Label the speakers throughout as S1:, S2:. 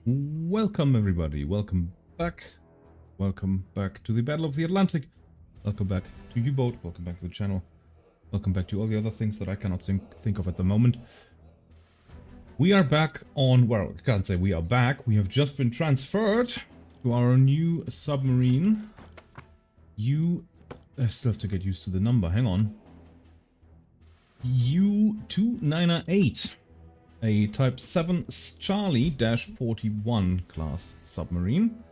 S1: Welcome everybody, welcome back to the Battle of the Atlantic, welcome back to U-Boat, welcome back to the channel, welcome back to all the other things that I cannot think of at the moment. We are back on, well, I can't say we are back, we have just been transferred to our new submarine. I still have to get used to the number, hang on. U-298. A Type 7 Charlie-41 class submarine.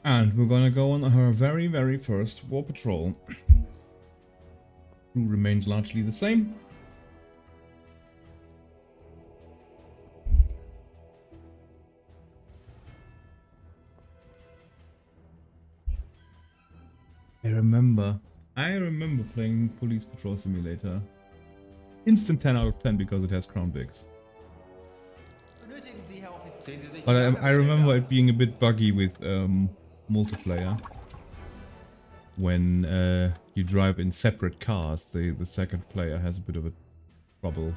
S1: And we're gonna go on her very, very first war patrol. Crew remains largely the same. I remember playing Police Patrol Simulator. Instant 10 out of 10 because it has Crown Bigs. But I remember it being a bit buggy with multiplayer. When you drive in separate cars, the second player has a bit of a trouble.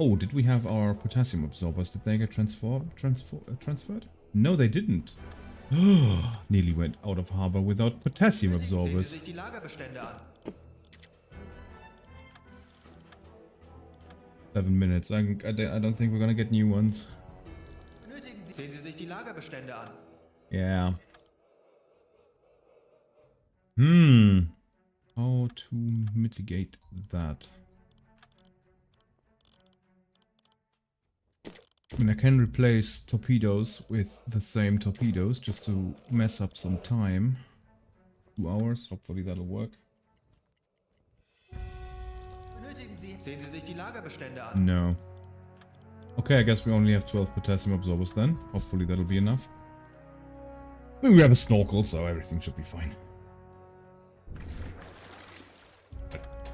S1: Oh, did we have our potassium absorbers? Did they get transferred? No, they didn't. Nearly went out of harbor without potassium absorbers. 7 minutes. I don't think we're gonna get new ones. Yeah. How to mitigate that? I mean, I can replace torpedoes with the same torpedoes just to mess up some time. 2 hours, hopefully that'll work. No. Okay, I guess we only have 12 potassium absorbers then. Hopefully that'll be enough. I mean, we have a snorkel, so everything should be fine.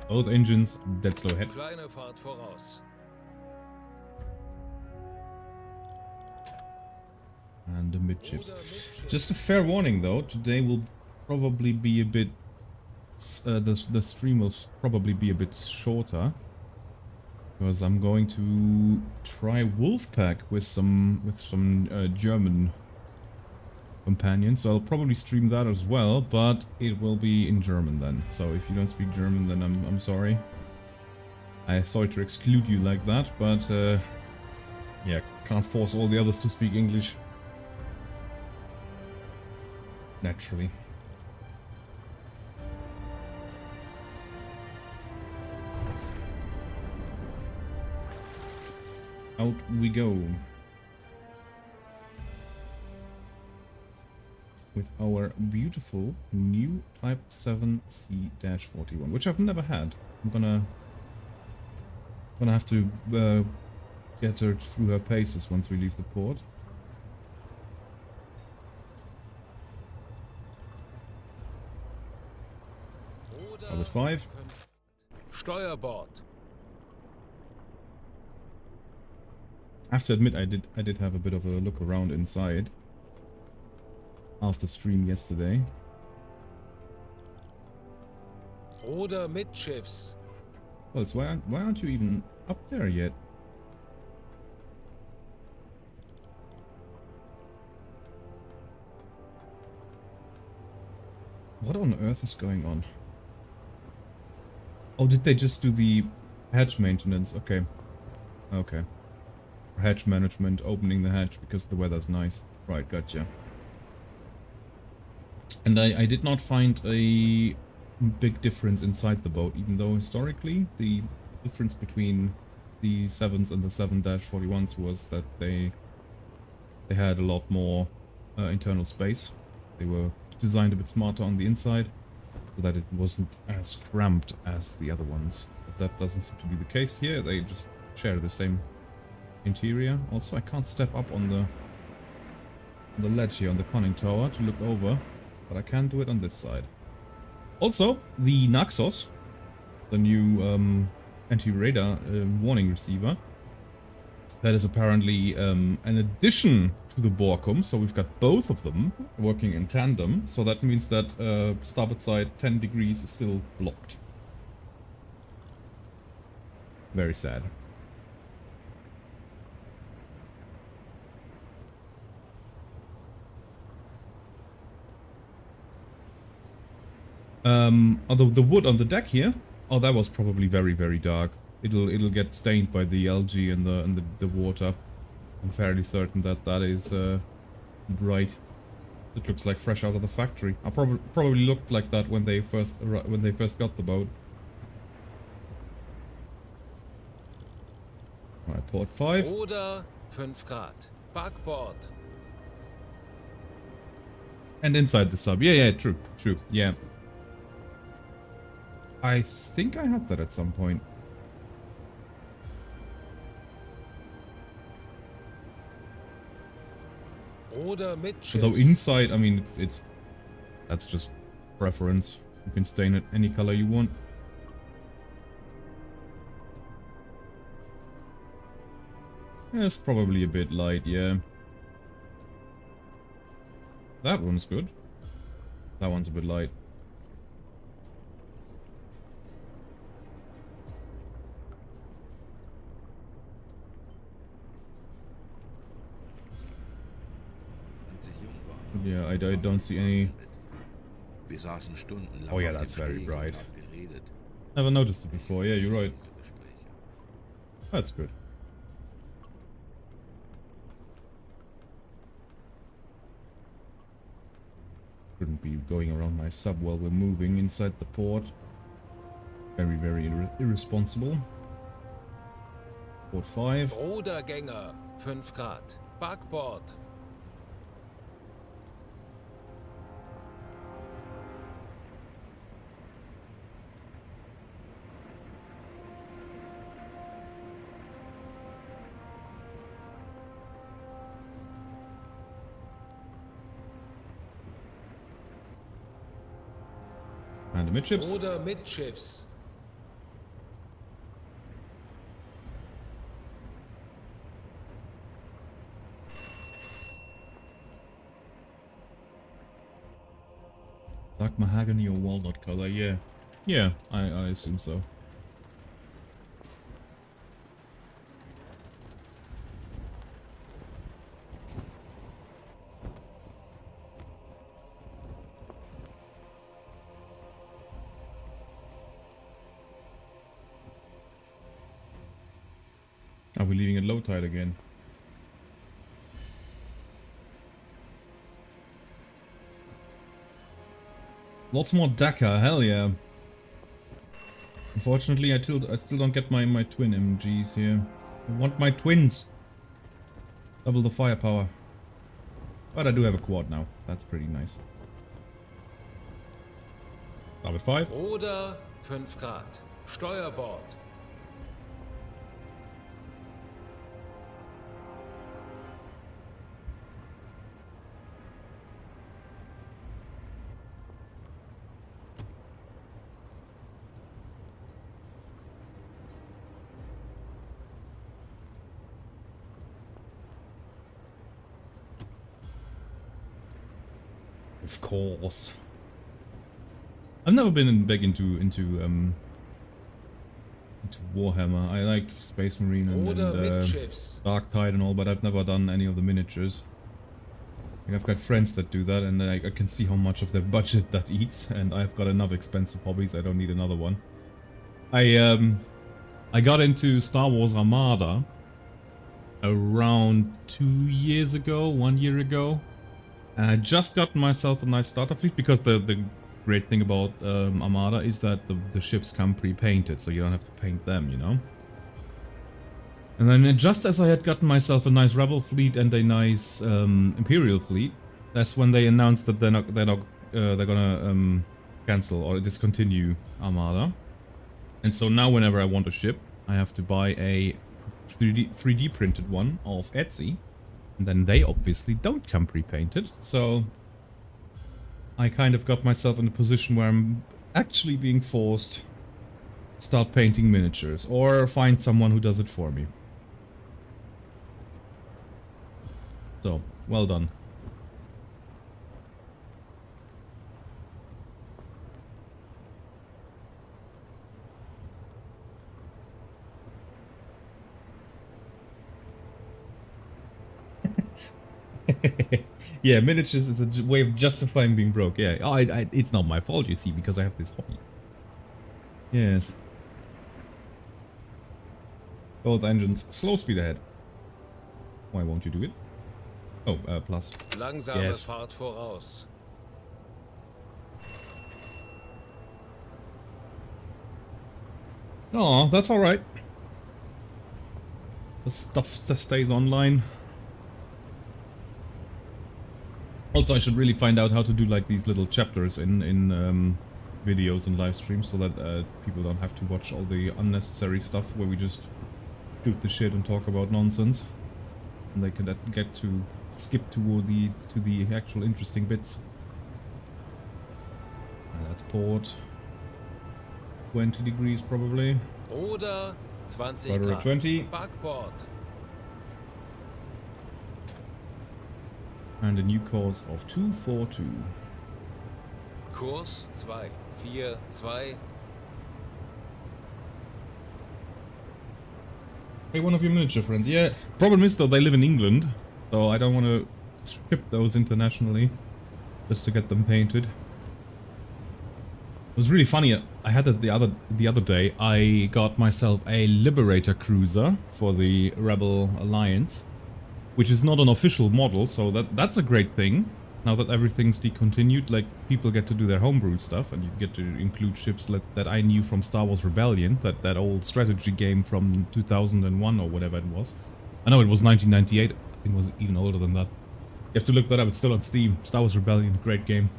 S1: Both engines dead slow ahead. And the midships. Just a fair warning though, today will probably be a bit... the stream will probably be a bit shorter. Because I'm going to try Wolfpack with some German companions. So I'll probably stream that as well, but it will be in German then. So if you don't speak German, then I'm sorry. I'm sorry to exclude you like that, but yeah, can't force all the others to speak English. Naturally. Out we go. With our beautiful new Type 7 C-41, which I've never had. I'm gonna have to get her through her paces once we leave the port. Orbit 5.
S2: Steuerbord.
S1: I have to admit, I did have a bit of a look around inside after stream yesterday.
S2: Oder Mitschiffs.
S1: Well, it's why aren't you even up there yet? What on earth is going on? Oh, did they just do the hatch maintenance? Okay. Okay. Hatch management, opening the hatch because the weather's nice. Right, gotcha. And I did not find a big difference inside the boat, even though historically the difference between the 7s and the 7-41s was that they had a lot more internal space. They were designed a bit smarter on the inside, so that it wasn't as cramped as the other ones. But that doesn't seem to be the case here. They just share the same interior. Also, I can't step up on the ledge here on the conning tower to look over, but I can do it on this side. Also, the Naxos, the new anti-radar warning receiver, that is apparently an addition to the Borkum, so we've got both of them working in tandem, so that means that starboard side 10 degrees is still blocked. Very sad. Although the wood on the deck here, oh, that was probably very, very dark. It'll get stained by the algae and the water. I'm fairly certain that that is bright. It looks like fresh out of the factory. I probably looked like that when they first got the boat. Alright, port 5.
S2: Oder 5 Grad. Backbord.
S1: And inside the sub. Yeah, true, yeah. I think I had that at some point.
S2: Oder mit
S1: Although
S2: Schiffs.
S1: inside, I mean, it's that's just preference. You can stain it any color you want. Yeah, it's probably a bit light, yeah. That one's good. That one's a bit light. Yeah, I don't see any...
S3: Wir saßen stundenlang
S1: Oh yeah,
S3: auf
S1: that's
S3: dem
S1: very
S3: Steg
S1: bright.
S3: und haben geredet.
S1: Never noticed it before. Yeah, you're right.
S3: Diese Gespräche.
S1: That's good. Shouldn't be going around my sub while we're moving inside the port. Very, very irresponsible. Port 5.
S2: Rudergänger. 5 Grad. Backbord.
S1: And the midships.
S2: Oder mit Schiffs.
S1: Dark mahogany or walnut color, yeah. Yeah, I assume so. Are we leaving at low tide again? Lots more Dakar, hell yeah. Unfortunately, I still don't get my twin MGs here. I want my twins. Double the firepower. But I do have a quad now. That's pretty nice. Start with 5.
S2: Oder 5 Grad. Steuerbord.
S1: Of course. I've never been big into Warhammer. I like Space Marine
S2: Oder mit
S1: and
S2: Schiffs.
S1: Dark Tide and all, but I've never done any of the miniatures. Like, I've got friends that do that, and I can see how much of their budget that eats, and I've got enough expensive hobbies. I don't need another one. I got into Star Wars Armada around 2 years ago, 1 year ago. And I just got myself a nice starter fleet, because the great thing about Armada is that the ships come pre-painted, so you don't have to paint them, you know? And then just as I had gotten myself a nice Rebel fleet and a nice Imperial fleet, that's when they announced that they're gonna cancel or discontinue Armada. And so now whenever I want a ship, I have to buy a 3D printed one off Etsy. And then they obviously don't come pre-painted, so I kind of got myself in a position where I'm actually being forced to start painting miniatures, or find someone who does it for me. So, well done. Yeah, miniatures is a way of justifying being broke. Yeah, oh, it's not my fault, you see, because I have this hobby. Yes. Both engines. Slow speed ahead. Why won't you do it? Oh, plus.
S2: Langsame
S1: Yes.
S2: Fahrt voraus.
S1: Oh, that's alright. The stuff that stays online. Also, I should really find out how to do like these little chapters in videos and live streams so that people don't have to watch all the unnecessary stuff where we just shoot the shit and talk about nonsense. And they can get to skip to the actual interesting bits. That's port. 20 degrees probably.
S2: Oder 20
S1: Rudder at
S2: Grad.
S1: 20.
S2: Backbord.
S1: And a new course of 242.
S2: Kurs 242.
S1: Hey, one of your miniature friends. Yeah, problem is though they live in England, so I don't want to ship those internationally just to get them painted. It was really funny. I had it the other day. I got myself a Liberator cruiser for the Rebel Alliance, which is not an official model, so that's a great thing. Now that everything's decontinued, like people get to do their homebrew stuff, and you get to include ships that I knew from Star Wars Rebellion, that old strategy game from 2001 or whatever it was. I know it was 1998. I think it was even older than that. You have to look that up. It's still on Steam. Star Wars Rebellion, great game.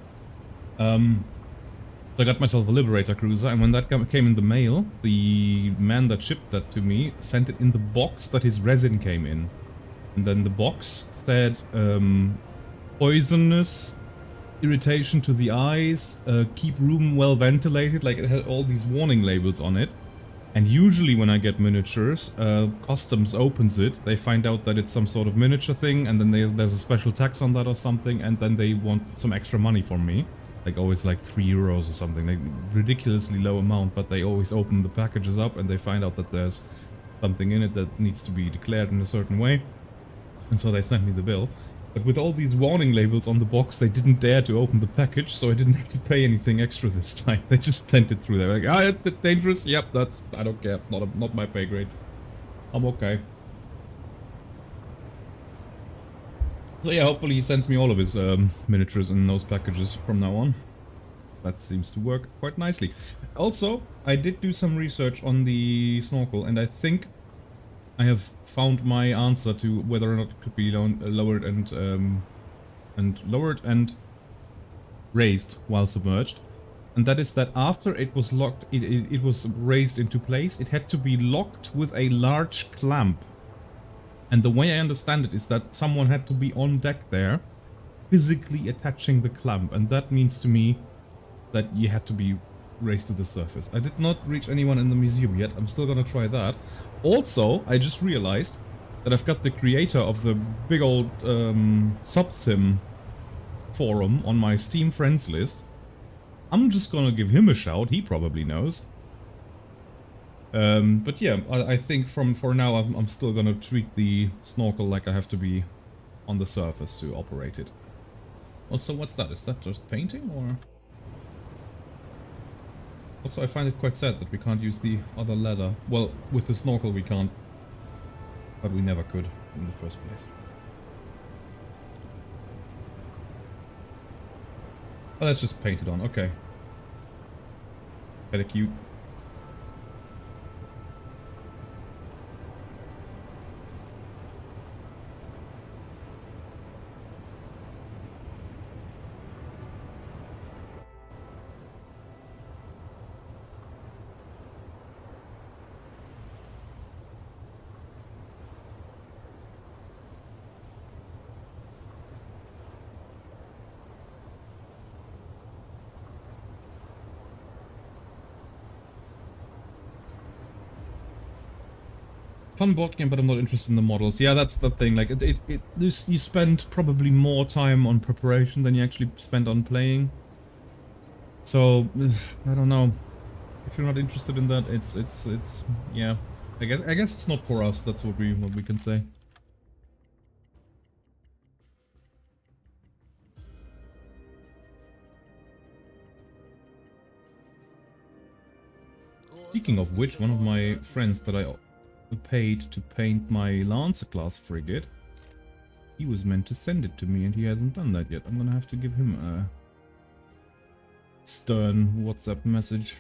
S1: So I got myself a Liberator cruiser, and when that came in the mail, the man that shipped that to me sent it in the box that his resin came in. And then the box said, poisonous, irritation to the eyes, keep room well ventilated, like it had all these warning labels on it. And usually when I get miniatures, Customs opens it, they find out that it's some sort of miniature thing, and then there's a special tax on that or something, and then they want some extra money from me. Like always like €3 or something, like ridiculously low amount, but they always open the packages up and they find out that there's something in it that needs to be declared in a certain way. And so they sent me the bill. But with all these warning labels on the box, they didn't dare to open the package, so I didn't have to pay anything extra this time. They just sent it through there. Like, ah, it's dangerous. Yep, I don't care. Not my pay grade. I'm okay. So yeah, hopefully he sends me all of his miniatures in those packages from now on. That seems to work quite nicely. Also, I did do some research on the snorkel, and I think I have found my answer to whether or not it could be lowered and raised while submerged. And that is that after it was locked, it was raised into place, it had to be locked with a large clamp. And the way I understand it is that someone had to be on deck there, physically attaching the clamp. And that means to me that you had to be raised to the surface. I did not reach anyone in the museum yet. I'm still gonna try that. Also, I just realized that I've got the creator of the big old Subsim forum on my Steam friends list. I'm just gonna give him a shout. He probably knows. But yeah, I think for now I'm still gonna treat the snorkel like I have to be on the surface to operate it. Also, what's that? Is that just painting or? Also, I find it quite sad that we can't use the other ladder. Well, with the snorkel we can't, but we never could in the first place. Oh, that's just painted on. Okay. Kinda cute. Fun board game, but I'm not interested in the models. Yeah, that's the thing. Like, you spend probably more time on preparation than you actually spend on playing. So, I don't know. If you're not interested in that, it's yeah. I guess it's not for us. That's what we can say. Speaking of which, one of my friends that I paid to paint my Lancer class frigate, he was meant to send it to me and he hasn't done that yet. I'm gonna have to give him a stern WhatsApp message.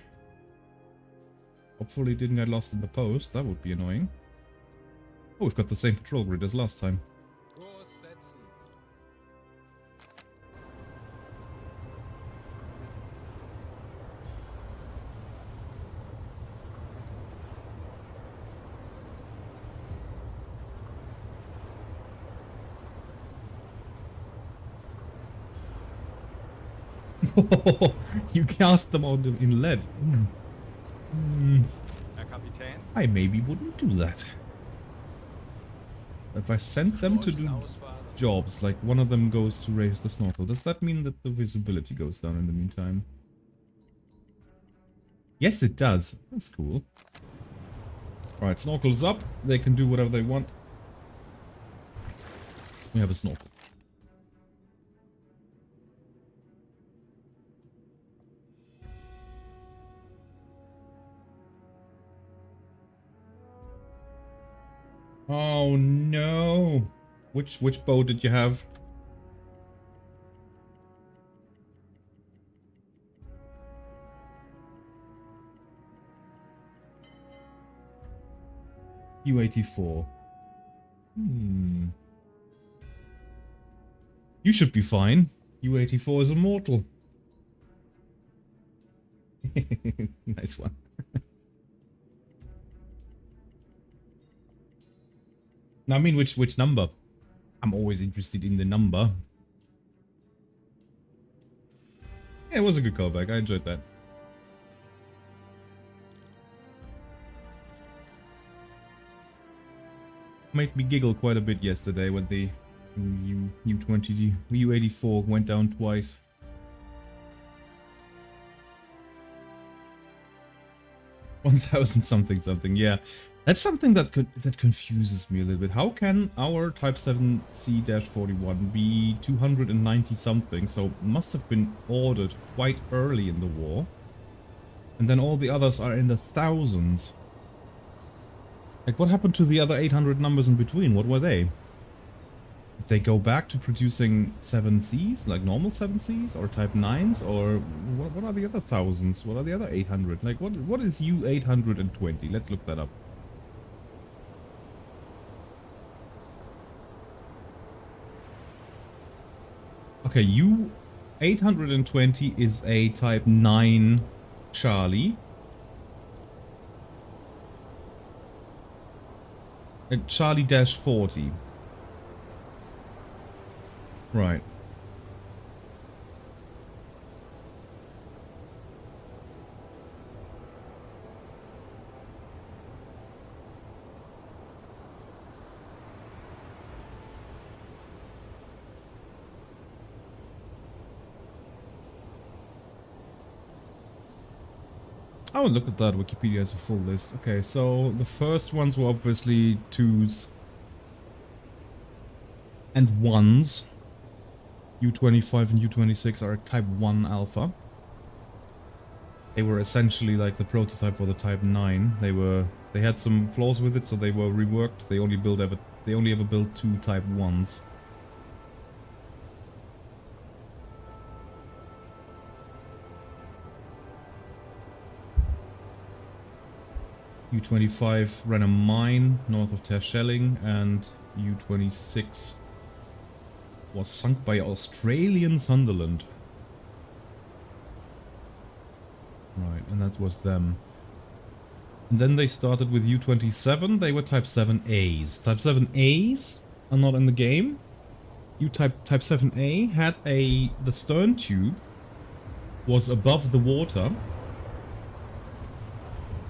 S1: Hopefully it didn't get lost in the post, that would be annoying. Oh, we've got the same patrol grid as last time.
S2: Kurs setzen.
S1: You cast them out in lead.
S4: Herr Kapitän?
S1: I maybe wouldn't do that. If I sent them to do
S2: Ausfahren.
S1: jobs, like one of them goes to raise the snorkel, does that mean that the visibility goes down in the meantime? Yes, it does. That's cool. Alright, snorkel's up. They can do whatever they want. We have a snorkel. Oh no! Which boat did you have? U-84. You should be fine. U-84 is immortal. Nice one. No, I mean, which number? I'm always interested in the number. Yeah, it was a good callback. I enjoyed that. Made me giggle quite a bit yesterday when the U-84 went down twice. 1,000 something, yeah. That's something that confuses me a little bit. How can our Type 7C-41 be 290 something, so must have been ordered quite early in the war, and then all the others are in the thousands? Like, what happened to the other 800 numbers in between? What were they? Did they go back to producing 7Cs, like normal 7Cs, or Type 9s, or what are the other thousands? What are the other 800? Like, what is U-820? Let's look that up. Okay, U-820 is a Type 9 Charlie. A Charlie-40. Right. Oh, look at that. Wikipedia has a full list. Okay, so the first ones were obviously 2s and 1s. U-25 and U-26 are Type 1 Alpha. They were essentially like the prototype for the Type 9. They had some flaws with it, so they were reworked. They only ever built 2 Type 1s. U-25 ran a mine north of Terschelling, and U-26 was sunk by Australian Sunderland. Right, and that was them. And then they started with U-27. They were Type 7As. Type 7As are not in the game. Type 7A had the stern tube was above the water.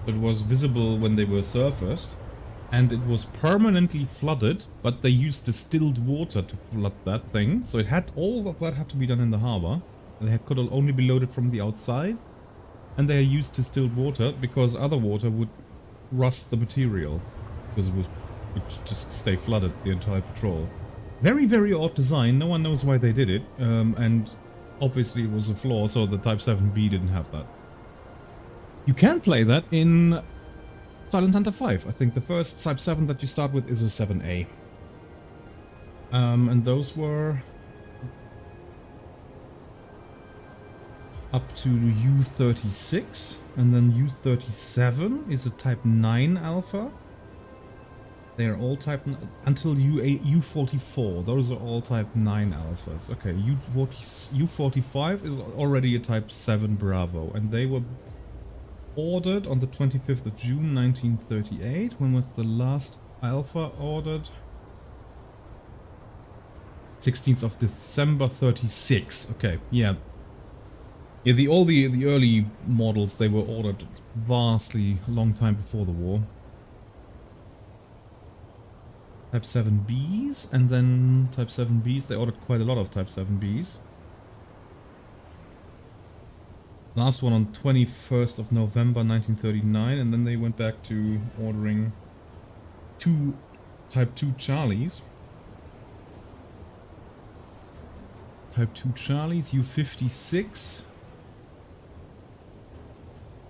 S1: It was visible when they were surfaced, and it was permanently flooded, but they used distilled water to flood that thing, so it had all of that had to be done in the harbor. They could only be loaded from the outside, and they used distilled water because other water would rust the material, because it would just stay flooded the entire patrol. Very, very odd design. No one knows why they did it, and obviously it was a flaw, so the Type 7B didn't have that. You can play that in Silent Hunter 5. I think the first Type 7 that you start with is a 7A. And those were up to U-36, and then U-37 is a Type 9 alpha. They are all Type until U-44. Those are all Type 9 alphas. Okay, U-45 is already a Type 7 Bravo, and they were ordered on the 25th of June 1938. When was the last alpha ordered? 16th of December 36. Okay, yeah. Yeah, all the early models, they were ordered vastly long time before the war. Type 7Bs, and then Type 7Bs, they ordered quite a lot of Type 7Bs. Last one on 21st of November 1939, and then they went back to ordering 2 Type 2 Charlies. Type 2 Charlies, U-56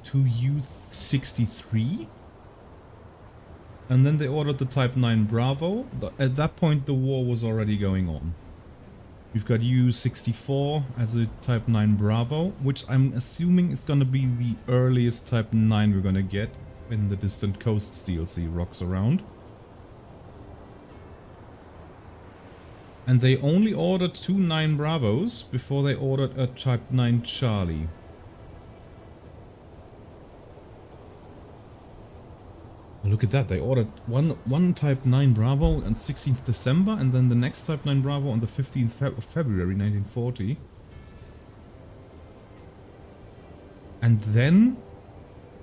S1: to U-63. And then they ordered the Type 9 Bravo. At that point, the war was already going on. We've got U-64 as a Type 9 Bravo, which I'm assuming is going to be the earliest Type 9 we're going to get in the Distant Coasts DLC rocks around. And they only ordered 2 9 Bravos before they ordered a Type 9 Charlie. Look at that, they ordered one Type 9 Bravo on 16th December, and then the next Type 9 Bravo on the 15th of February 1940. And then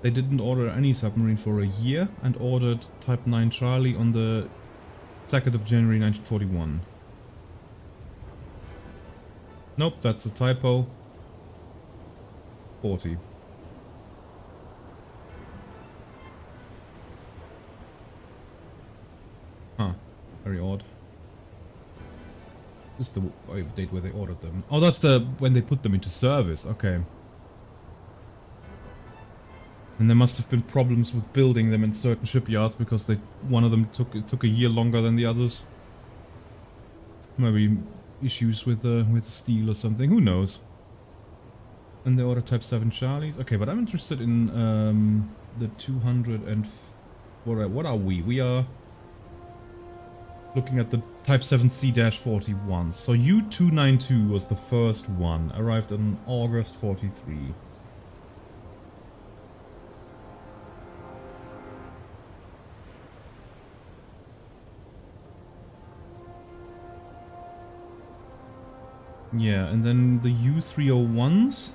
S1: they didn't order any submarine for a year and ordered Type 9 Charlie on the 2nd of January 1941. Nope, that's a typo. 40. Huh. Very odd. This is the date where they ordered them. Oh, that's the when they put them into service. Okay. And there must have been problems with building them in certain shipyards because one of them took a year longer than the others. Maybe issues with the steel or something. Who knows? And they ordered Type 7 Charlies. Okay, but I'm interested in the 200 and what are we? We are looking at the Type 7C-41. So U-292 was the first one. Arrived in August 43. Yeah, and then the U-301s.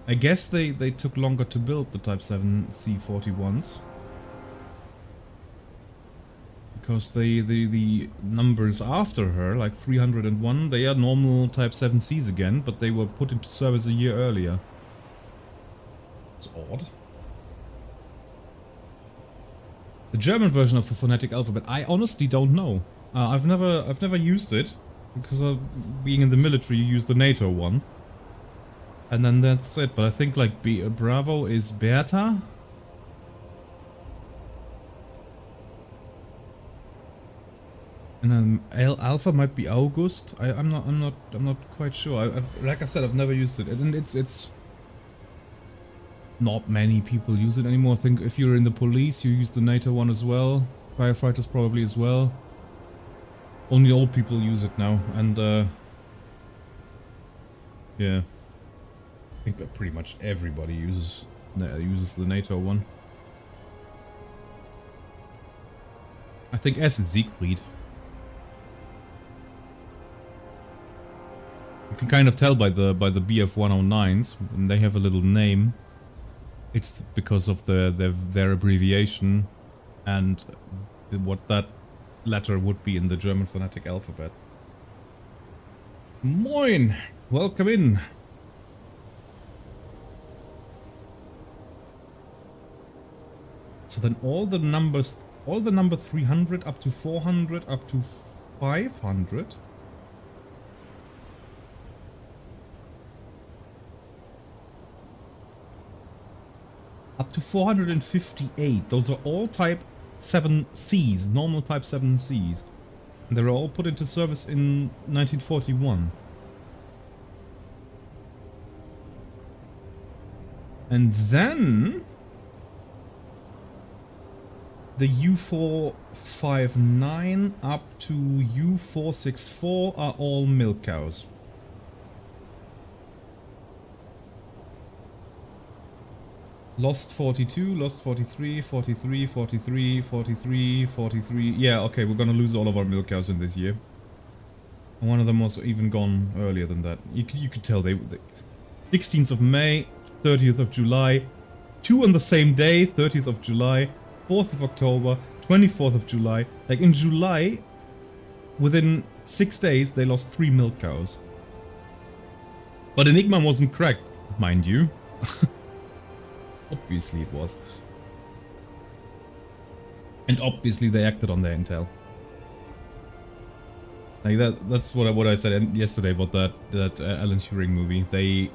S1: I guess they took longer to build the Type 7 C-41s. Because the numbers after her, like 301, they are normal Type 7Cs again, but they were put into service a year earlier. It's odd. The German version of the phonetic alphabet, I honestly don't know. I've never used it. Because of being in the military, you use the NATO one. And then that's it. But I think like Bravo is Bertha. And then Alpha might be August. I'm not quite sure. Like I said, I've never used it. And it's not many people use it anymore. I think if you're in the police, you use the NATO one as well. Firefighters probably as well. Only old people use it now, and yeah, I think that pretty much everybody uses the NATO one. I think S is Siegfried. You can kind of tell by the BF-109s, when they have a little name. It's because of their abbreviation and what that letter would be in the German phonetic alphabet. Moin! Welcome in! So then all the number 300 up to 400 up to 500. Up to 458. Those are all Type 7Cs, normal Type 7Cs. And they were all put into service in 1941. And then the U-459 up to U-464 are all milk cows. Lost 42, lost 43, 43, 43, 43, 43. Yeah, okay, we're gonna lose all of our milk cows in this year. And one of them was even gone earlier than that. You could tell they 16th of May, 30th of July, 2 on the same day, 30th of July, 4th of October, 24th of July. Like in July, within 6 days, they lost 3 milk cows. But Enigma wasn't cracked, mind you. Obviously it was. And obviously they acted on their intel. Like that's what I said yesterday about that Alan Turing movie. They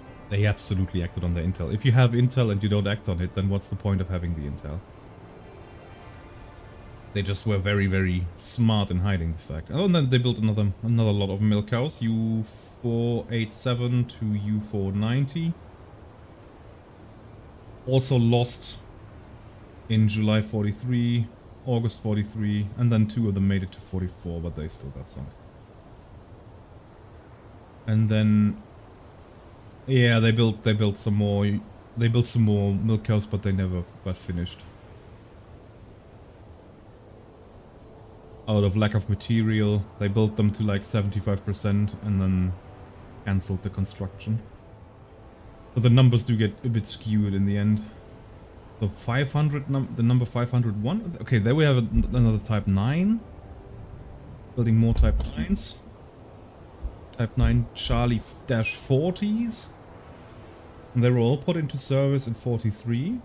S1: absolutely acted on their intel. If you have intel and you don't act on it, then what's the point of having the intel? They just were very, very smart in hiding the fact. Oh, and then they built another lot of milk cows. U-487 to U-490. Also lost in July 43, August 43, and then 2 of them made it to 44, but they still got sunk. And then, yeah, they built some more. They built some more milk cows, but they never got finished. Out of lack of material, they built them to like 75% and then cancelled the construction. So the numbers do get a bit skewed in the end. So 500, the number 501. Okay, there we have another Type 9. Building more Type 9s. Type 9 Charlie-40s. And they were all put into service in 43.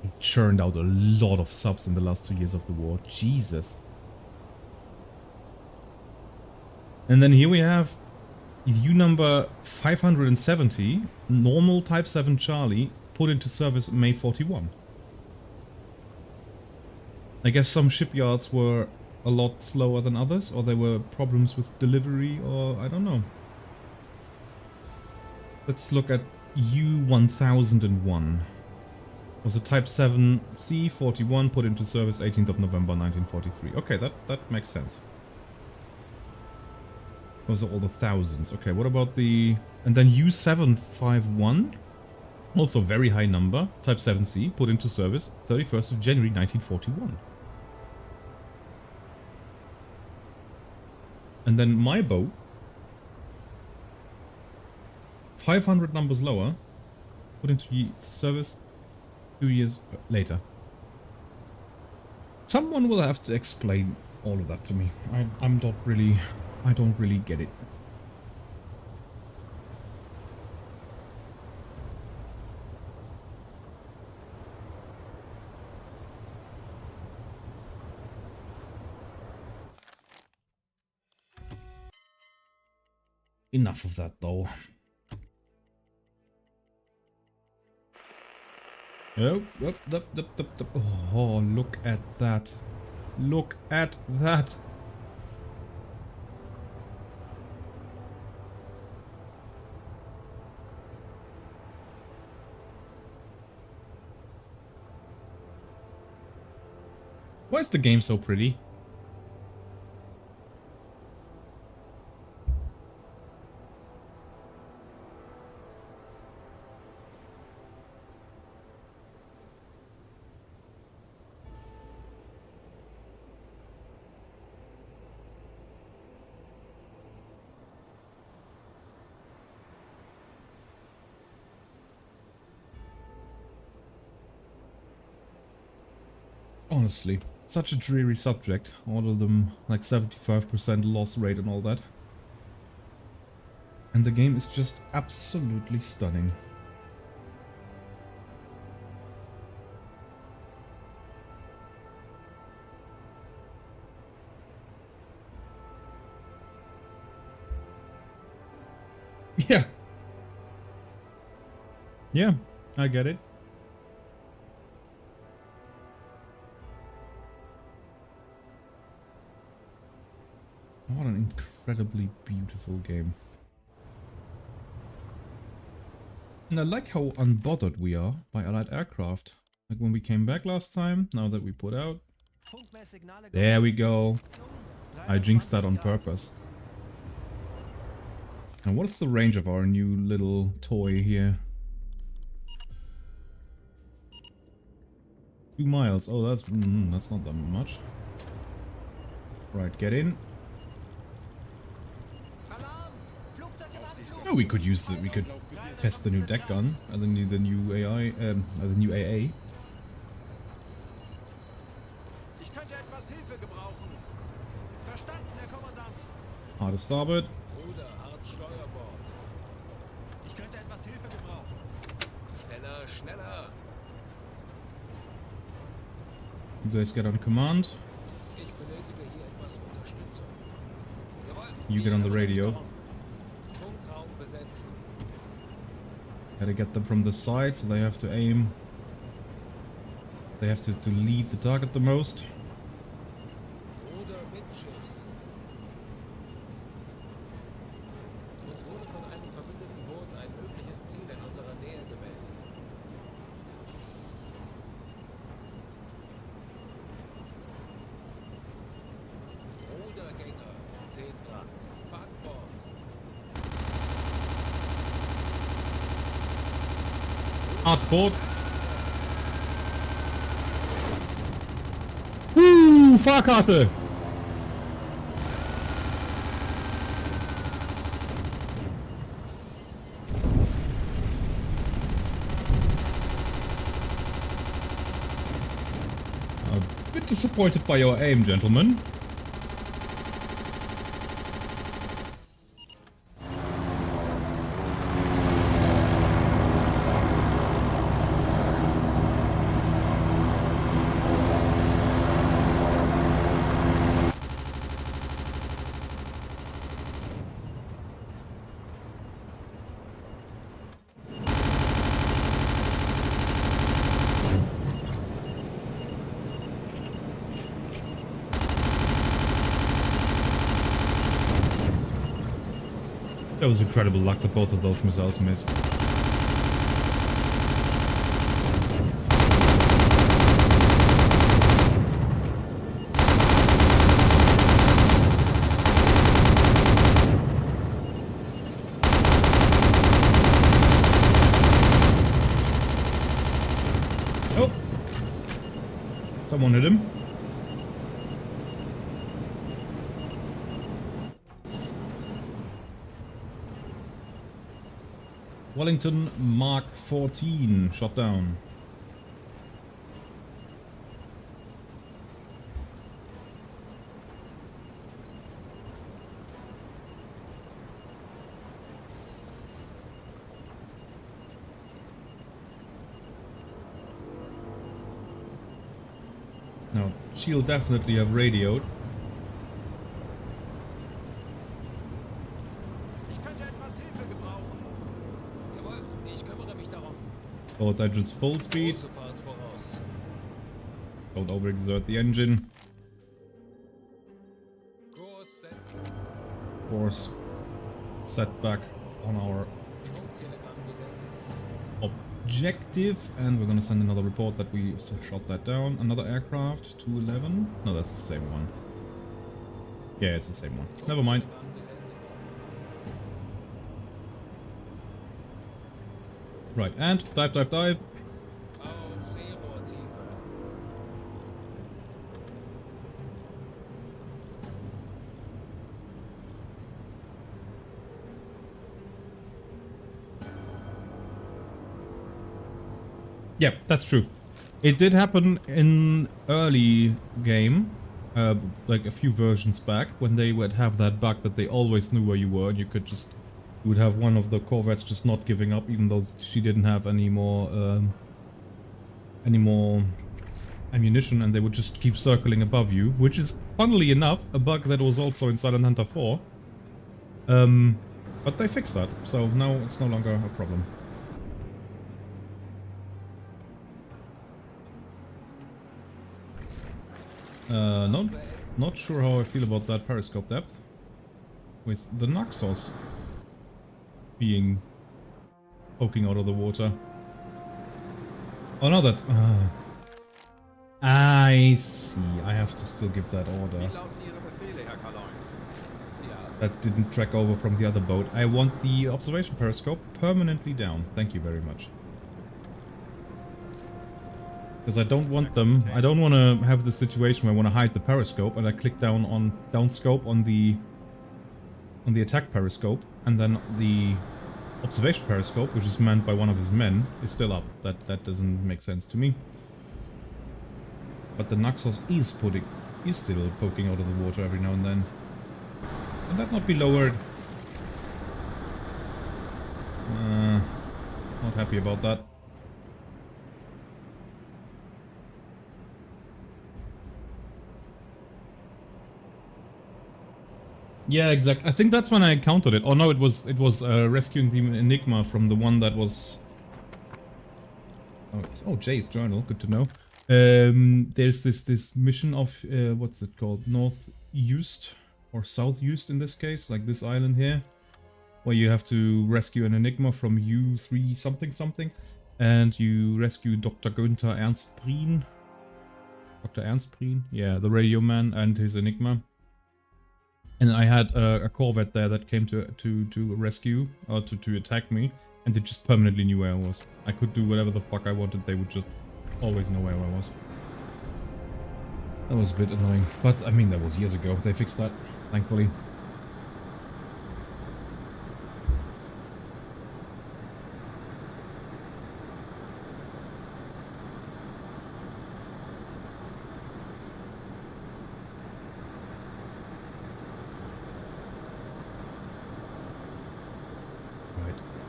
S1: It churned out a lot of subs in the last 2 years of the war. Jesus. And then here we have U number 570, normal Type 7 Charlie, put into service May 41. I guess some shipyards were a lot slower than others, or there were problems with delivery, or I don't know. Let's look at U-1001. Was a Type 7 C-41 put into service 18th of November 1943. Okay, that makes sense. Those are all the thousands. Okay, what about the... And then U-751. Also very high number. Type 7C. Put into service 31st of January 1941. And then my boat. 500 numbers lower. Put into service 2 years later. Someone will have to explain all of that to me. I'm not really... I don't really get it. Enough of that, though. Oh, oh, look at that. Look at that. Why is the game so pretty? Honestly, such a dreary subject. All of them like 75% loss rate and all that. And the game is just absolutely stunning. Yeah. Yeah, I get it. What an incredibly beautiful game. And I like how unbothered we are by allied aircraft. Like when we came back last time, now that we put out. There we go. I jinxed that on purpose. And what is the range of our new little toy here? 2 miles. Oh, that's not that much. Right, get in. Oh, we could use the test the new deck gun and the new AI, the new AA.
S4: Ich könnte etwas Hilfe gebrauchen. Verstanden, Herr Kommandant.
S1: Hard starboard.
S2: Bruder, hart Steuerbord.
S4: Ich könnte etwas Hilfe gebrauchen.
S2: Schneller, schneller.
S1: You guys get on command.
S2: Ich benötige hier etwas Unterstützung. Jawohl.
S1: You get on the radio.
S2: Funkraum besetzen.
S1: Gotta get them from the side, so they have to aim. They have to lead the target the most.
S2: Bruder, Mitschiffs. Uns wurde von einem verbündeten Boot ein mögliches Ziel in unserer Nähe gemeldet. Rudergänger, 10 Grad. Backbord.
S1: Hardboard. Fahrkarte! A bit disappointed by your aim, gentlemen. That was incredible luck that both of those missiles missed. Oh! Someone hit him. Wellington Mark 14 shot down. Now, she'll definitely have radioed.
S4: Ich könnte etwas Hilfe gebrauchen.
S2: Jawohl, ich kümmere mich darum.
S1: Both engines full speed.
S2: Große Fahrt voraus.
S1: Don't overexert the engine.
S2: Kurs set.
S1: Course set back on our
S2: Funktelegramm gesendet.
S1: objective, and we're gonna send another report that we shot that down. Another aircraft, 211. No, that's the same one. Yeah, it's the same one. Never mind.
S2: Funktelegramm gesendet.
S1: Right, and dive, dive, dive.
S2: Auf Seerohrtiefe.
S1: Yeah, that's true. It did happen in early game, like a few versions back, when they would have that bug that they always knew where you were, and you would have one of the corvettes just not giving up, even though she didn't have any more ammunition, and they would just keep circling above you, which is, funnily enough, a bug that was also in Silent Hunter 4. But they fixed that, so now it's no longer a problem. Not sure how I feel about that periscope depth. with the Naxos being poking out of the water. Oh no, that's... I see. I have to still give that order.
S4: Wie lauten Ihre Befehle, Herr Kaloin?
S1: That didn't track over from the other boat. I want the observation periscope permanently down. Thank you very much. Because I don't want them... I don't want to have the situation where I want to hide the periscope and I click down on downscope on the attack periscope, and then the observation periscope, which is manned by one of his men, is still up. That doesn't make sense to me. But the Naxos is still poking out of the water every now and then. Can that not be lowered? Not happy about that. Yeah, exactly. I think that's when I encountered it. Oh no, it was rescuing the Enigma from the one that was... Oh, Jay's journal. Good to know. There's this mission of what's it called? North East or South East in this case, like this island here, where you have to rescue an Enigma from U-3 something something, and you rescue Dr. Günther Ernst Prien. Dr. Ernst Prien? Yeah, the radio man and his Enigma. And I had a corvette there that came to rescue, or to attack me, and they just permanently knew where I was. I could do whatever the fuck I wanted, they would just always know where I was. That was a bit annoying, but I mean that was years ago. They fixed that, thankfully.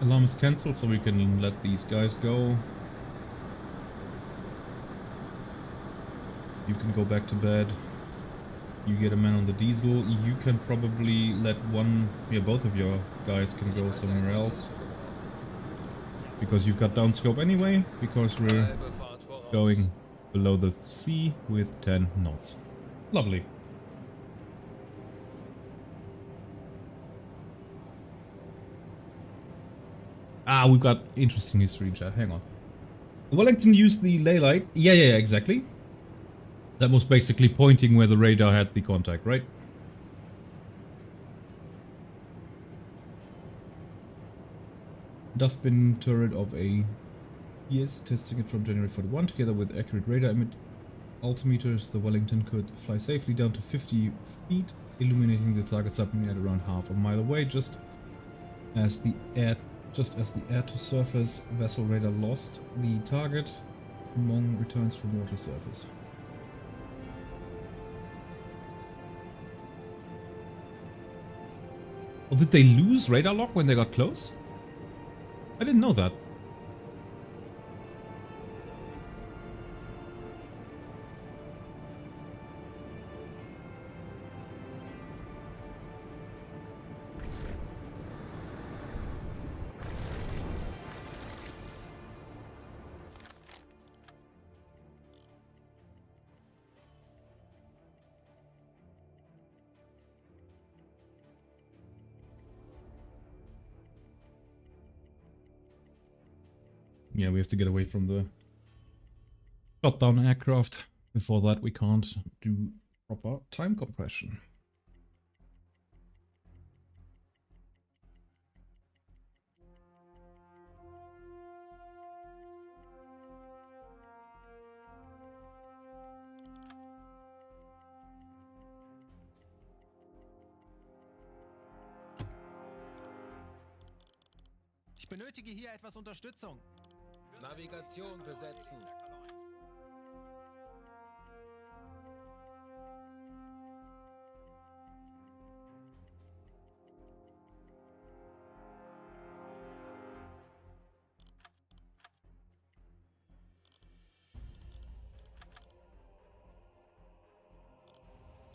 S1: Alarm is cancelled, so we can let these guys go. You can go back to bed. You get a man on the diesel. You can probably let both of your guys can go somewhere else. Because you've got downscope anyway, because we're going below the sea with 10 knots. Lovely. Ah, we've got interesting history in chat. Hang on. Wellington used the ley light. Yeah, exactly. That was basically pointing where the radar had the contact, right? Dustbin turret of a... Yes, testing it from January 41. Together with accurate radar altimeters, the Wellington could fly safely down to 50 feet, illuminating the target submarine at around half a mile away, just as the air-to-surface vessel radar lost the target. Mong returns from water surface. Or did they lose radar lock when they got close? I didn't know that. Yeah, we have to get away from the shot down aircraft. Before that, we can't do proper time compression.
S4: Ich benötige hier etwas Unterstützung.
S2: Navigation besetzen.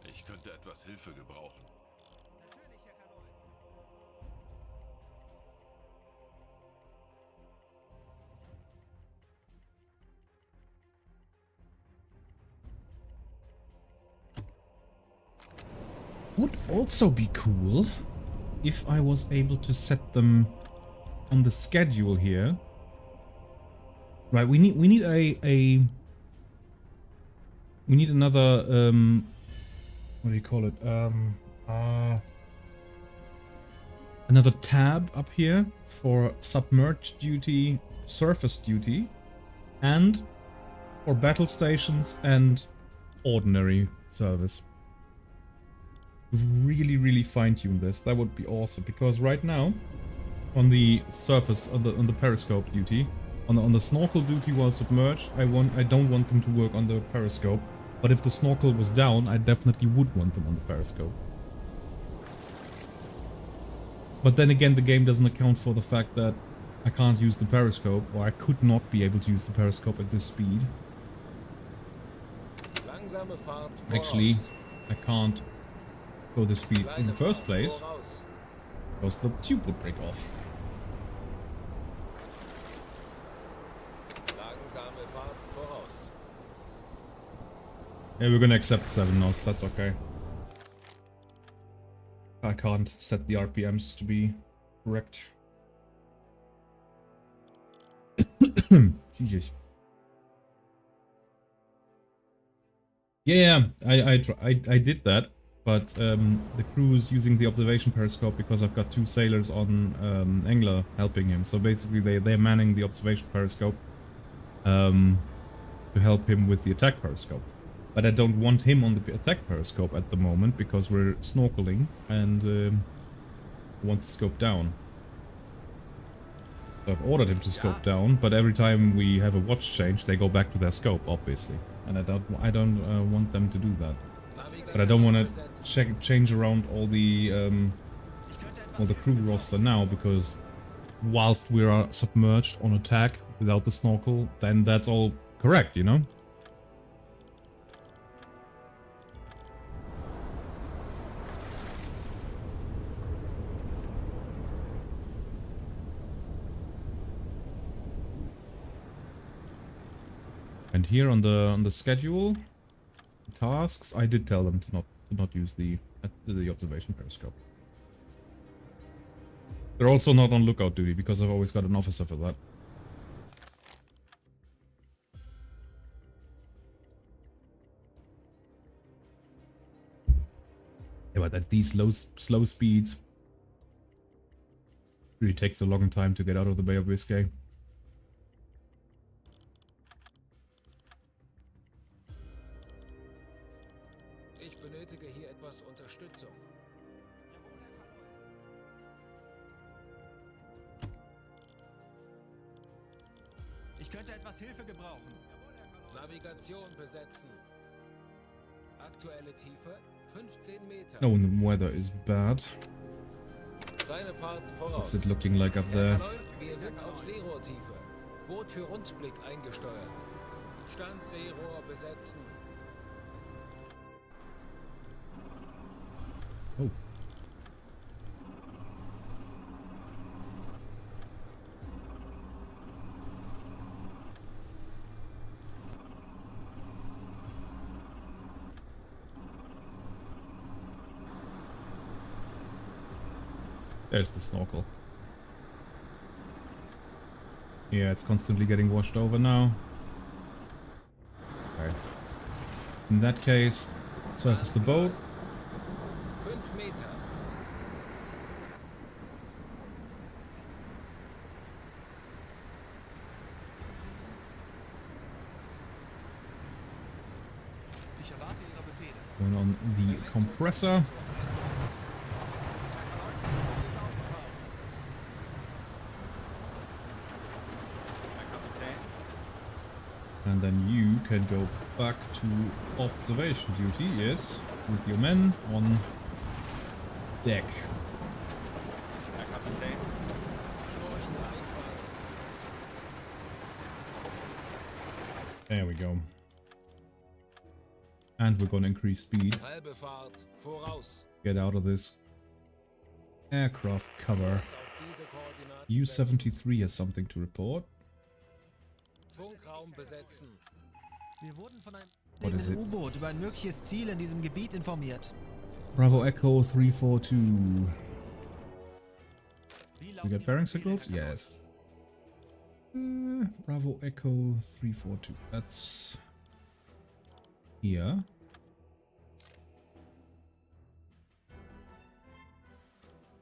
S3: Ich könnte etwas Hilfe gebrauchen.
S4: Natürlich, Herr Kaloin.
S1: Would also be cool if I was able to set them on the schedule here. Right, we need another what do you call it? Another tab up here for submerged duty, surface duty, and for battle stations and ordinary service. Really, really fine-tune this. That would be awesome, because right now, on the surface, on the periscope duty, on the snorkel duty while submerged, I don't want them to work on the periscope. But if the snorkel was down, I definitely would want them on the periscope. But then again, the game doesn't account for the fact that I can't use the periscope, or I could not be able to use the periscope at this speed. Actually, I can't go this speed in the first place, because the tube would break off. Yeah, we're gonna accept 7 knots, that's okay. I can't set the RPMs to be correct. Jesus. Yeah, I did that, but the crew is using the observation periscope because I've got 2 sailors on Angler helping him. So basically they're manning the observation periscope to help him with the attack periscope. But I don't want him on the attack periscope at the moment because we're snorkeling and want the scope down. So I've ordered him to scope down, but every time we have a watch change, they go back to their scope, obviously. And I don't want them to do that. But I don't want to change around all the crew roster now, because whilst we are submerged on attack without the snorkel, then that's all correct, you know? And here on the schedule, tasks, I did tell them to not use the observation periscope. They're also not on lookout duty because I've always got an officer for that. Yeah, but at these slow speeds, it really takes a long time to get out of the Bay of Biscay.
S4: Ich könnte etwas Hilfe gebrauchen.
S2: Navigation besetzen. Aktuelle Tiefe 15 Meter.
S1: Oh, and the weather is bad.
S2: Deine Fahrt voraus.
S1: What's it looking like up there?
S2: Wir sind auf Seerohrtiefe. Boot für Rundblick eingesteuert. Stand Seerohr besetzen.
S1: Oh. There's the snorkel. Yeah, it's constantly getting washed over now. Okay. In that case, surface the boat.
S2: 5 Meter.
S4: Ich erwarte Ihre Befehle.
S1: Going on the compressor. And then you can go back to observation duty, yes, with your men on deck. There we go. And we're gonna increase speed.
S2: Halbe Fahrt voraus.
S1: Get out of this aircraft cover.
S2: Auf diese Koordinaten
S1: U-298 has something to report.
S2: Funkraum besetzen.
S4: Wir wurden von
S1: What is it?
S4: einem U-Boot über ein mögliches Ziel in diesem Gebiet informiert.
S1: Bravo Echo 342. We get bearing signals? Yes. Bravo Echo 342. That's here.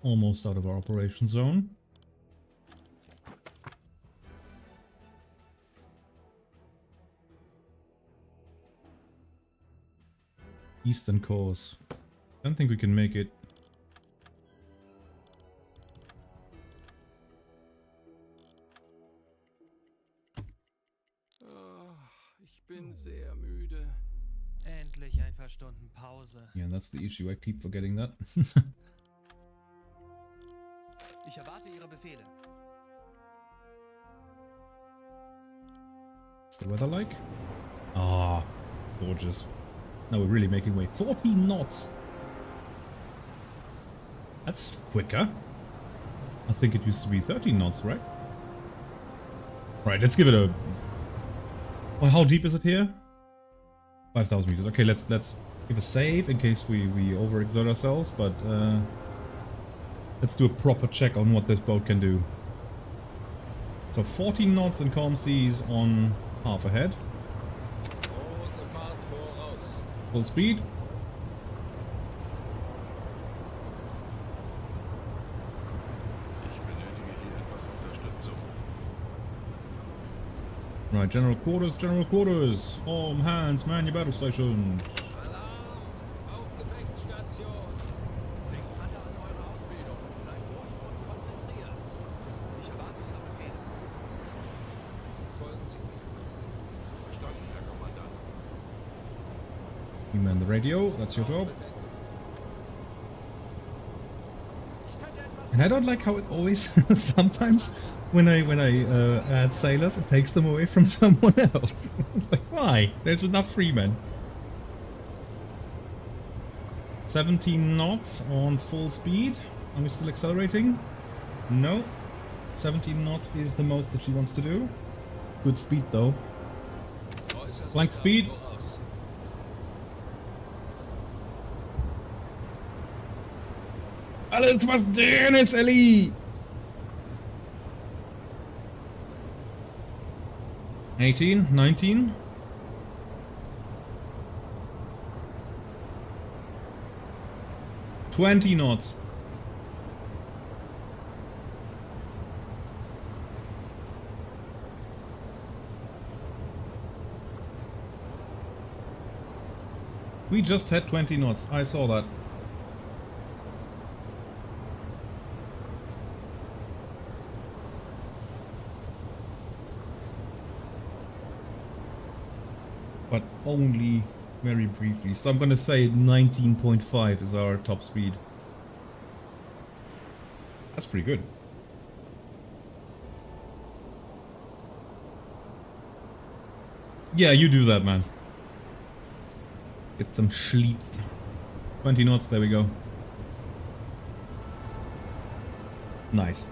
S1: Almost out of our operation zone. Eastern course. Don't think we can make it.
S4: Ich bin sehr müde. Endlich ein paar Stunden Pause.
S1: Yeah, that's the issue. I keep forgetting that.
S4: Ich erwarte Ihre Befehle.
S1: What's the weather like? Ah, gorgeous. Now we're really making way. 14 knots! That's quicker. I think it used to be 13 knots, right? Right, let's give it a... Well, how deep is it here? 5,000 meters. Okay, let's give a save in case we overexert ourselves, but let's do a proper check on what this boat can do. So 14 knots in calm seas on half ahead.
S2: Große Fahrt voraus.
S1: Full speed.
S3: Ich benötige hier etwas Unterstützung.
S1: Right, general quarters, general quarters. All hands, man your battle stations.
S2: Alarm! Auf Gefechtsstation!
S4: Denkt alle an eure Ausbildung. Bleibt ruhig und konzentriert. Ich erwarte Ihre Befehle.
S2: Folgen Sie mir.
S3: Verstanden, Herr Kommandant.
S1: You man the radio, that's your job.
S2: Besetzen.
S4: Ich könnte etwas...
S1: And I don't like how it always, sometimes, when I add sailors, it takes them away from someone else. Like, why? There's enough free men. 17 knots on full speed. Are we still accelerating? No. 17 knots is the most that she wants to do. Good speed though.
S2: Äußerste
S1: Flank
S2: Kraft
S1: speed.
S2: voraus.
S1: Alles was drin ist, Ellie! 18, 19. $20 knots. We just had 20 knots. I saw that. But only very briefly. So I'm gonna say 19.5 is our top speed. That's pretty good. Yeah, you do that, man. Get some sleep. 20 knots, there we go. Nice.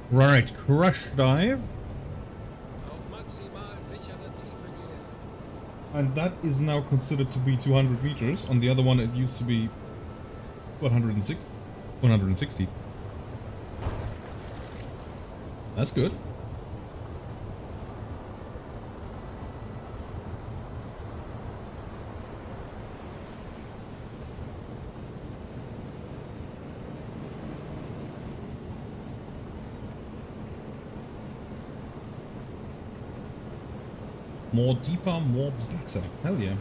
S1: Right, crush dive.
S2: Auf maximal sichere Tiefe gehen.
S1: And that is now considered to be 200 meters. On the other one, it used to be 160. 160. That's good. More deeper, more better. Hell yeah.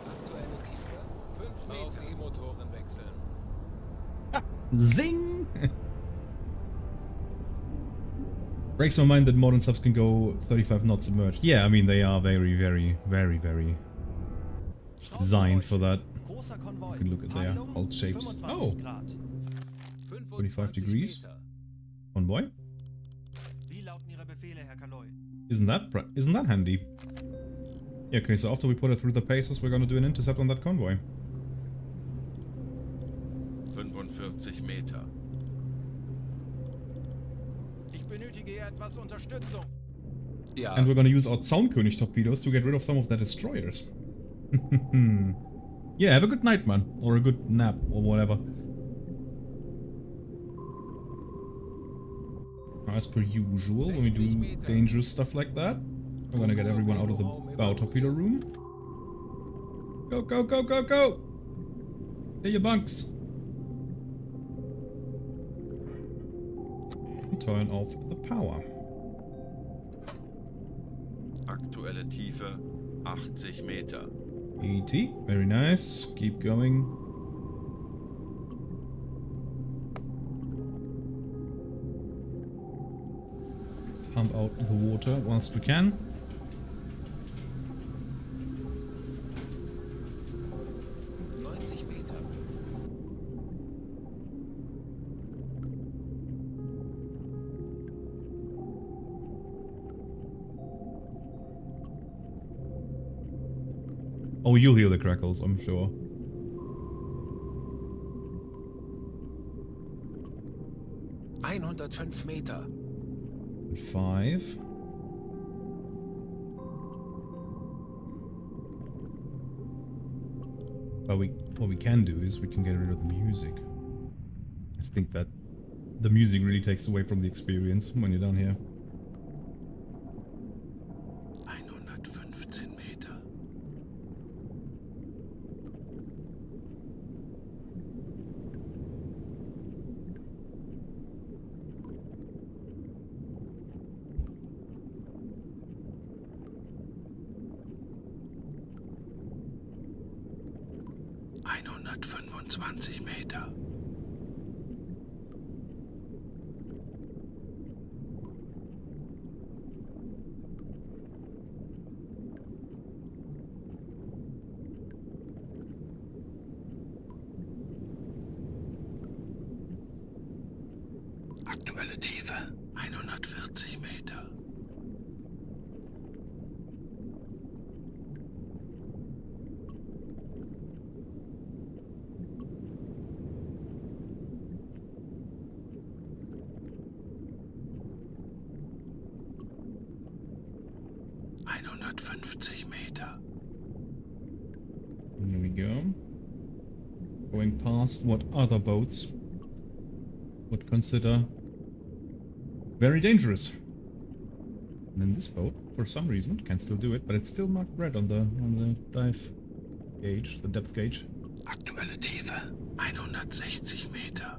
S2: Aktuelle Tiefe 5 Meter. Auf E-Motoren wechseln.
S1: Zing! Breaks my mind that modern subs can go 35 knots submerged. Yeah, I mean, they are very, very, very, very designed for that.
S4: Großer Konvoi.
S1: You can look at their hull shapes.
S4: 25
S1: Oh,
S4: Grad.
S1: 25 degrees.
S2: Meter.
S1: Convoy?
S4: Wie lauten Ihre Befehle, Herr Kaloi?
S1: Isn't that handy? Yeah, okay, so after we put it through the paces, we're gonna do an intercept on that convoy.
S3: 140 Meter.
S4: Ich benötige hier etwas Unterstützung.
S2: Ja,
S1: And we're gonna use our Zaunkönig torpedoes to get rid of some of their destroyers. Yeah, have a good night, man. Or a good nap, or whatever. As per usual, when we do dangerous stuff like that, we're gonna get everyone out of the bow torpedo room. Go, go, go, go, go! Get your bunks. And turn off the power.
S3: Aktuelle Tiefe 80 Meter.
S1: 80, very nice. Keep going. Pump out the water whilst we can.
S2: Meter.
S1: Oh, you'll hear the crackles, I'm sure.
S2: Meter.
S1: 5. But what we can do is we can get rid of the music. I think that the music really takes away from the experience when you're down here.
S3: 115 Meter. Meter. 140 Meter. Meter.
S1: There we go. Going past what other boats would consider very dangerous. And then this boat, for some reason, can still do it, but it's still marked red on the dive gauge, the depth gauge.
S3: Aktuelle Tiefe 160 Meter.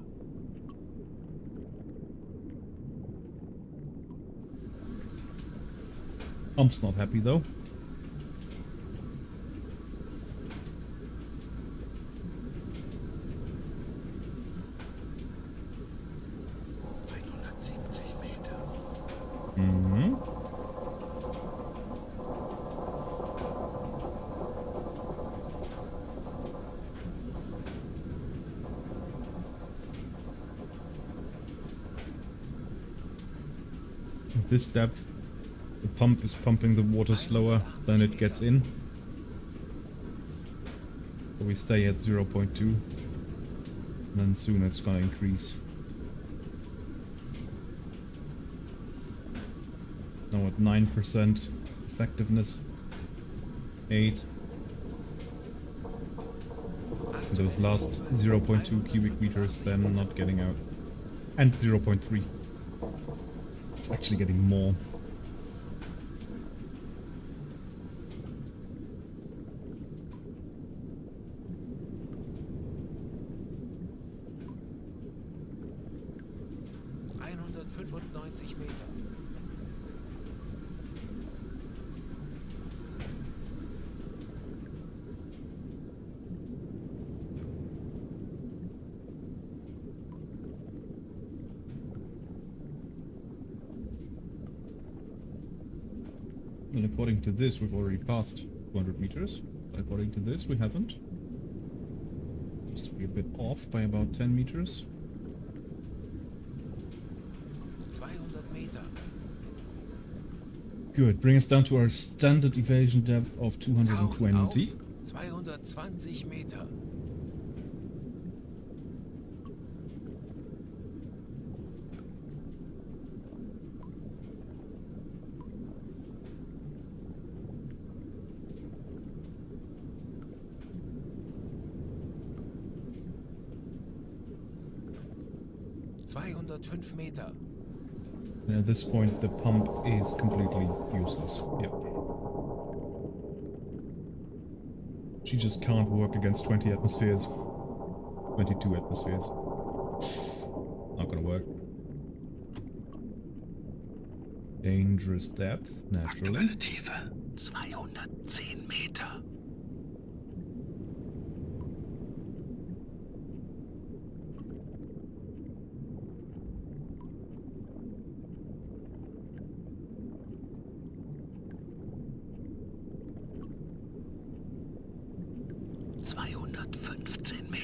S1: Pump's not happy though. Mm-hmm. At this depth, the pump is pumping the water slower than it gets in. So we stay at 0.2. And then soon it's gonna increase. Now at 9% effectiveness. 8. Those last 0.2 cubic meters then not getting out. And 0.3. It's actually getting more.
S2: Meter.
S1: And according to this, we've already passed 200 meters. But according to this, we haven't. Just to be a bit off by about 10 meters.
S2: 200 Meter.
S1: Good. Bring us down to our standard evasion depth of 220.
S2: 220 Meter. 205 Meter.
S1: And at this point, the pump is completely useless. Yep. She just can't work against 20 atmospheres. 22 atmospheres. Not gonna work. Dangerous depth, naturally.
S3: Aktuelle Tiefe 210 Meter.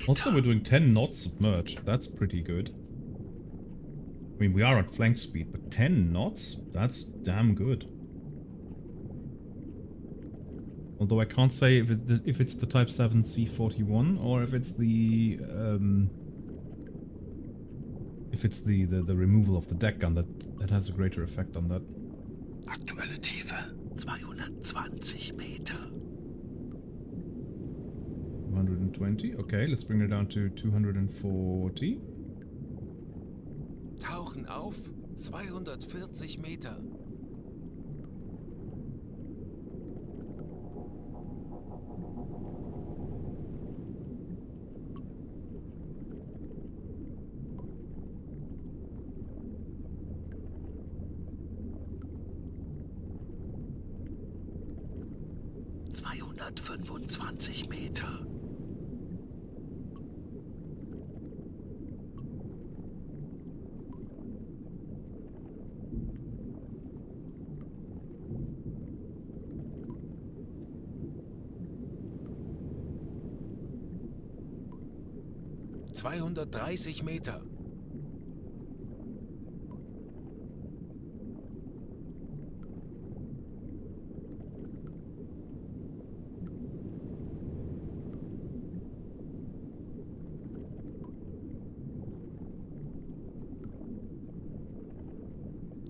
S1: Also, we're doing 10 knots submerged. That's pretty good. I mean, we are at flank speed, but 10 knots? That's damn good. Although I can't say if it's the Type 7 C41 or if it's the removal of the deck gun that has a greater effect on that.
S3: Aktuelle Tiefe 220 Meter.
S1: 220. Okay, let's bring it down to 240.
S2: Tauchen auf 240 Meter.
S3: Meter.
S2: 230 Meter.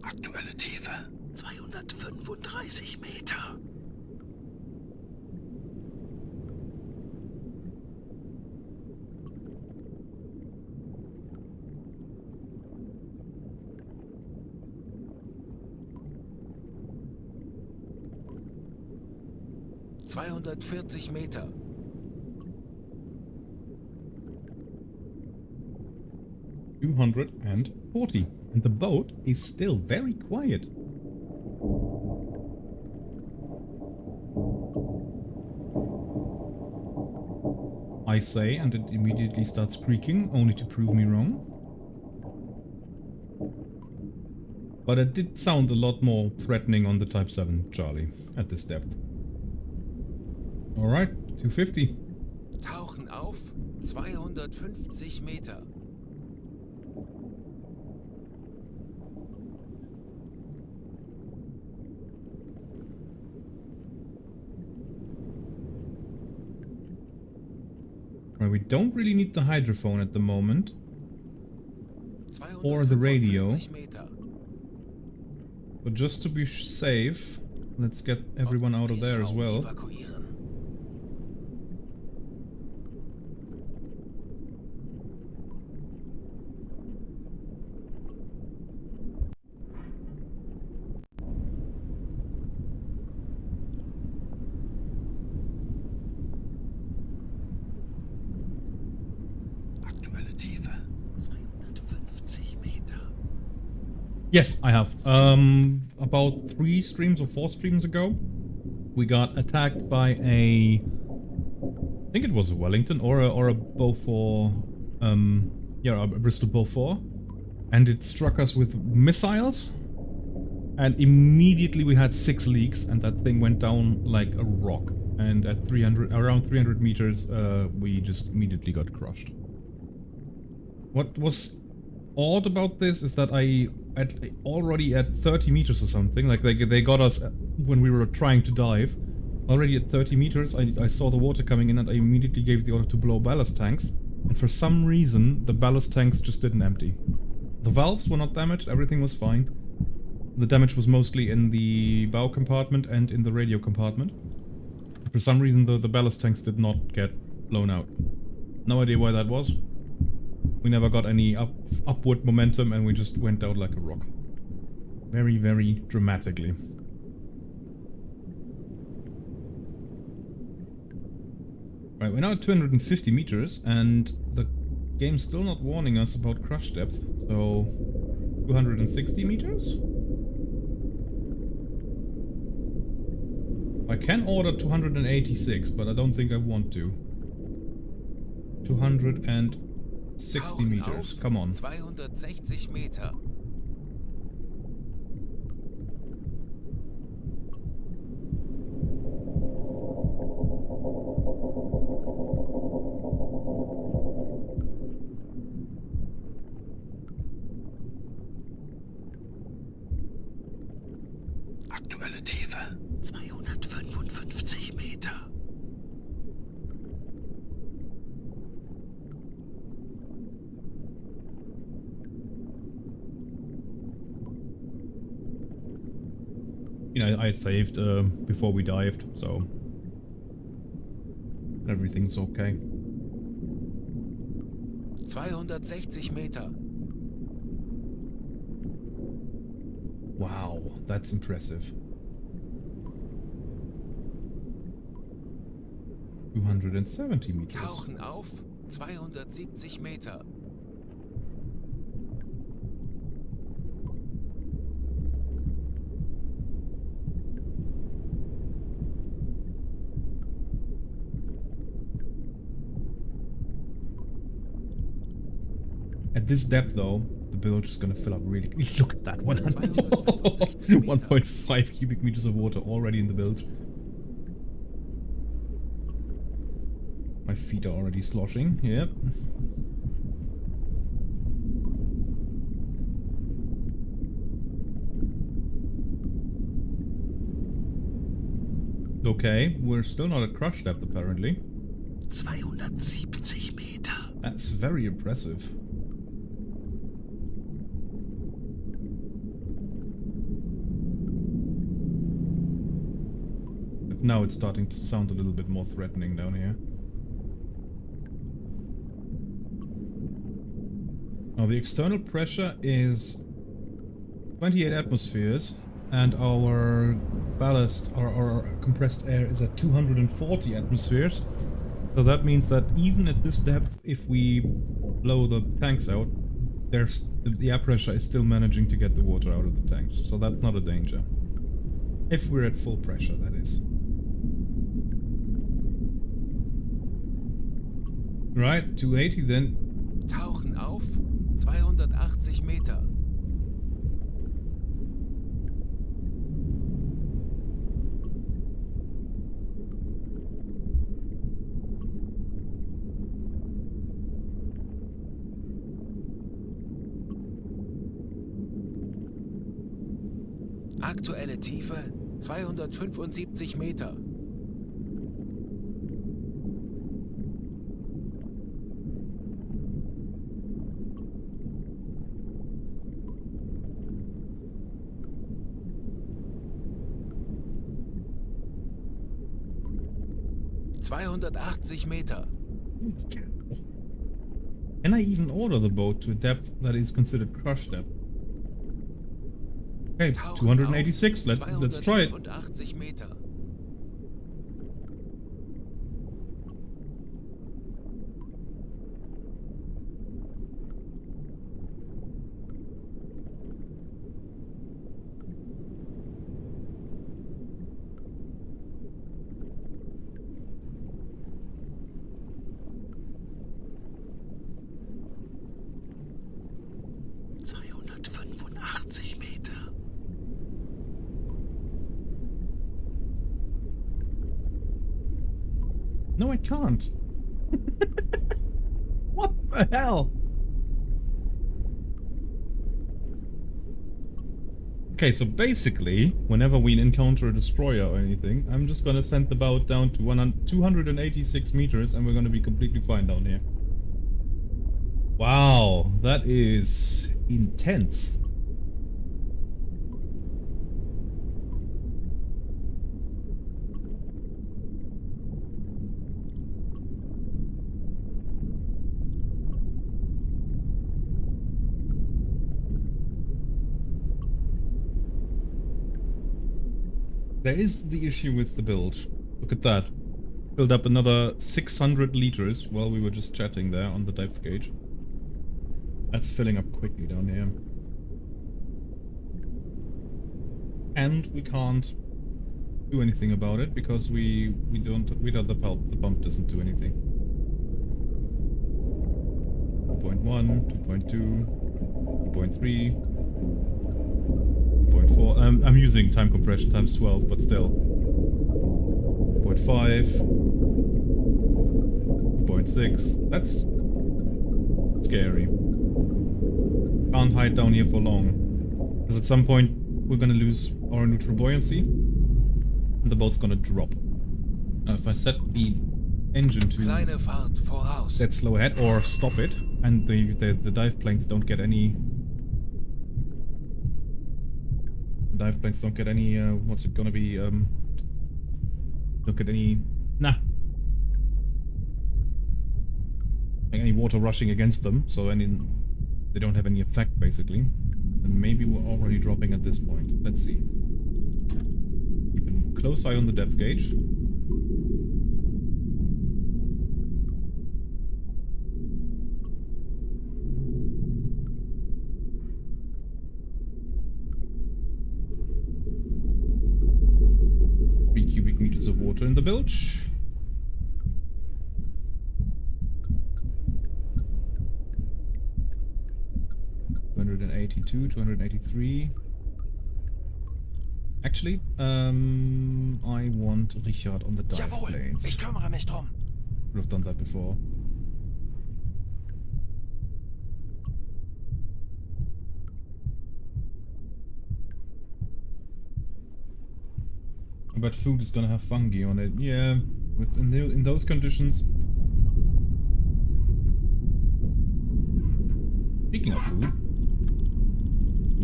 S3: Aktuelle Tiefe 235 Meter.
S2: ...240 Meter.
S1: ...240. And the boat is still very quiet. I say, and it immediately starts creaking, only to prove me wrong. But it did sound a lot more threatening on the Type 7 Charlie at this depth. Alright, 250.
S2: Tauchen auf 250 Meter.
S1: Well, we don't really need the hydrophone at the moment. Or the radio. But just to be safe, let's get everyone out of there as well. Yes, I have. About 3 streams or 4 streams ago, we got attacked by I think it was a Wellington or a Beaufort, yeah, a Bristol Beaufort, and it struck us with missiles, and immediately we had 6 leaks, and that thing went down like a rock. And at around 300 meters, we just immediately got crushed. What was odd about this is that already at 30 meters or something, like they got us when we were trying to dive. Already at 30 meters, I saw the water coming in and I immediately gave the order to blow ballast tanks. And for some reason, the ballast tanks just didn't empty. The valves were not damaged, everything was fine. The damage was mostly in the bow compartment and in the radio compartment. For some reason, the ballast tanks did not get blown out. No idea why that was. We never got any upward momentum and we just went out like a rock. Very, very dramatically. Right, we're now at 250 meters and the game's still not warning us about crush depth. So 260 meters? I can order 286, but I don't think I want to. 260 meters, come on.
S2: 260 Meter.
S3: Aktuelle Tiefe 255 Meter.
S1: You know, I saved before we dived, so everything's okay.
S2: 260 Meter.
S1: Wow, that's impressive. 270 meters.
S2: Tauchen auf 270 Meter.
S1: At this depth though, the bilge is gonna fill up really quickly. Look at that, 1.5 cubic meters of water already in the bilge. My feet are already sloshing, yep. Okay, we're still not at crush depth apparently.
S3: 270 Meter.
S1: That's very impressive. But now it's starting to sound a little bit more threatening down here. Now the external pressure is 28 atmospheres and our ballast or our compressed air is at 240 atmospheres. So that means that even at this depth, if we blow the tanks out, there's the air pressure is still managing to get the water out of the tanks. So that's not a danger. If we're at full pressure, that is. Right, 280 then.
S2: Tauchen auf 280 Meter. Aktuelle Tiefe 275 Meter. Meter.
S1: Can I even order the boat to a depth that is considered crush depth? Okay, 286, let's try it.
S2: 285 Meter.
S1: No, I can't. What the hell? Okay, so basically, whenever we encounter a destroyer or anything, I'm just gonna send the boat down to 286 meters and we're gonna be completely fine down here. Wow, that is intense. There is the issue with the bilge. Look at that. Filled up another 600 liters while we were just chatting there on the depth gauge. That's filling up quickly down here. And we can't do anything about it because we don't the pump doesn't do anything. 2.1, 2.2, 2.3, 2.4. I'm using time compression times 12, but still. 2.5, 2.6. That's scary. Can't hide down here for long, because at some point we're gonna lose our neutral buoyancy, and the boat's gonna drop. Now, if I set the engine to
S2: Kleine Fahrt voraus.
S1: dead slow ahead or stop it, and the dive planes don't get any. The dive planes don't get any. What's it gonna be? Don't get any. Nah. Like any water rushing against them, so they don't have any effect basically. Then maybe we're already dropping at this point. Let's see. Keep a close eye on the depth gauge. Cubic meters of water in the bilge. $282, $283. Actually, I want Richard on the dive
S3: Jawohl,
S1: planes.
S3: ich kümmere mich drum.
S1: Would have done that before. But food is gonna have fungi on it. Yeah, in those conditions. Speaking of food.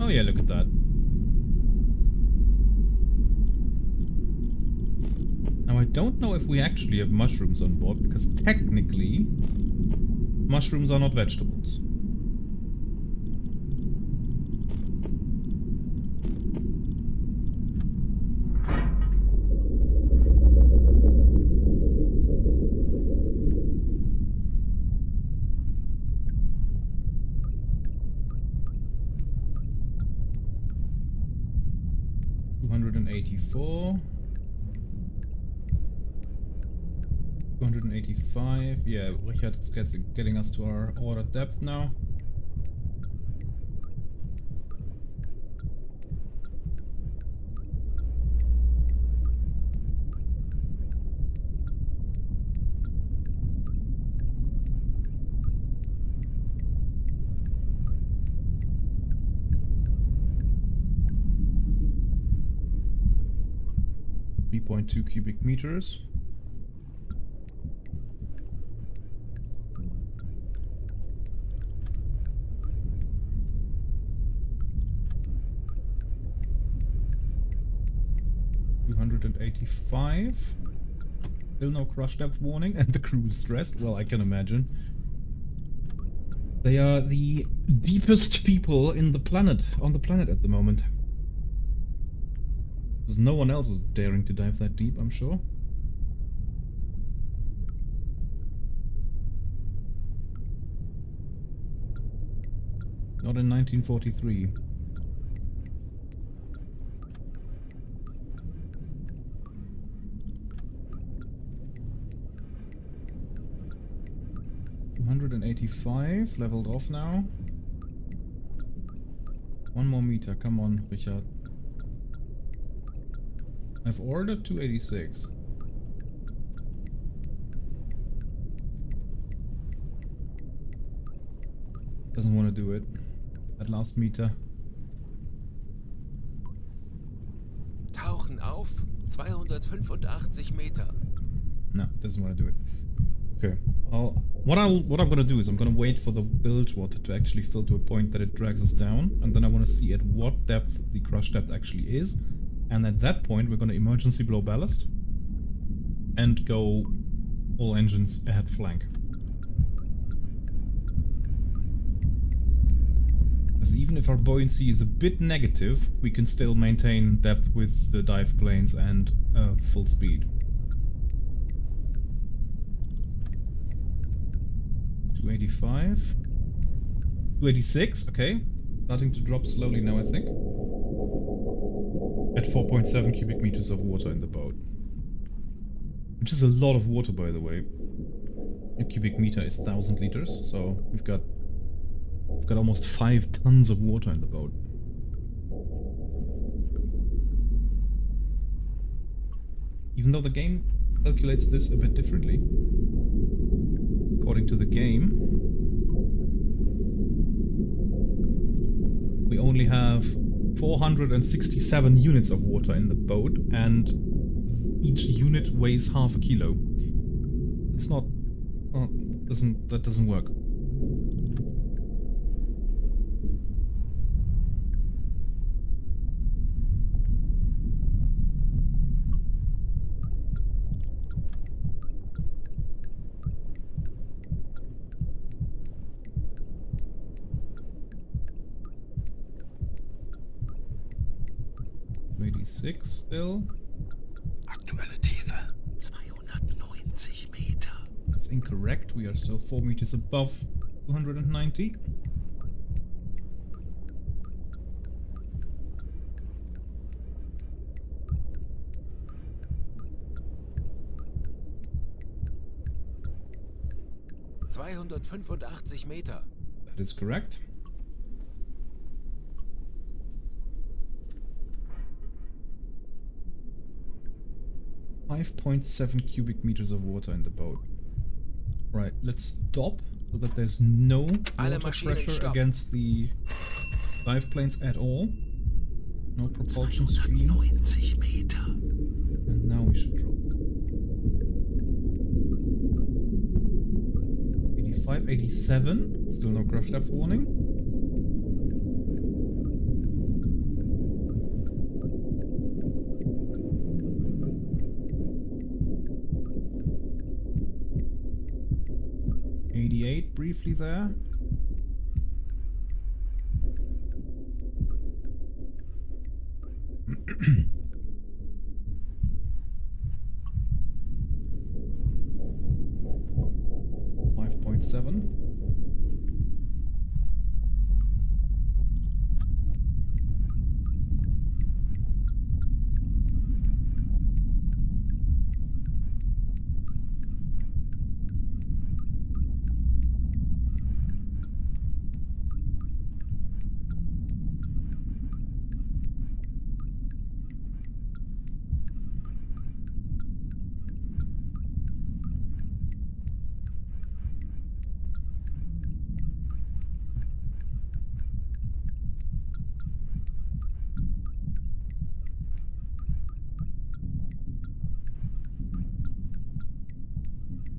S1: Oh yeah, look at that. Now I don't know if we actually have mushrooms on board, because technically mushrooms are not vegetables. $284. 285. Yeah, Richard is getting us to our ordered depth now. .2 cubic meters. $285. Still no crush depth warning, and the crew is stressed. Well, I can imagine. They are the deepest people on the planet at the moment. Because no one else is daring to dive that deep, I'm sure. Not in 1943. $185, leveled off now. One more meter, come on, Richard. I've ordered 286. Doesn't want to do it. That last meter.
S2: Tauchen auf, 285 Meter.
S1: No, doesn't want to do it. Okay. What I'm gonna do is I'm gonna wait for the bilge water to actually fill to a point that it drags us down, and then I want to see at what depth the crush depth actually is, and at that point we're gonna emergency blow ballast and go all engines ahead flank. Because even if our buoyancy is a bit negative, we can still maintain depth with the dive planes and full speed. 285. 286, okay. Starting to drop slowly now, I think. At 4.7 cubic meters of water in the boat. Which is a lot of water, by the way. A cubic meter is 1,000 liters, so we've got almost 5 tons of water in the boat. Even though the game calculates this a bit differently. According to the game, we only have 467 units of water in the boat, and each unit weighs half a kilo. It's not that doesn't work. Still.
S3: Aktuelle Tiefe 290 Meter.
S1: That's incorrect. We are still 4 meters above 290.
S2: Meter.
S1: That is correct. .7 cubic meters of water in the boat. Right, let's stop so that there's no water pressure against the dive planes at all. No propulsion stream.
S3: 290 Meter.
S1: And now we should drop. 85, 87. Still no crash depth warning. Briefly there. .7.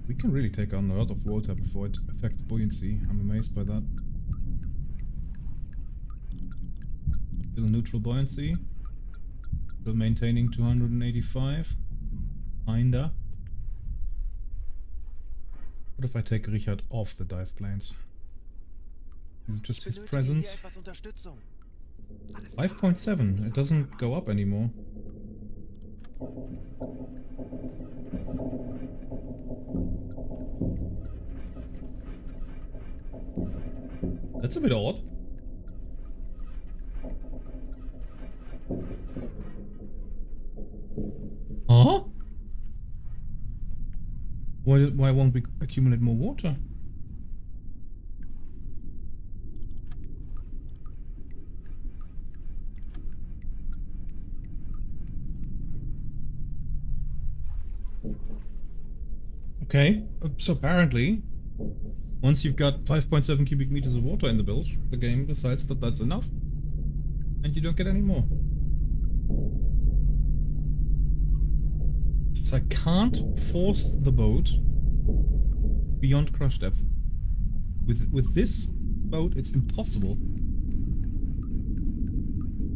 S1: We can really take on a lot of water before it affects buoyancy. I'm amazed by that. Still neutral buoyancy. Still maintaining 285. Kinda. What if I take Richard off the dive planes? Is it just his presence? 5.7. It doesn't go up anymore. That's a bit odd. Huh? Why won't we accumulate more water? Okay, so apparently, once you've got 5.7 cubic meters of water in the bilge, the game decides that that's enough, and you don't get any more. So I can't force the boat beyond crush depth. With this boat, it's impossible.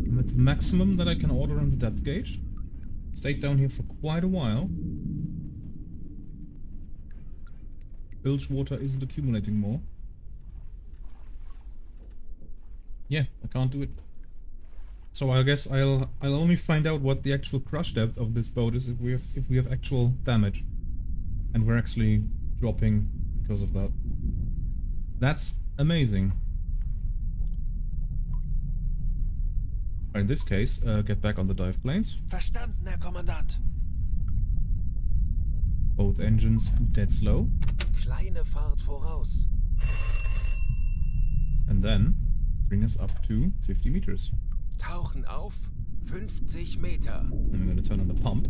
S1: I'm at the maximum that I can order on the depth gauge. Stayed down here for quite a while. Bilge water isn't accumulating more. yeah, I can't do it. So I guess I'll only find out what the actual crush depth of this boat is if we have actual damage, and we're actually dropping because of that. That's amazing. In this case, get back on the dive planes.
S4: Verstanden, Herr Kommandant.
S1: Both engines dead slow.
S2: Kleine Fahrt voraus.
S1: And then bring us up to 50 meters.
S2: Tauchen auf 50 Meter.
S1: And I'm going to turn on the pump.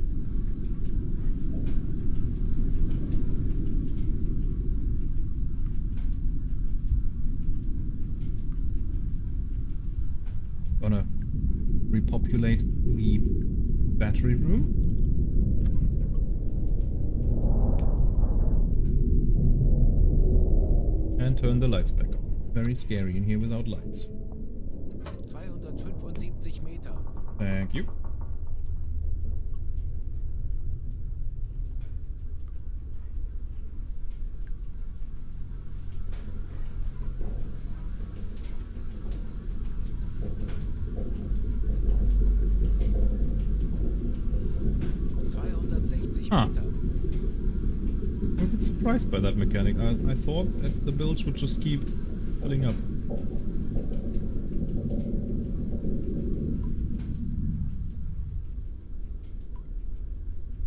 S1: Gonna repopulate the battery room. And turn the lights back on. Very scary in here without lights.
S2: 275 Meter.
S1: Thank you. Huh. I'm a bit surprised by that mechanic. I thought that the bilge would just keep filling up.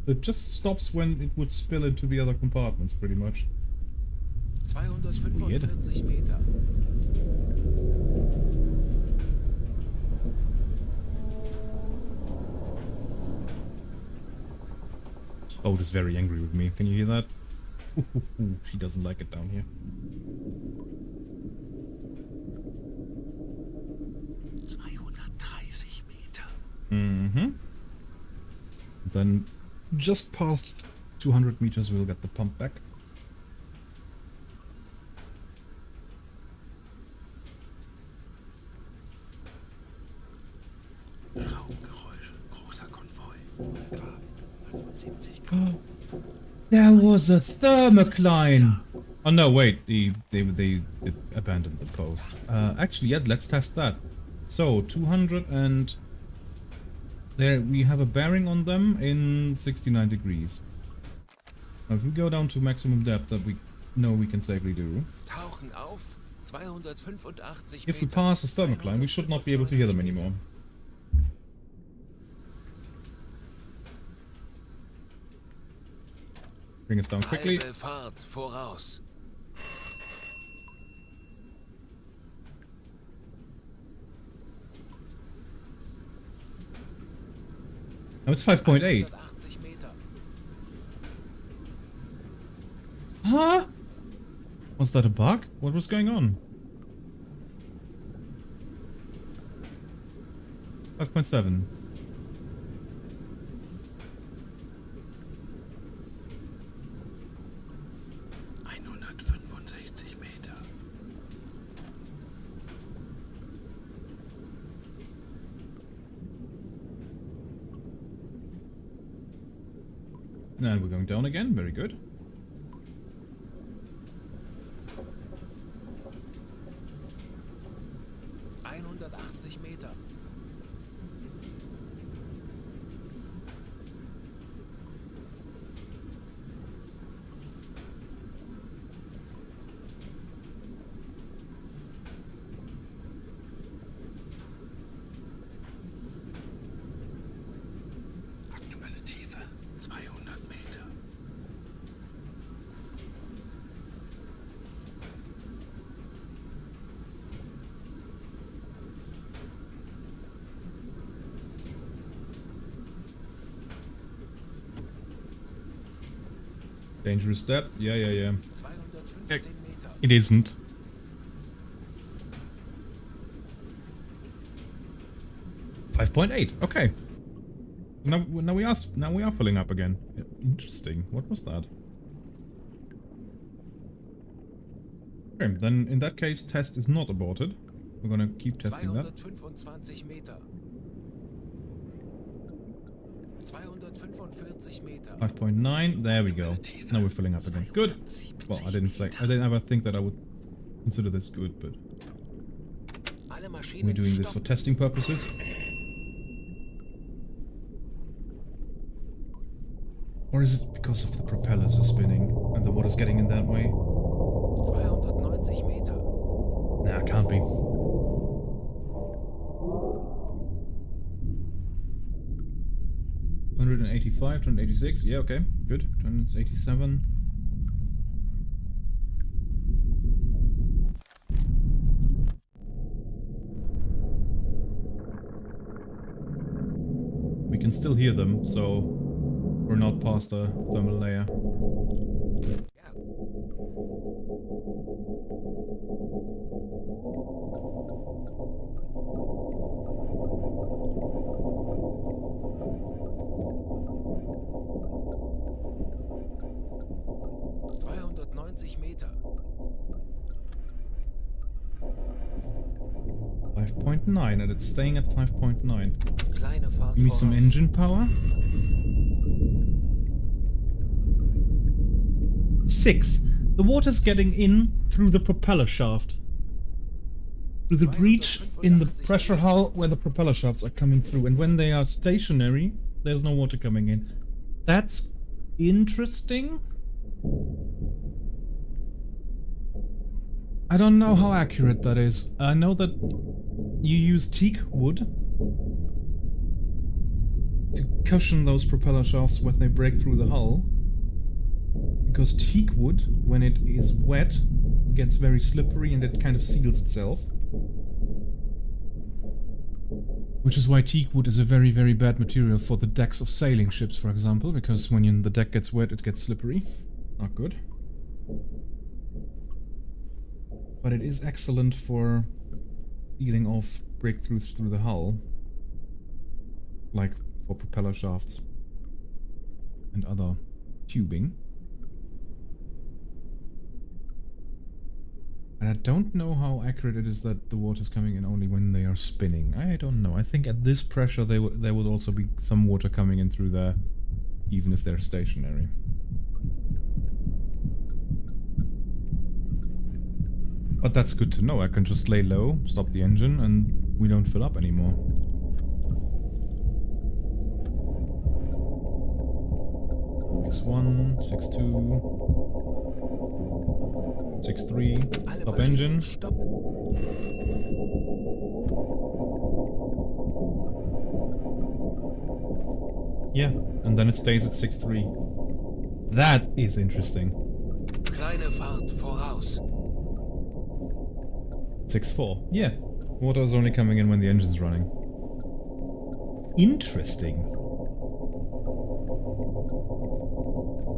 S1: It just stops when it would spill into the other compartments, pretty much.
S2: 245 Meter.
S1: Boat is very angry with me. Can you hear that? She doesn't like it down here. Mm-hmm. Then just past 200 meters we'll get the pump back. There was a thermocline! Oh no, wait, they abandoned the post. Actually, yeah, let's test that. So, 200 and... There, we have a bearing on them in 69 degrees. Now, if we go down to maximum depth that we know we can safely do.
S2: Tauchen auf 285
S1: If we pass the thermocline, we should not be able to hear them anymore. Bring us down quickly.
S2: Halbe Fahrt voraus.
S1: Oh, it's 5.8.
S2: 180 Meter.
S1: Huh? Was that a bug? What was going on? 5.7. And we're going down again, very good.
S2: Meter.
S3: Aktuelle Tiefe 200 Meter.
S1: Dangerous depth. Yeah.
S2: 215 Meter.
S1: It isn't. .8. Okay. Now we are filling up again. Interesting. What was that? Okay, then in that case, test is not aborted. We're gonna keep testing that.
S2: 225 Meter. 245 Meter.
S1: 5.9. There we go. Now we're filling up again. Good. Well, I didn't ever think that I would consider this good, but
S2: Alle Alle
S1: We're
S2: Maschinen
S1: doing this for
S2: stoppen.
S1: testing purposes. Or is it because of the propellers are spinning and the water's getting in that way?
S2: 290 Meter.
S1: Nah, can't be. 285, 286, yeah, okay, good. 287. We can still hear them, so we're not past the thermal layer.
S2: Ja. Meter.
S1: 5.9, and it's staying at 5.9.
S2: Kleine Fahrt
S1: Give me some
S2: voraus.
S1: engine power. 6. The water's getting in through the propeller shaft. Through the breach in the pressure hull where the propeller shafts are coming through. And when they are stationary, there's no water coming in. That's interesting. I don't know how accurate that is. I know that you use teak wood to cushion those propeller shafts when they break through the hull. Because teak wood, when it is wet, gets very slippery and it kind of seals itself. Which is why teak wood is a very, very bad material for the decks of sailing ships, for example, because when the deck gets wet, it gets slippery. Not good. But it is excellent for sealing off breakthroughs through the hull. Like for propeller shafts and other tubing. And I don't know how accurate it is that the water's coming in only when they are spinning. I don't know. I think at this pressure there would also be some water coming in through there, even if they're stationary. But that's good to know. I can just lay low, stop the engine, and we don't fill up anymore. X1, 6.2, 6.3, stop engine.
S2: Stopp.
S1: Yeah, and then it stays at 6.3. That is interesting.
S2: Kleine Fahrt voraus.
S1: 6.4. Yeah, water is only coming in when the engine's running. Interesting.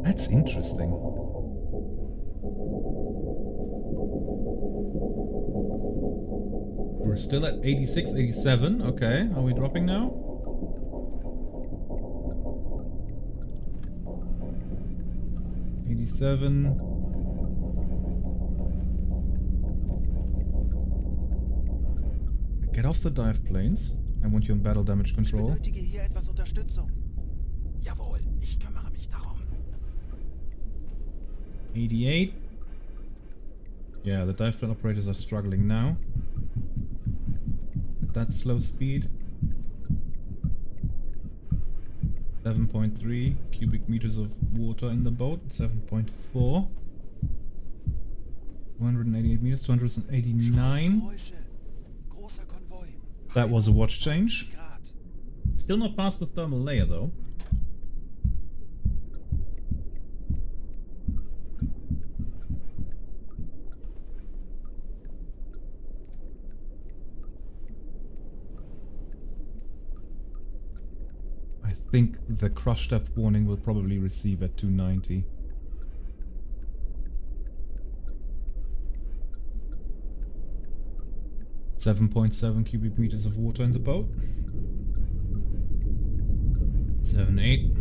S1: That's interesting. We're still at 86, 87. Okay, are we dropping now? '87. Get off the dive planes. I want you on battle damage control.
S4: Benötige hier etwas Unterstützung.
S3: Jawohl, ich kümmere mich darum.
S1: 88. Yeah, the dive plane operators are struggling now. At that slow speed. 7.3 cubic meters of water in the boat. 7.4. 288 meters, 289.
S4: Geräusche. Großer Konvoi.
S1: That was a watch change.
S4: Grad.
S1: Still not past the thermal layer though. I think the crush depth warning will probably receive at 290. .7 cubic meters of water in the boat. 7.8.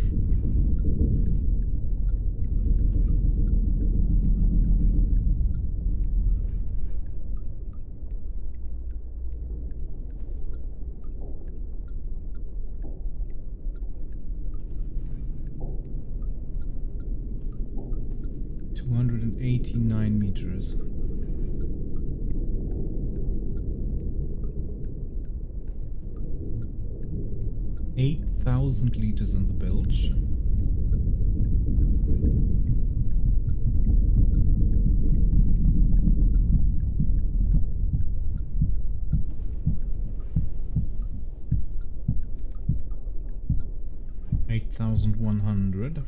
S1: .289 meters. 8,000 liters in the bilge. $8,100.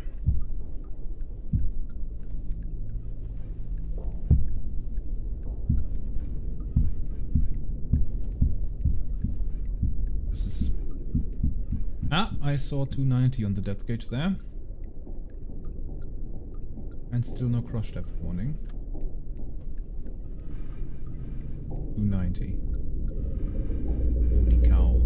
S1: This is... Ah, I saw 290 on the depth gauge there. And still no crush depth warning. 290. Holy cow.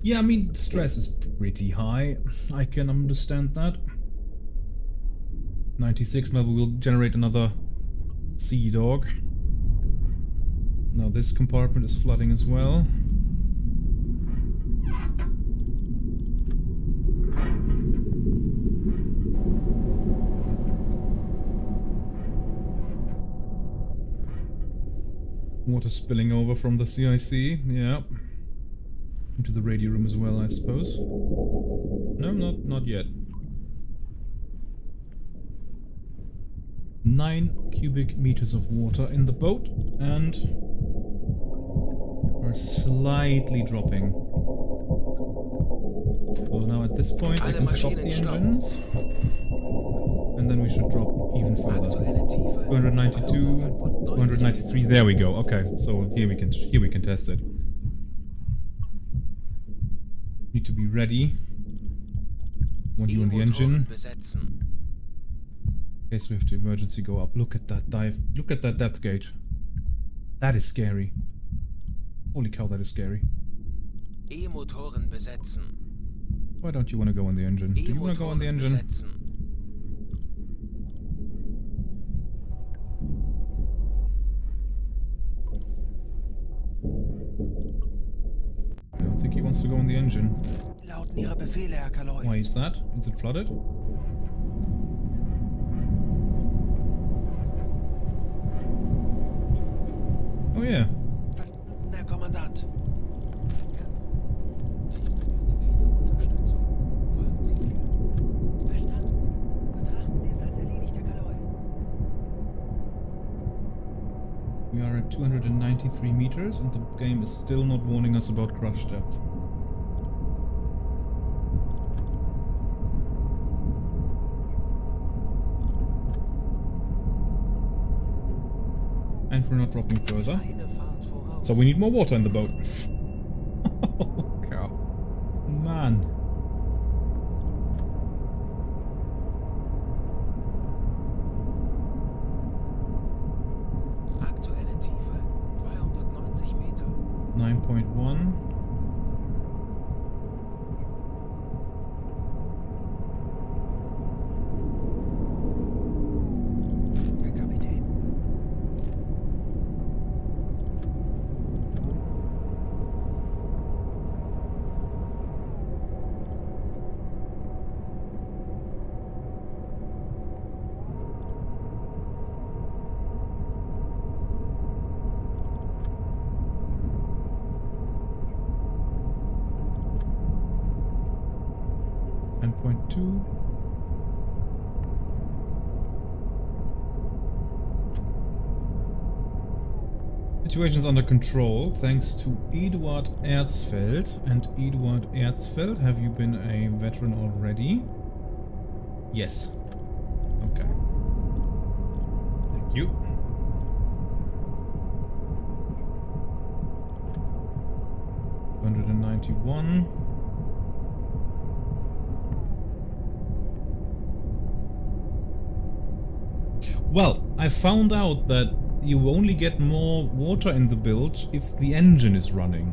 S1: Yeah, I mean, stress is pretty high. I can understand that. 96, maybe we'll generate another Sea Dog. Now this compartment is flooding as well. Water spilling over from the CIC, yeah. Into the radio room as well, I suppose. No, not yet. 9 cubic meters of water in the boat, and we're slightly dropping. So now at this point I can stop the engines, and then we should drop even further. 292, 293. There we go. Okay, so here we can test it. Need to be ready when you in the engine. In case we have to emergency go up. Look at that dive. Look at that depth gauge. That is scary. Holy cow, that is scary.
S2: E-Motoren besetzen.
S1: Why don't you want to go on the engine? Do you want to go on the engine?
S2: Besetzen.
S1: I don't think he wants to go on the engine.
S3: Lauten Ihrer Befehle, Herr Kaloy.
S1: Why is that? Is it flooded? Oh yeah.
S3: Herr Kommandant.
S2: Ich benötige Ihre Unterstützung. Folgen Sie mir.
S3: Verstanden. Betrachten Sie es als erledigt, Herr Kaloy.
S1: We are at 293 meters and the game is still not warning us about crush depth. And we're not dropping further.
S2: Eine Fahrt voraus.
S1: So we need more water in the boat. Oh, cow. Man.
S2: Aktuelle Tiefe 290 Meter.
S1: 9.1.
S3: Herr Kapitän.
S1: Two. Situation's under control thanks to Eduard Erzfeld. And Eduard Erzfeld, have you been a veteran already? Yes. Okay. Thank you. $191. Well, I found out that you only get more water in the bilge if the engine is running.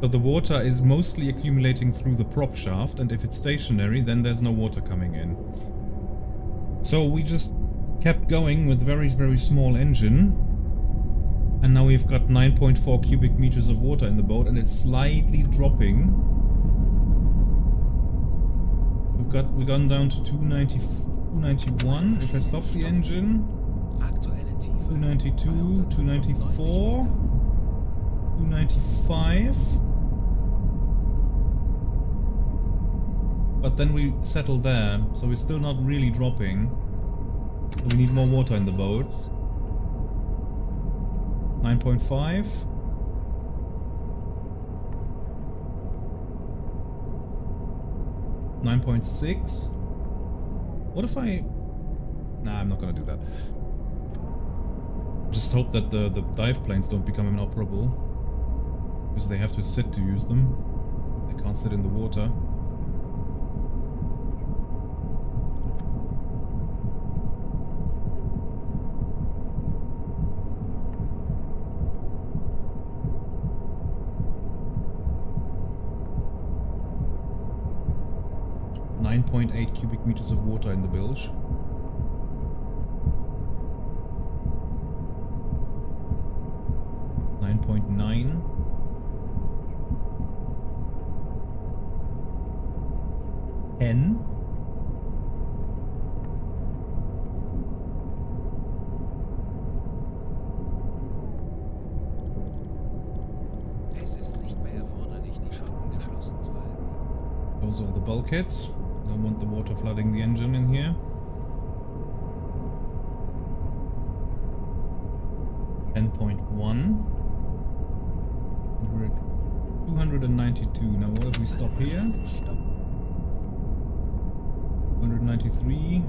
S1: So the water is mostly accumulating through the prop shaft, and if it's stationary, then there's no water coming in. So we just kept going with very, very small engine. And now we've got 9.4 cubic meters of water in the boat, and it's slightly dropping. We've gone down to 291 if I stop the engine.
S2: Aktuelle Tiefe.
S1: 292, 294, 295. But then we settle there, so we're still not really dropping. So we need more water in the boat. 9.5. $9.6. What if I... Nah, I'm not gonna do that. Just hope that the dive planes don't become inoperable. Because they have to sit to use them. They can't sit in the water. .8 cubic meters of water in the bilge. .9. N.
S2: Es ist nicht mehr erforderlich, die Schotten geschlossen zu halten.
S1: Those are the bulkheads. I don't want the water flooding the engine in here. 10.1. We're at 292. Now what if we stop here? 293.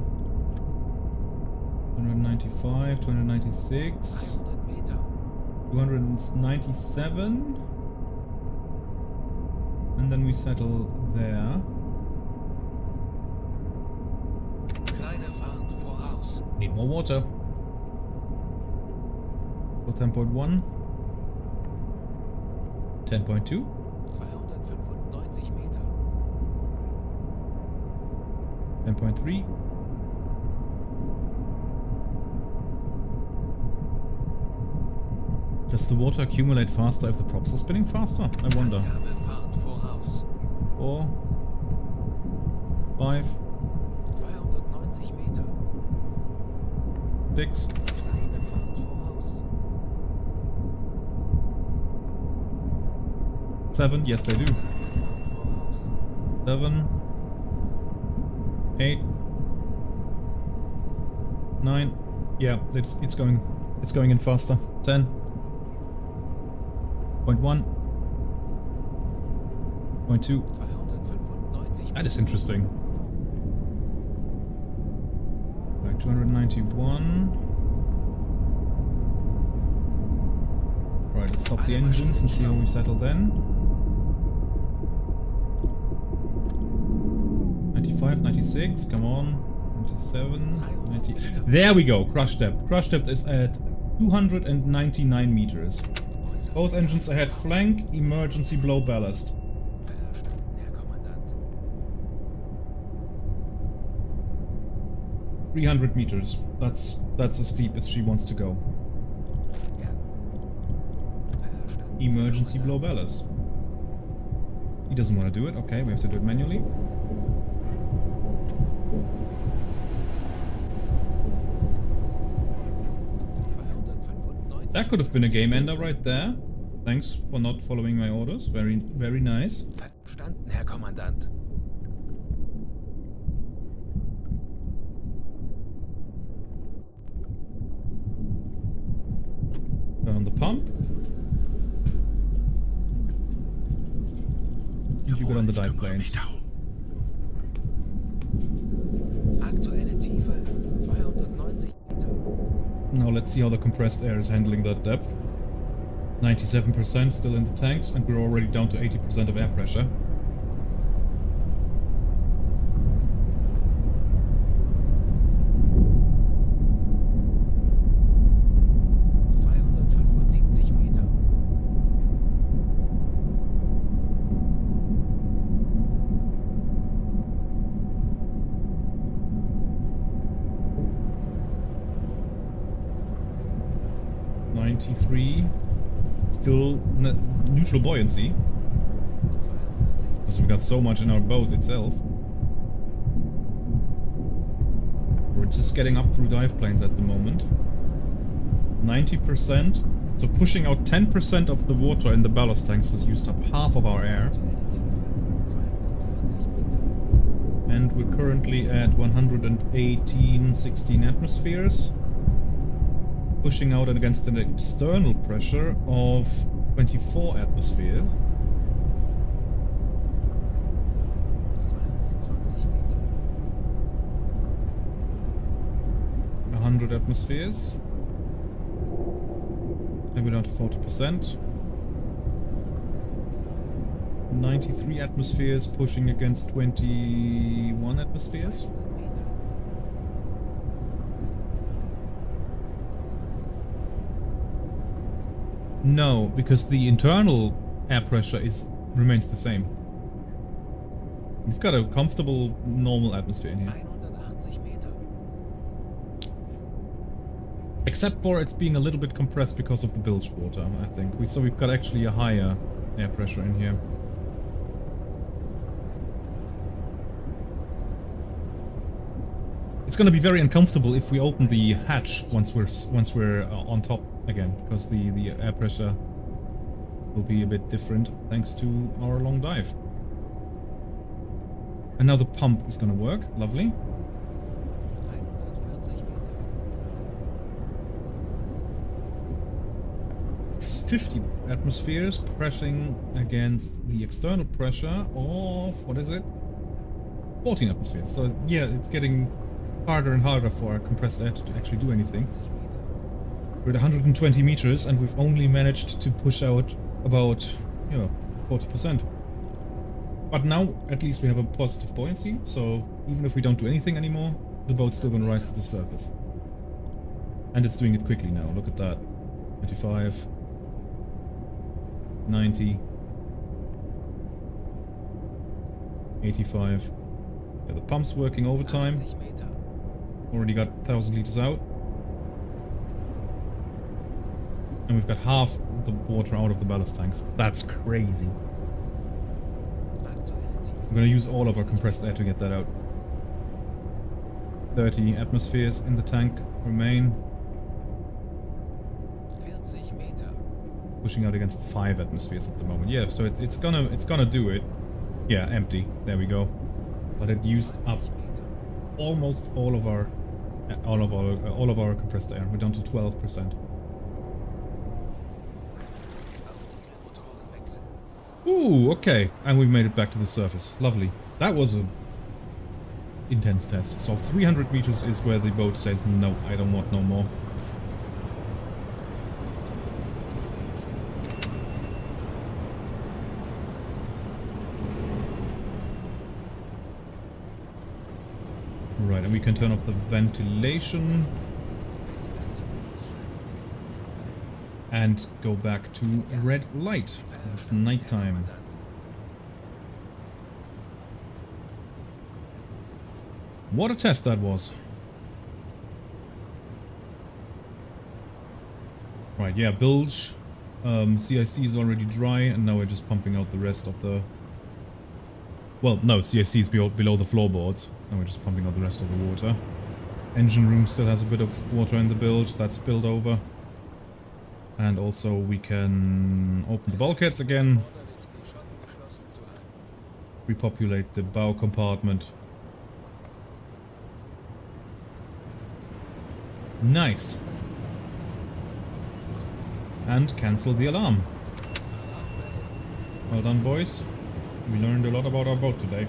S1: 295, 296.
S2: 300 Meter.
S1: 297. And then we settle there.
S2: Kleine Fahrt voraus.
S1: Need more water. So 10.1. 10.2.
S2: 295 Meter.
S1: 10.3. Does the water accumulate faster if the props are spinning faster? I wonder.
S2: Langsame Fahrt voraus.
S1: 4. 5.
S2: 290 Meter.
S1: 6.
S2: Kleine Fahrt voraus.
S1: 7. Yes, they do.
S2: Fahrt voraus.
S1: 7. 8. 9. Yeah, it's going in faster. 10. 0.1. 0.2.
S2: 295
S1: That is interesting. Right, 291. Right, let's stop the engines and see how we settle then. 95, 96, come on. 97, 90. There we go, crush depth. Crush depth is at 299 meters. Both engines ahead, flank, emergency blow ballast.
S2: Verstanden, Herr Kommandant.
S1: 300 meters. That's as deep as she wants to go.
S2: Ja. Verstanden.
S1: Emergency blow ballast. He doesn't want to do it. Okay, we have to do it manually. That could have been a game ender right there. Thanks for not following my orders. Very, very nice.
S2: Verstanden, Herr Kommandant.
S1: Turn on the pump. And you get on the dive planes.
S2: Aktuelle Tiefe 290 Meter.
S1: Now let's see how the compressed air is handling that depth. 97% still in the tanks, and we're already down to 80% of air pressure.
S2: Meter.
S1: 90. 93. Still neutral buoyancy. Because we got so much in our boat itself. We're just getting up through dive planes at the moment. 90%. So pushing out 10% of the water in the ballast tanks has used up half of our air. And we're currently at 118, 16 atmospheres. Pushing out against an external pressure of 24 atmospheres. 100 atmospheres. And we're down to 40%. 93 atmospheres pushing against 21 atmospheres. No, because the internal air pressure remains the same. We've got a comfortable normal atmosphere in here.
S2: 180 Meter.
S1: Except for it's being a little bit compressed because of the bilge water, I think. So we've got actually a higher air pressure in here. It's gonna be very uncomfortable if we open the hatch once we're on top again, because the air pressure will be a bit different thanks to our long dive. And now the pump is gonna work. Lovely.
S2: 140 Meter.
S1: It's 50 atmospheres pressing against the external pressure of, what is it? 14 atmospheres. So yeah, it's getting harder and harder for our compressed air to actually do anything.
S2: 20 Meter.
S1: We're at 120 meters and we've only managed to push out about, 40%. But now, at least we have a positive buoyancy, so even if we don't do anything anymore, the boat's still gonna rise to the surface. And it's doing it quickly now, look at that. 95. 90. 85. Yeah, the pump's working overtime.
S2: 80 Meter.
S1: Already got 1,000 liters out. And we've got half the water out of the ballast tanks. That's crazy. I'm gonna use all of our compressed air to get that out. 30 atmospheres in the tank remain.
S2: 40 Meter.
S1: Pushing out against 5 atmospheres at the moment. Yeah, so it's gonna do it. Yeah, empty. There we go. But it used up
S2: 20 Meter.
S1: almost all of our compressed air. We're down to 12%.
S2: Auf Dieselmotoren wechseln.
S1: Ooh, okay. And we've made it back to the surface. Lovely. That was a intense test. So 300 meters is where the boat says, no, I don't want no more. Right, and we can turn off the ventilation and go back to red light, because it's nighttime. What a test that was. Right, yeah, bilge. CIC is already dry, and now we're just pumping out the rest of the... Well, no, CIC is below the floorboards, and we're just pumping out the rest of the water. Engine room still has a bit of water in the bilge that's spilled over. And also we can open the bulkheads again. Repopulate the bow compartment. Nice. And cancel the alarm. Well done, boys. We learned a lot about our boat today.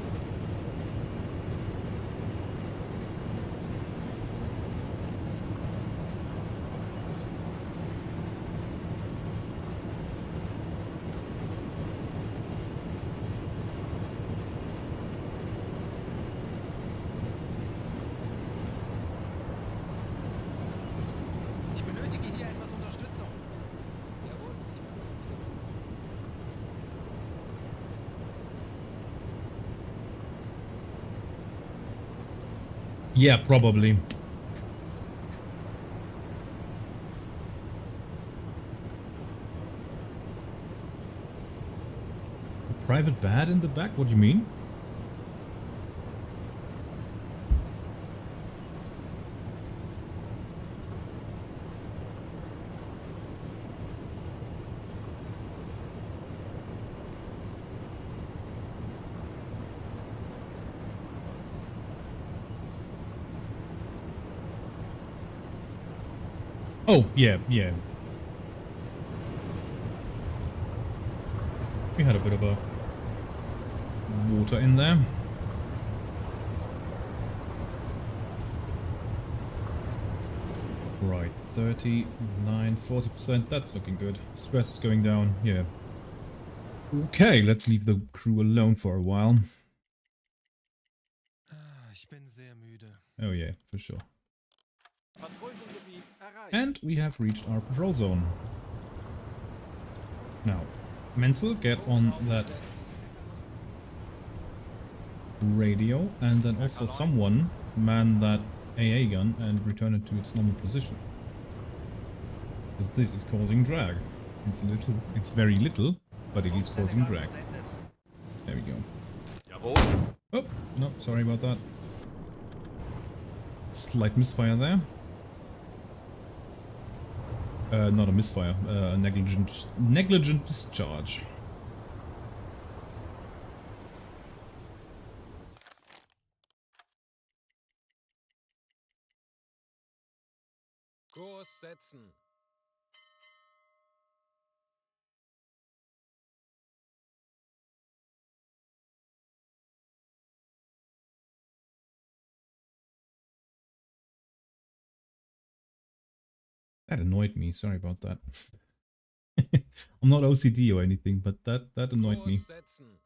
S4: Ich benötige hier etwas Unterstützung.
S2: Jawohl, ich kümmere mich darum.
S1: Yeah, probably. private bed in the back? What do you mean? Oh, yeah, yeah. We had a bit of a water in there. Right, 39, 40%. That's looking good. Stress is going down. Yeah. Okay, let's leave the crew alone for a while.
S4: Ich bin sehr müde.
S1: Oh yeah, for sure.
S4: Patrouillengebiet erreicht.
S1: And we have reached our patrol zone. Now, Menzel, get on that radio, and then also someone man that AA gun and return it to its normal position. Because this is causing drag. It's very little, but it is causing drag. There we go. Oh, no, sorry about that. Slight misfire there. Not a misfire, a negligent discharge.
S2: Kurs setzen.
S1: That annoyed me, sorry about that. I'm not OCD or anything, but that annoyed me.
S2: Kurs setzen.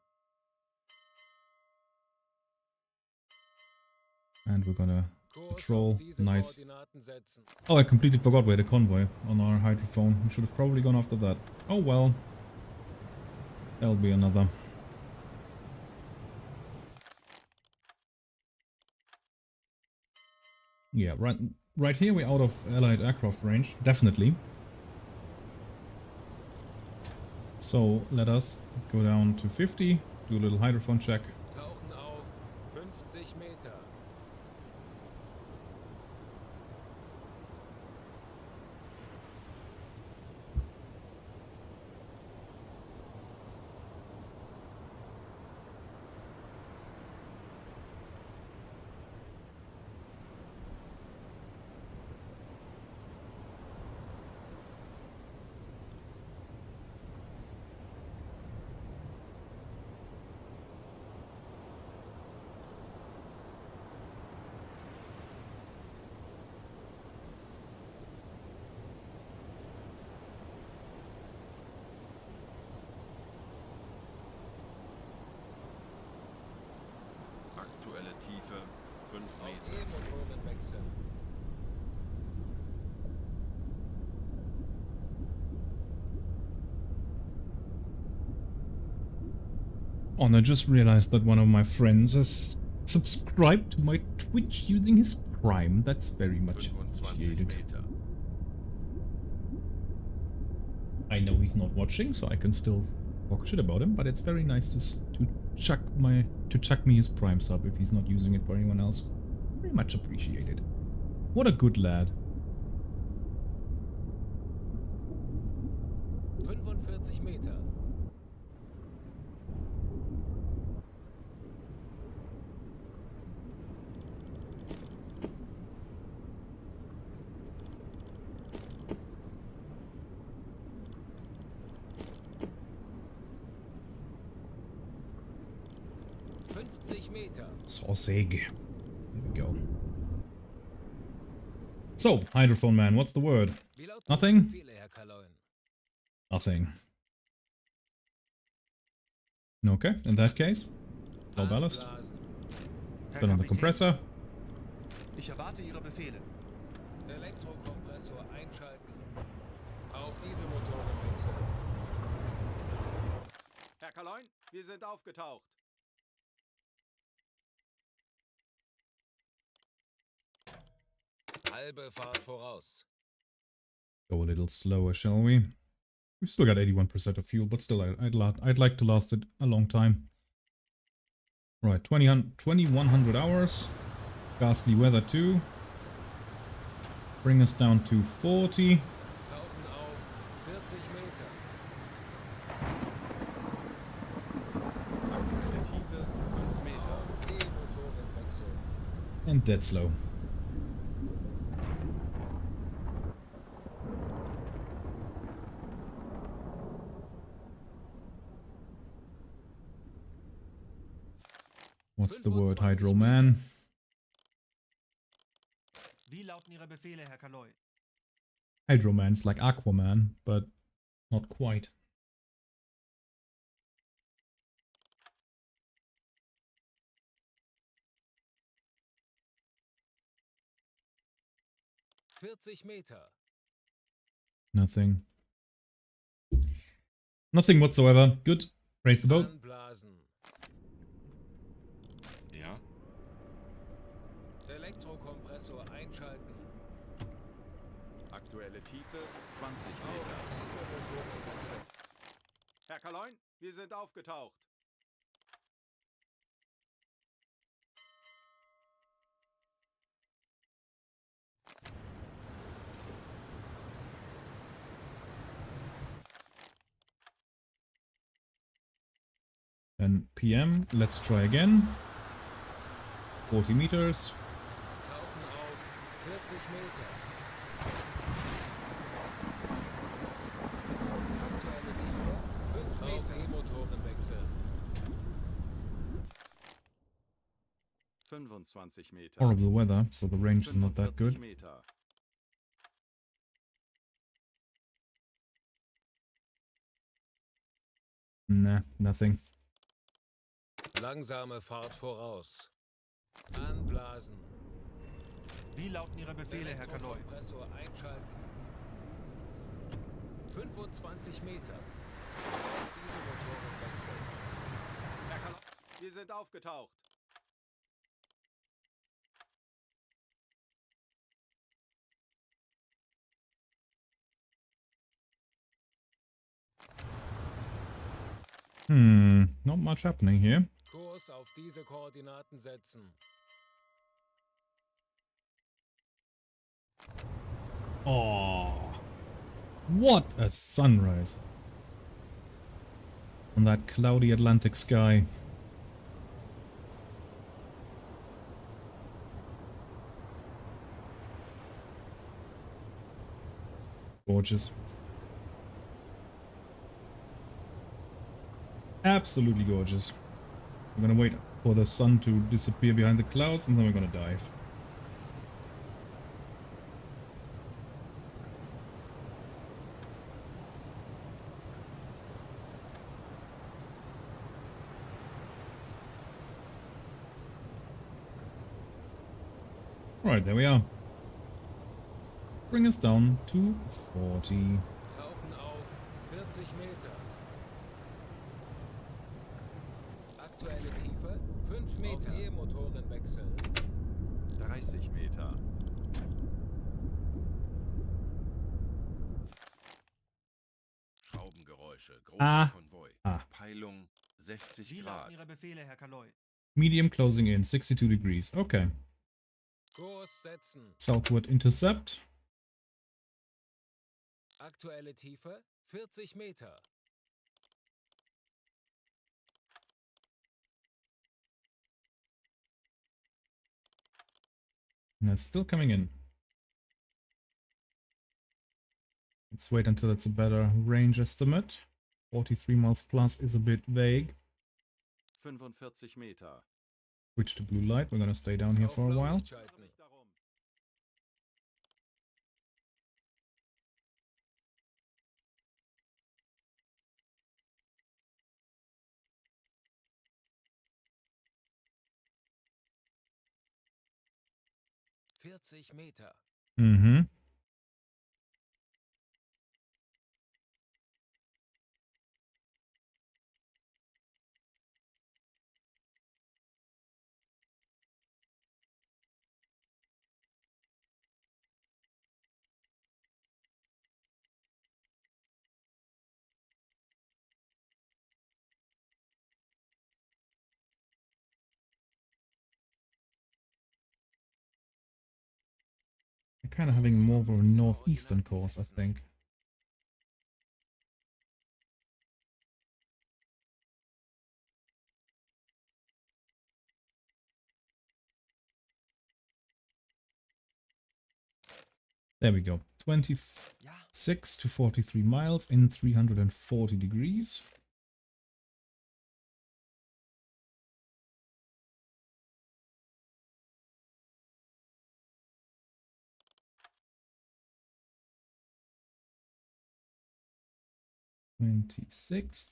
S1: And we're gonna
S2: Kurs
S1: patrol.
S2: auf diese
S1: Nice.
S2: Koordinaten setzen.
S1: Oh, I completely forgot we had a convoy on our hydrophone. We should have probably gone after that. Oh well. That'll be another. Yeah, right here we're out of allied aircraft range, definitely. So let us go down to 50, do a little hydrophone check.
S2: Tauchen auf 50 Meter.
S5: Aktuelle Tiefe 5
S2: Auf
S5: Meter.
S2: E-Motoren wechseln.
S1: Oh, and I just realized that one of my friends has subscribed to my Twitch using his Prime. That's very much
S5: 25
S1: appreciated.
S5: Meter.
S1: I know he's not watching, so I can still talk shit about him, but it's very nice to chuck me his Prime sub if he's not using it for anyone else. Very much appreciated. What a good lad.
S2: 45 Meter. Meter.
S1: Sausage. There we go. So, hydrophone man, what's the word?
S2: Wie lauten
S1: Nothing?
S2: die Befehle, Herr Kaloin?
S1: Nothing. Okay, in that case, low ballast.
S2: Anblasen.
S3: Herr
S1: Turn on the
S3: Kapitän,
S1: compressor.
S3: ich erwarte Ihre Befehle.
S2: Elektrokompressor einschalten. Auf Dieselmotoren wechseln.
S4: Herr Kaloin, wir sind aufgetaucht.
S2: Halbe Fahrt voraus.
S1: Go a little slower, shall we? We've still got 81% of fuel, but still, I'd like to last it a long time. Right, 2100 hours. Ghastly weather too. Bring us down to 40.
S2: Tauchen auf 40 Meter.
S5: Aktuelle Tiefe 5 Meter.
S2: Auf E-Motorenwechsel.
S1: And dead slow. What's the word,
S2: 25
S1: Hydro Man?
S3: Wie lauten Ihre Befehle, Herr Kaloy?
S1: Hydro Man's like Aquaman, but not quite.
S2: Meter.
S1: Nothing. Nothing whatsoever. Good. Raise the boat.
S2: Anblasen.
S5: Ja.
S2: Elektrokompressor einschalten.
S5: Aktuelle Tiefe 20
S2: Auf
S5: Meter.
S2: Dieselmotorenwechsel.
S4: Herr Kaloin, wir sind aufgetaucht.
S1: Then PM. Let's try again. 40 meters.
S2: Tauchen auf 40 Meter. Aktuelle Tiefe 5 Meter. Auf E-Motorenwechsel.
S5: 25 Meter.
S1: Horrible weather, so the range is not that
S5: 45
S1: good.
S5: Meter.
S1: Nah, nothing.
S2: Langsame Fahrt voraus. Anblasen.
S3: Wie lauten Ihre Befehle, Herr Kaloy?
S2: Elektrokompressor einschalten. 25 Meter. Auf Dieselmotorenwechsel.
S4: Herr Kaloin, wir sind aufgetaucht.
S1: Not much happening here.
S2: Kurs auf diese Koordinaten setzen.
S1: Oh, what a sunrise on that cloudy Atlantic sky. Gorgeous. Absolutely gorgeous. We're gonna wait for the sun to disappear behind the clouds and then we're gonna dive. Right, there we are. Bring us down to 40.
S2: Tauchen auf 40 Meter. Aktuelle Tiefe 5 Meter. Auf E-Motorenwechsel.
S5: 30 Meter. Schraubengeräusche. Großer Konvoi. Peilung 60
S3: Wie
S5: Grad.
S3: lauten Ihre Befehle, Herr Kaloy?
S1: Medium closing in, 62 degrees. Okay.
S2: Kurs setzen.
S1: Southward intercept.
S2: Aktuelle Tiefe 40 Meter.
S1: And it's still coming in. Let's wait until it's a better range estimate. 43 miles plus is a bit vague.
S5: 45 Meter.
S1: Switch to blue light. We're gonna stay down here
S2: Auf
S1: for a while.
S2: Blaulicht schalten.
S4: Darum.
S2: Meter.
S1: Mm-hmm. We're kind of having more of a northeastern course, I think. There we go. 26 to 43 miles in 340 degrees.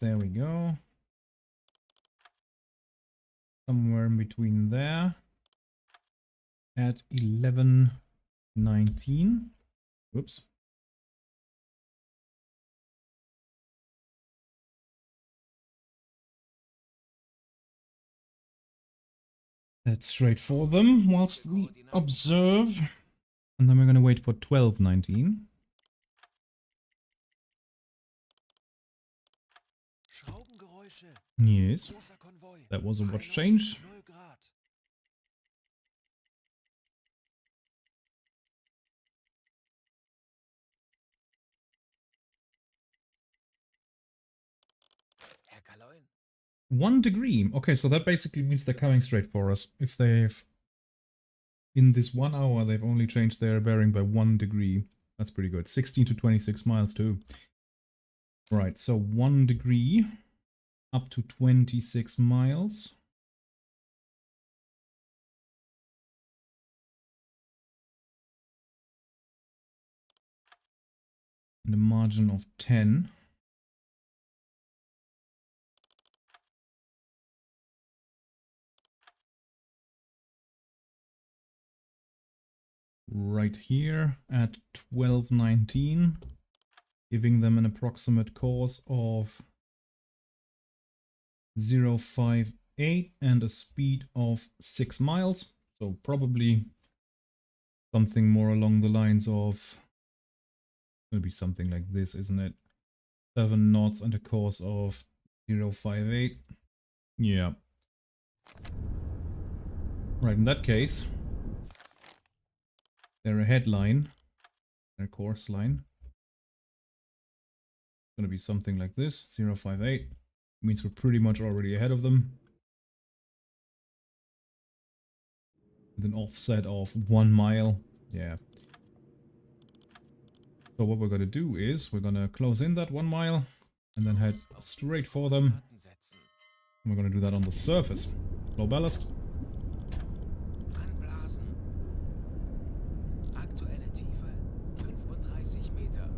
S1: There we go. Somewhere in between there. At 11:19. Whoops. Let's straight for them whilst we observe. And then we're going to wait for 12:19. Yes. That was a watch change.
S2: Herr Kaloin.
S1: 1 degree. Okay, so that basically means they're coming straight for us. If they've... In this 1 hour, they've only changed their bearing by 1 degree. That's pretty good. 16 to 26 miles too. Right, so 1 degree up to 26 miles. And a margin of 10. Right here at 12:19, giving them an approximate course of 0.58 and a speed of 6 miles. So probably something more along the lines of, going to be something like this, isn't it? 7 knots and a course of 0.58. Yeah. Right, in that case, they're a headline, their course line. It's going to be something like this, 0.58. Means we're pretty much already ahead of them. With an offset of 1 mile. Yeah. So what we're going to do is we're going to close in that 1 mile and then head straight for them. And we're going to do that on the surface. Low ballast.
S2: Anblasen. Aktuelle Tiefe 35 Meter.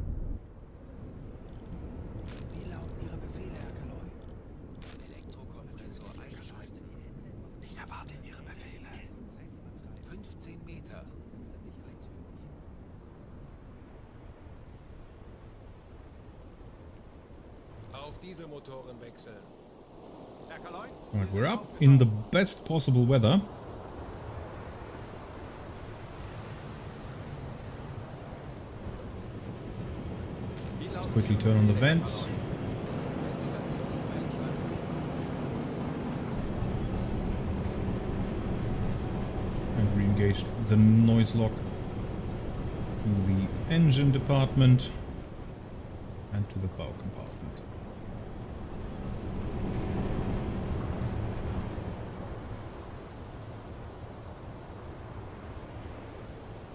S3: Wie lauten Ihre Befehle, Herr Kaloy?
S2: Elektrokompressor eingeschaltet.
S3: Ich erwarte Ihre Befehle.
S2: 15 Meter. Auf Dieselmotoren wechseln.
S3: Herr Kaloy?
S1: Alright, we're up in the best possible weather. Let's quickly turn on the vents. And re-engage the noise lock to the engine department and to the bow compartment.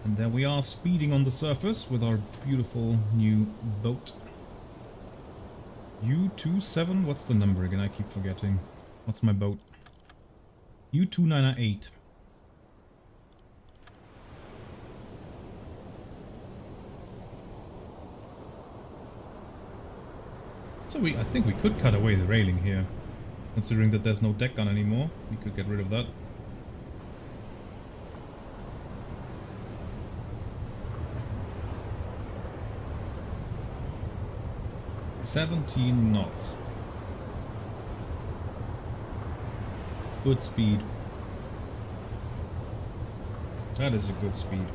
S1: And there we are, speeding on the surface with our beautiful new boat. U-298, what's the number again? I keep forgetting. What's my boat? U-298. So I think we could cut away the railing here. Considering that there's no deck gun anymore, we could get rid of that. 17 knots. Good speed. That is a good speed.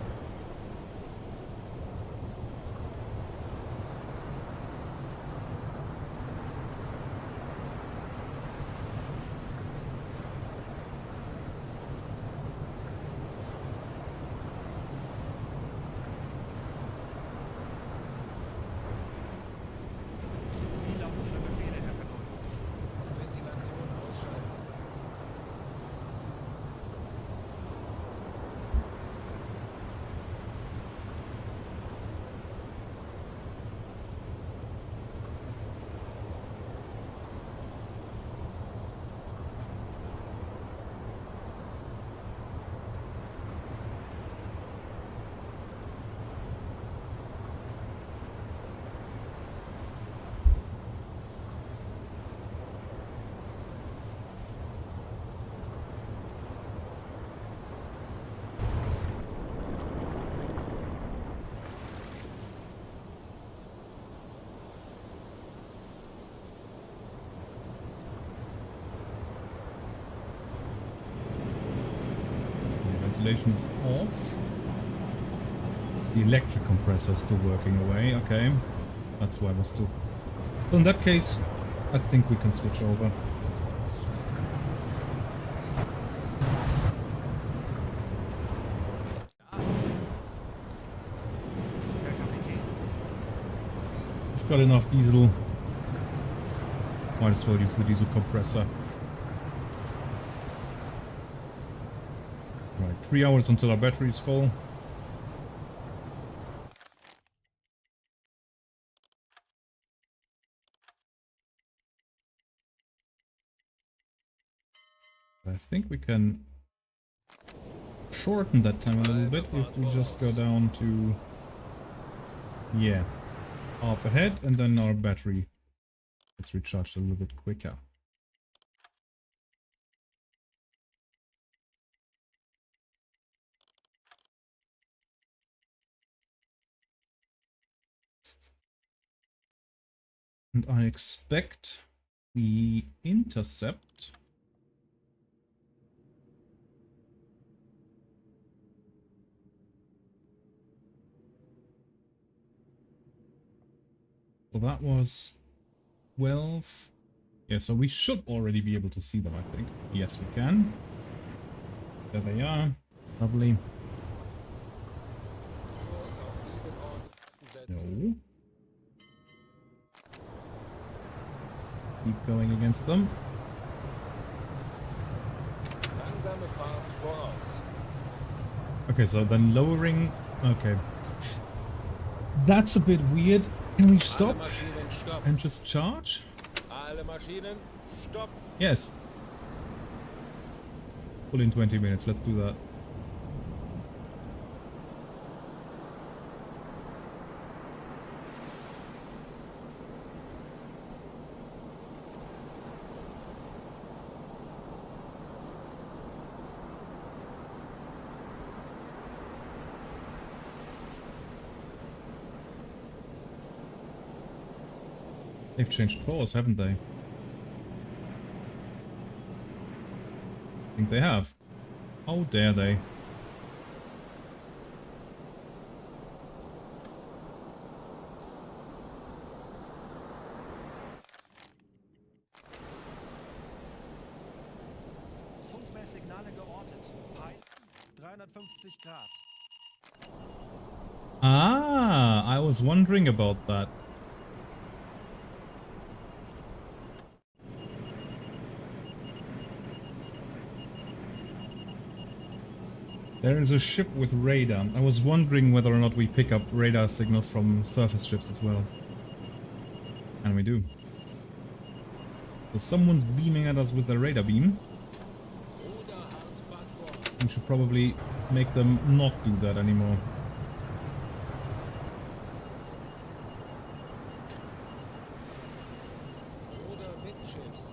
S1: ventilation is off. The electric compressor is still working away. Okay, that's why we're still... So in that case, I think we can switch over.
S3: Herr Kapitän.
S1: We've got enough diesel. Might as well use the diesel compressor. Right, 3 hours until our battery is full. I think we can shorten that time a little bit if we just go down to, yeah, half ahead, and then our battery gets recharged a little bit quicker. And I expect the intercept so that was 12. Yeah, so we should already be able to see them, I think. Yes, we can. There they are. Lovely.
S2: Kurs auf diese Koordinaten setzen.
S1: No. Keep going against them.
S2: Langsame Fahrt voraus.
S1: Okay, so then lowering... Okay. That's a bit weird. Can we stop
S2: Alle Maschinen stopp.
S1: and just charge?
S2: Alle Maschinen stopp.
S1: Yes. Full in 20 minutes. Let's do that. They've changed course, haven't they? I think they have. How dare they?
S3: Funkmesssignale geortet. Preis 350 Grad.
S1: Ah, I was wondering about that. There is a ship with radar. I was wondering whether or not we pick up radar signals from surface ships as well. And we do. So someone's beaming at us with their radar beam.
S2: Ruder hart Backbord.
S1: We should probably make them not do that anymore.
S2: Ruder mittschiffs.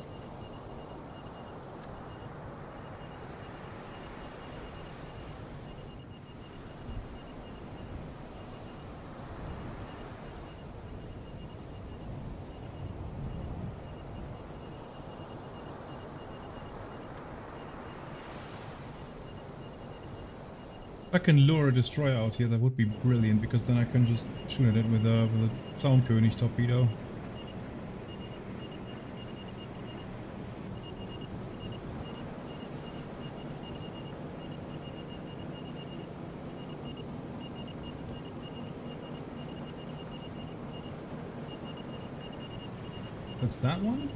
S1: If I can lure a destroyer out here, that would be brilliant, because then I can just shoot at it with a Zaunkönig torpedo. That's that one?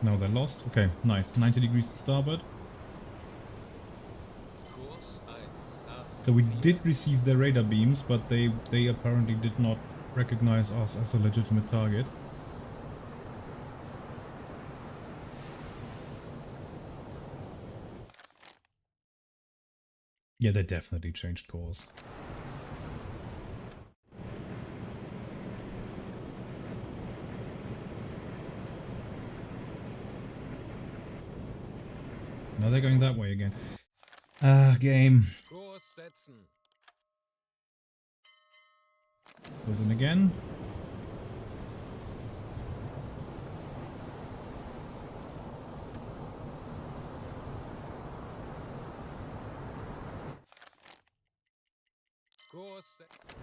S1: No, they're lost. Okay, nice. 90 degrees to starboard.
S2: Kurs 1, 8,
S1: So we
S2: 4.
S1: did receive their radar beams, but they apparently did not recognize us as a legitimate target. Yeah, they definitely changed course. Now they're going that way again. Ah, game.
S2: Kurs setzen.
S1: Goes in again.
S2: Kurs setzen.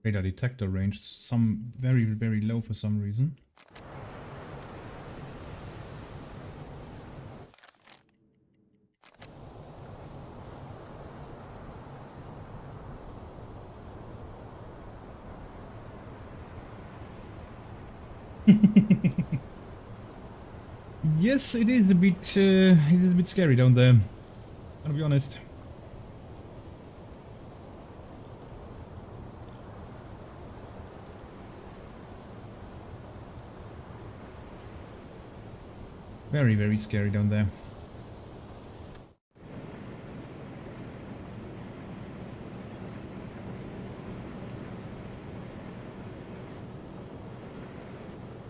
S1: Radar detector range, some very low for some reason. Yes, it is a bit scary down there. Gotta be honest. Very scary down there.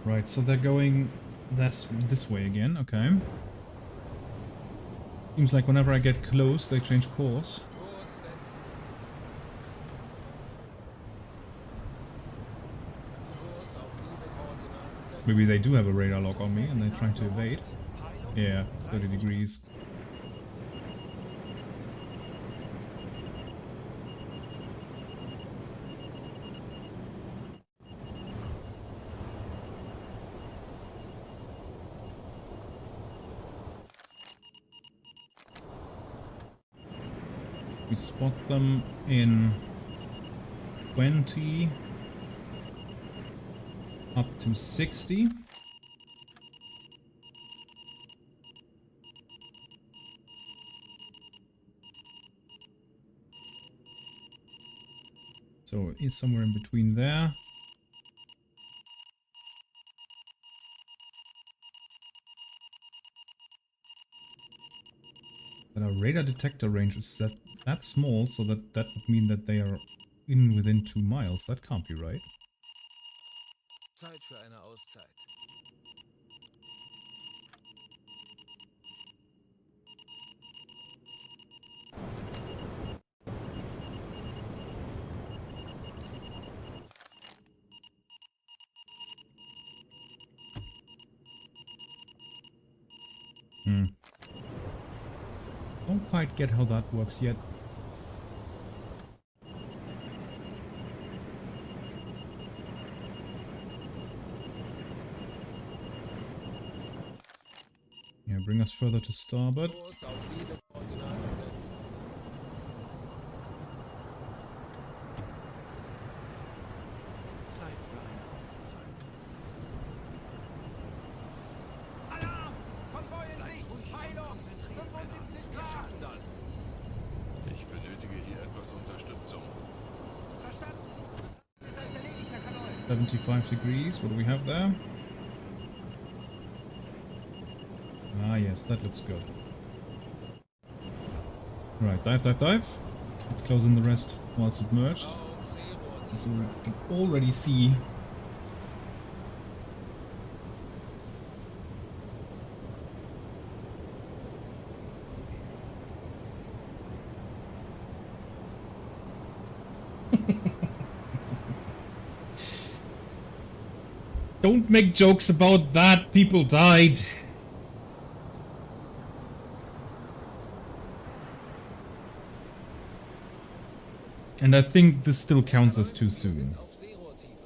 S1: Right, so they're going this way again, okay. Seems like whenever I get close, they change course.
S2: Kurs setzen. Kurs auf diese Koordinaten setzen.
S1: Maybe they do have a radar lock on me and they're trying to evade. Yeah, 30 degrees. We spot them in 20 up to 60. So it's somewhere in between there. But our radar detector range is that small, so that would mean that they are within 2 miles. That can't be right.
S2: Zeit für eine Auszeit. Don't quite get how that works yet. Yeah, bring us further to starboard. Kurs auf diese Koordinaten setzen.
S4: Zeit für eine Auszeit.
S3: Alarm! Konvoi in Sicht!
S4: Ruhig,
S3: Peilung!
S4: konzentriert,
S3: 75
S4: Männer. Wir
S3: Grad!
S4: schaffen das.
S5: Ich benötige hier etwas Unterstützung.
S3: Verstanden! Betrachtet es als erledigt, Herr Kanoi.
S1: 75 degrees, what do we have there? Ah yes, that looks good. Right, dive. Let's close in the rest while submerged.
S2: Auf Seerohrtiefe.
S1: So we can already see. Don't make jokes about that, people died. And I think this still counts as too soon.
S2: Auf Seerohrtiefe.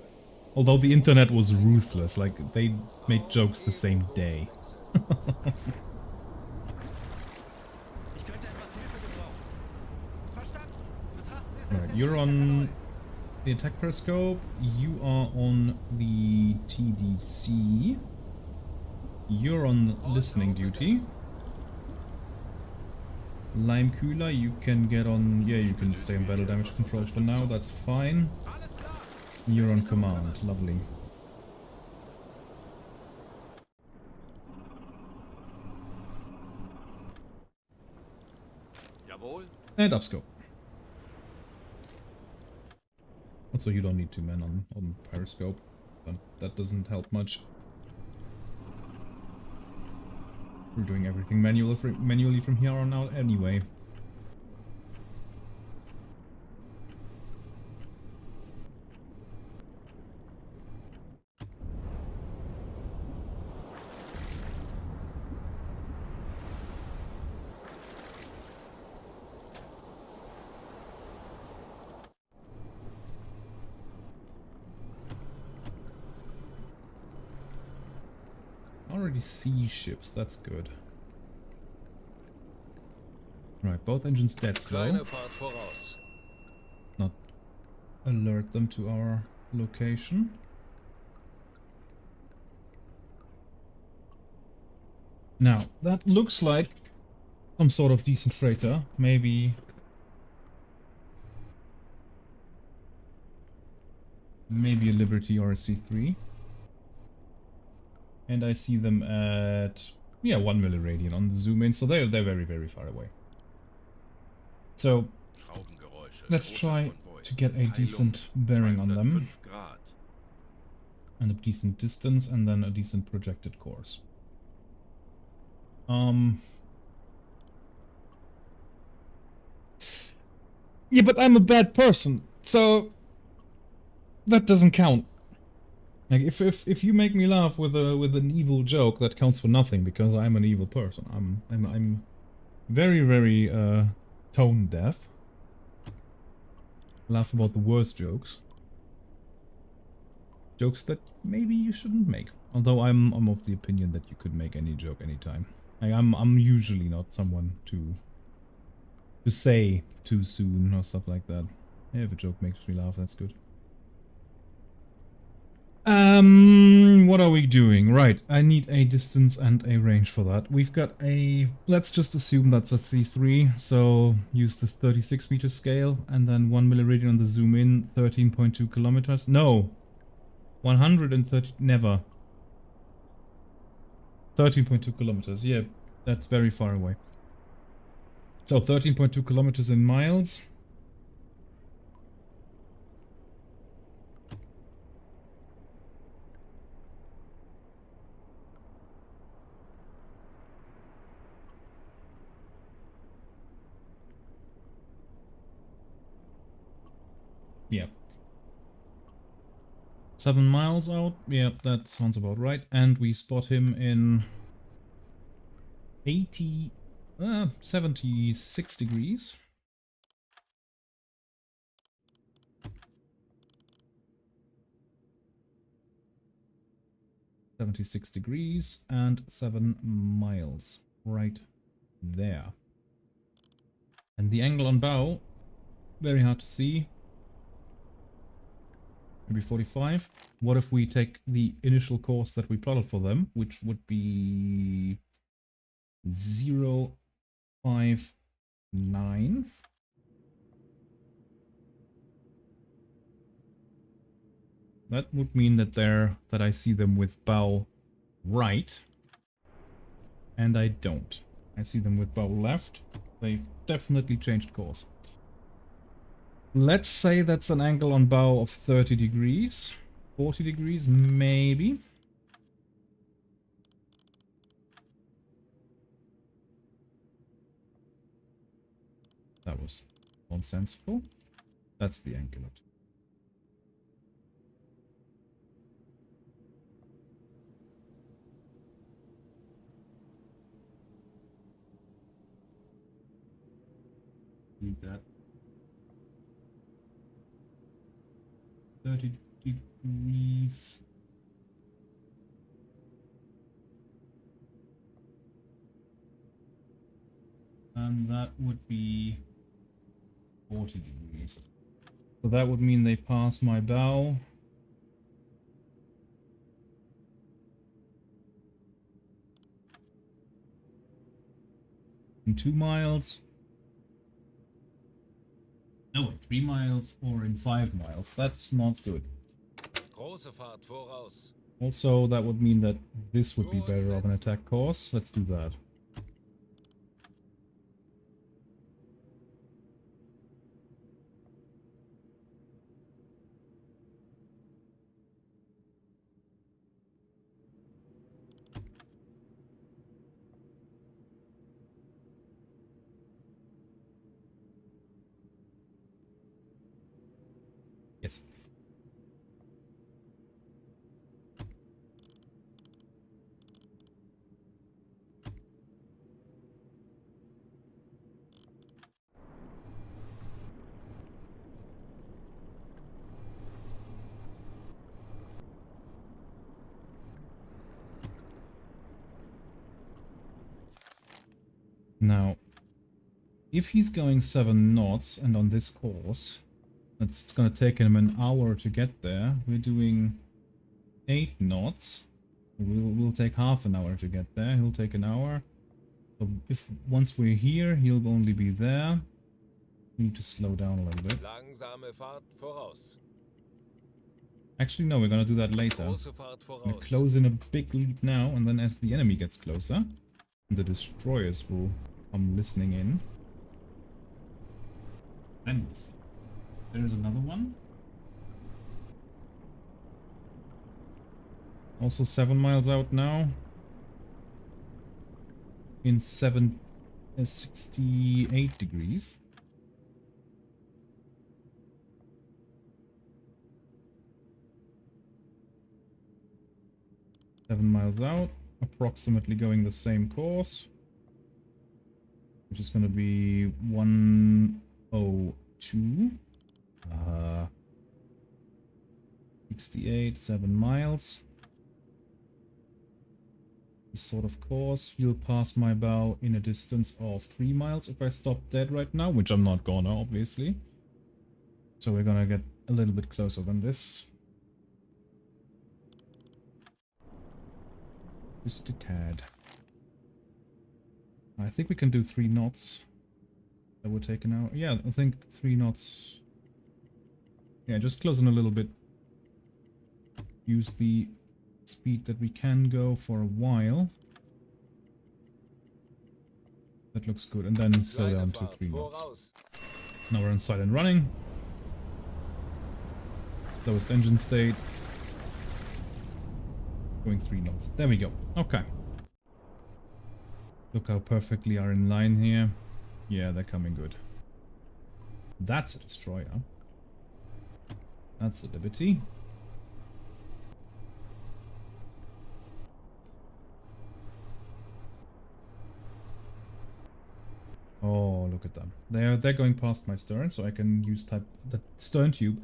S1: Although the internet was ruthless, like they made jokes the same day.
S3: Ich könnte etwas Hilfe gebrauchen. Verstanden! Betrachten Sie es als
S1: Alright, you're
S3: erledigt, Herr
S1: on
S3: Kanoi.
S1: the attack periscope, you are on the TDC, you're on listening duty. Lime Kühler, you can get on... Yeah, you can stay on battle damage control for now, that's fine.
S3: Alles klar.
S1: You're on command, lovely.
S5: Jawohl.
S1: And upscope. Also, you don't need 2 men on periscope, but that doesn't help much. We're doing everything manually from here on out anyway. Already see ships, that's good. Right, both engines dead slow.
S2: Kleine Fahrt voraus.
S1: Not alert them to our location. Now, that looks like some sort of decent freighter. Maybe a Liberty or a C3. And I see them at, yeah, 1 milliradian on the zoom in, so they're very, very far away. So, let's try to get a decent bearing on them. And a decent distance, and then a decent projected course. Yeah, but I'm a bad person, so that doesn't count. Like if you make me laugh with an evil joke, that counts for nothing because I'm an evil person. I'm very, very tone deaf. Laugh about the worst jokes. Jokes that maybe you shouldn't make. Although I'm of the opinion that you could make any joke anytime. Like, I'm usually not someone to say too soon or stuff like that. Yeah, if a joke makes me laugh, that's good. What are we doing? Right, I need a distance and a range for that. We've got a... Let's just assume that's a C3, so use this 36 meter scale, and then 1 milliradian on the zoom in, 13.2 kilometers. No! 130... Never. 13.2 kilometers, yeah, that's very far away. So 13.2 kilometers in miles. Yeah. 7 miles out. Yeah, that sounds about right. And we spot him in 76 degrees. And 7 miles right there. And the angle on bow, very hard to see. Maybe 45. What if we take the initial course that we plotted for them, which would be 059. That would mean that I see them with bow right, and I don't. I see them with bow left. They've definitely changed course. Let's say that's an angle on bow of 30 degrees. 40 degrees, maybe. That was nonsensical. That's the angular. Need that. 30 degrees. And that would be 40 degrees. So that would mean they pass my bow. In 2 miles. No, in 3 miles or in 5 miles. That's not good.
S2: Große Fahrt voraus.
S1: Also, that would mean that this would be
S2: Kurs
S1: better of an
S2: setzen.
S1: attack course. Let's do that. Yes. Now, if he's going 7 knots and on this course, it's gonna take him an hour to get there. We're doing 8 knots. We'll take half an hour to get there. He'll take an hour. So if once we're here, he'll only be there. We need to slow down a little bit.
S2: Langsame Fahrt voraus.
S1: Actually, no, we're gonna do that later.
S2: Große Fahrt
S1: We're
S2: voraus.
S1: closing a big lead now, and then as the enemy gets closer, the destroyers will come listening in. Then we'll see. There's another one. Also 7 miles out now. In 68 degrees. Seven miles out, approximately going the same course, which is going to be 102. 68, 7 miles. This sort of course. He'll pass my bow in a distance of 3 miles if I stop dead right now, which I'm not gonna, obviously. So we're gonna get a little bit closer than this. Just a tad. I think we can do 3 knots. That would take an hour. Yeah, I think 3 knots. Yeah, just close in a little bit. Use the speed that we can go for a while. That looks good. And then slow
S2: Kleine
S1: down to
S2: Fahrt
S1: 3 knots.
S2: voraus.
S1: Now we're inside and running. Lowest engine state. Going 3 knots. There we go. Okay. Look how perfectly are in line here. Yeah, they're coming good. That's a destroyer. That's a Liberty. Oh, look at them. They're going past my stern, so I can use the stern tube,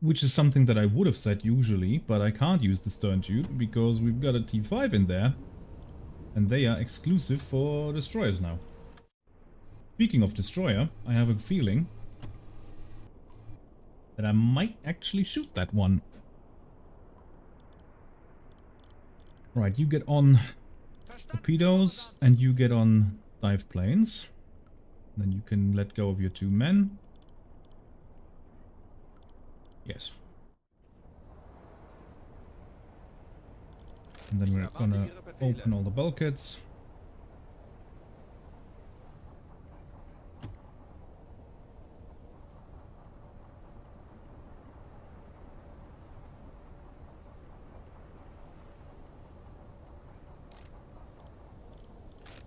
S1: which is something that I would have said usually, but I can't use the stern tube because we've got a T5 in there, and they are exclusive for destroyers now. Speaking of destroyer, I have a feeling that I might actually shoot that one. Right, you get on torpedoes and you get on dive planes. Then you can let go of your 2 men. Yes. And then we're gonna open all the bulkheads.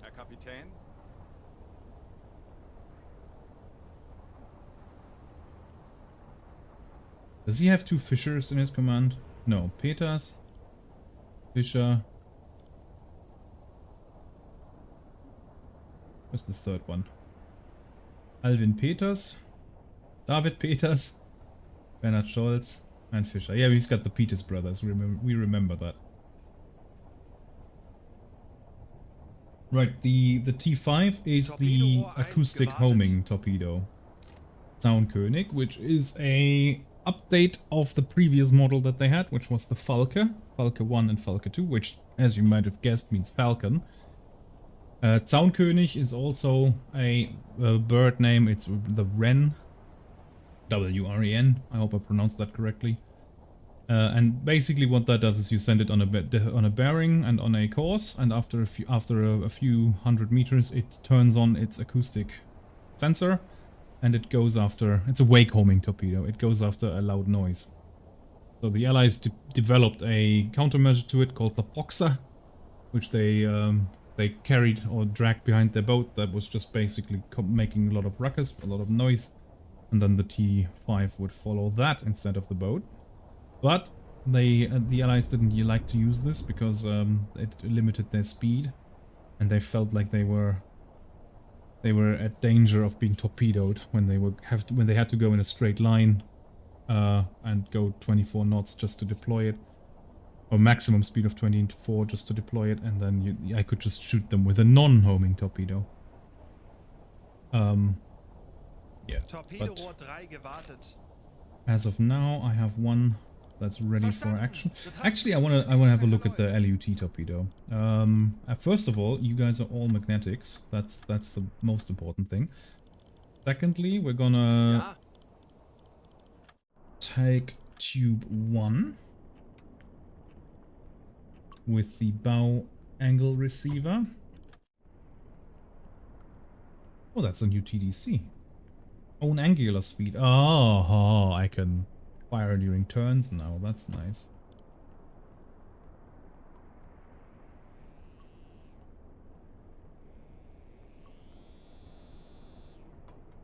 S3: Herr Kapitän?
S1: Does he have 2 fishers in his command? No. Peters. Fischer. Where's the third one? Alvin Peters. David Peters. Bernhard Scholz. And Fischer. Yeah, he's got the Peters brothers. We remember that. Right, the T5 is the acoustic homing torpedo. Zaunkönig, which is a update of the previous model that they had, which was the Falke. Falke 1 and Falke 2, which, as you might have guessed, means falcon. Zaunkönig is also a bird name. It's the wren. WREN. I hope I pronounced that correctly. And basically what that does is you send it on a bearing and on a course, and after a few hundred meters it turns on its acoustic sensor, and it goes after... It's a wake homing torpedo. It goes after a loud noise. So the Allies developed a countermeasure to it called the Boxer, which they carried or dragged behind their boat that was just basically making a lot of ruckus, a lot of noise, and then the T5 would follow that instead of the boat. But the Allies didn't like to use this because it limited their speed, and they felt like they were at danger of being torpedoed when they had to go in a straight line and go 24 knots just to deploy it, or maximum speed of 24 just to deploy it, and then I could just shoot them with a non-homing torpedo. Yeah, but
S3: Torpedorohr 3 gewartet.
S1: as of now, I have one that's ready for action. Actually, I wanna have a look at the LUT torpedo. First of all, you guys are all magnetics. That's the most important thing. Secondly, we're gonna take tube 1 with the bow angle receiver. Oh, that's a new TDC. Own angular speed. Oh, I can fire during turns now. That's nice.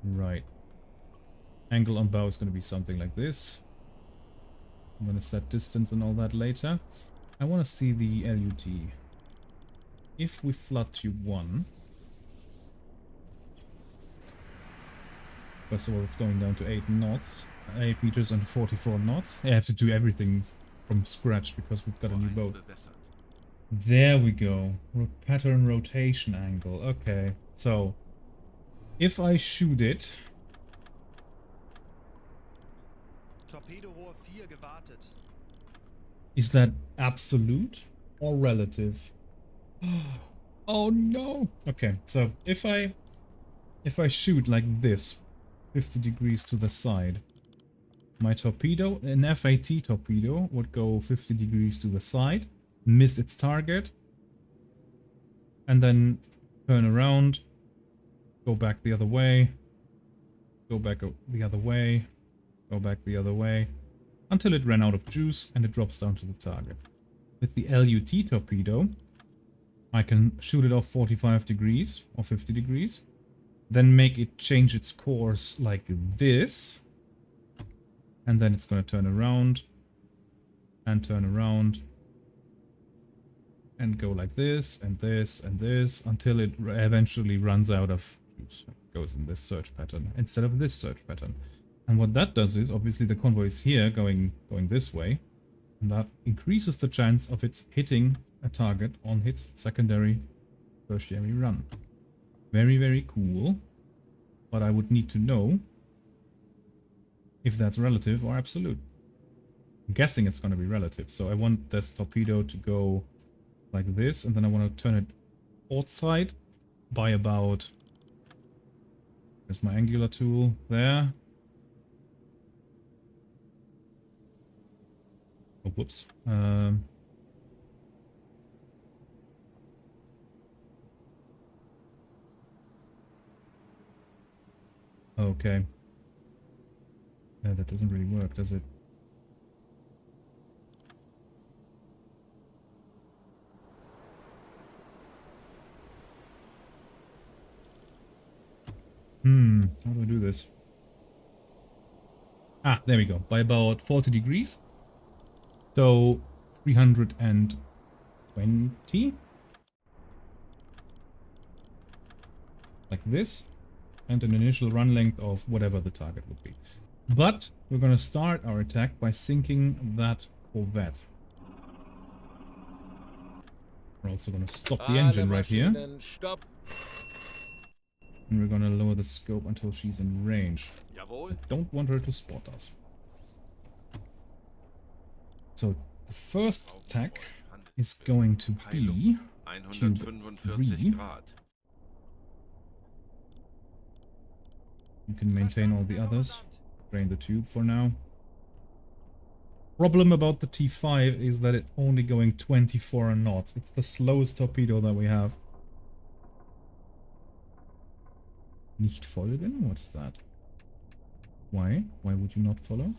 S1: Right. Angle on bow is going to be something like this. I'm going to set distance and all that later. I want to see the LUT. If we flood tube 1... First of all, it's going down to 8 knots. 8 meters and 44 knots. I have to do everything from scratch because we've got a new boat. There we go. Pattern rotation angle. Okay, so if I shoot it...
S3: Torpedorohr 4 gewartet.
S1: Is that absolute or relative? Oh no! Okay, so if I shoot like this, 50 degrees to the side, my torpedo, an FAT torpedo, would go 50 degrees to the side, miss its target, and then turn around, go back the other way, go back the other way, go back the other way, until it ran out of juice and it drops down to the target. With the LUT torpedo, I can shoot it off 45 degrees or 50 degrees, then make it change its course like this, and then it's going to turn around and go like this and this and this until it eventually runs out of juice. It goes in this search pattern instead of this search pattern. And what that does is, obviously the convoy is here going this way, and that increases the chance of it hitting a target on its secondary, tertiary run. Very, very cool. But I would need to know if that's relative or absolute. I'm guessing it's going to be relative. So I want this torpedo to go like this, and then I want to turn it port side by about... There's my angular tool there. Oh, whoops. Okay. Yeah, that doesn't really work, does it? How do I do this? Ah, there we go. By about 40 degrees. So 320. Like this. And an initial run length of whatever the target would be. But we're going to start our attack by sinking that corvette. We're also going to stop the engine right here.
S2: Stop.
S1: And we're going to lower the scope until she's in range.
S5: Jawohl.
S1: I don't want her to spot us. So the first attack is going to be tube 3.
S5: Grad.
S1: You can maintain all the others. Drain the tube for now. Problem about the T5 is that it's only going 24 knots. It's the slowest torpedo that we have. Nicht folgen? What is that? Why? Why would you not follow?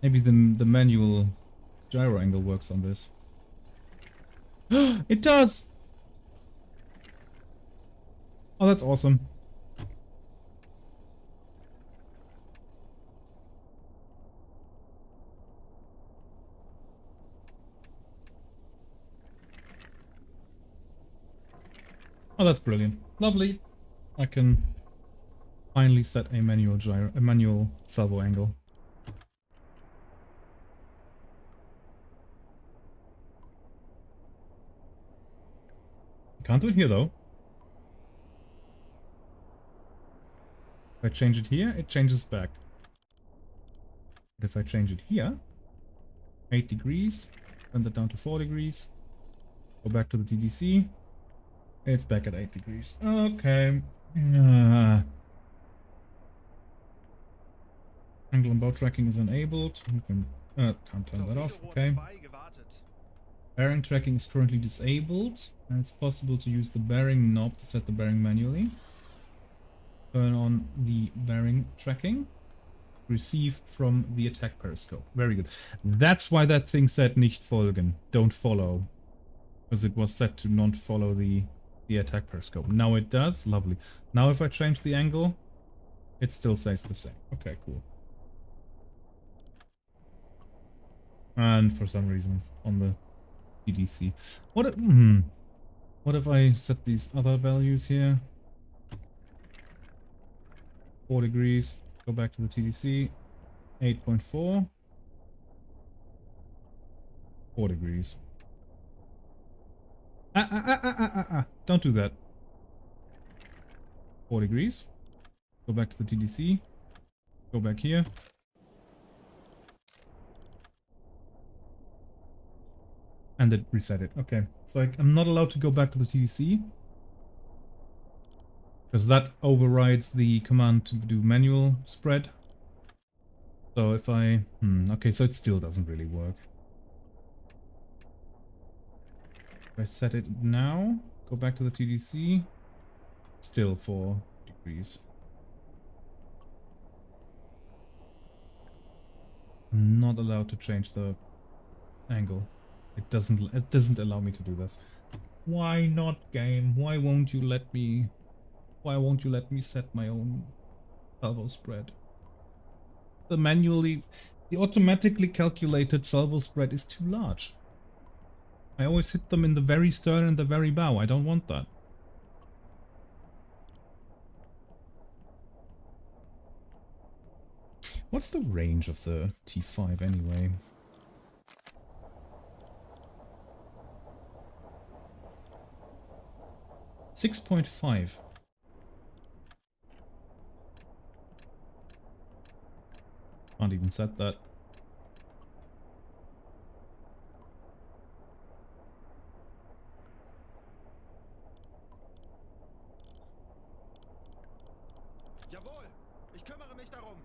S1: Maybe the manual gyro angle works on this. It does! Oh, that's awesome. Oh, that's brilliant. Lovely. I can finally set a manual salvo angle. Can't do it here though. If I change it here, it changes back. But if I change it here, 8 degrees, turn that down to 4 degrees, go back to the TDC, it's back at 8 degrees. Okay. Angle and bow tracking is enabled. We can, can't turn that off. Okay. Bearing tracking is currently disabled, and it's possible to use the bearing knob to set the bearing manually. Turn on the bearing tracking. Receive from the attack periscope. Very good. That's why that thing said nicht folgen. Don't follow. Because it was set to not follow the attack periscope. Now it does. Lovely. Now if I change the angle, it still says the same. Okay, cool. And for some reason on the TDC. What if I set these other values here? 4 degrees. Go back to the TDC. 8.4. 4 degrees. Don't do that. 4 degrees. Go back to the TDC. Go back here. And it reset it. Okay. So I'm not allowed to go back to the TDC. Because that overrides the command to do manual spread. So if I... okay, so it still doesn't really work. If I set it now, go back to the TDC, still 4 degrees. I'm not allowed to change the angle. It doesn't allow me to do this. Why not, game? Why won't you let me... Why won't you let me set my own salvo spread? The automatically calculated salvo spread is too large. I always hit them in the very stern and the very bow. I don't want that. What's the range of the T5 anyway? .5. Can't even set that.
S3: Jawohl, ich kümmere mich darum.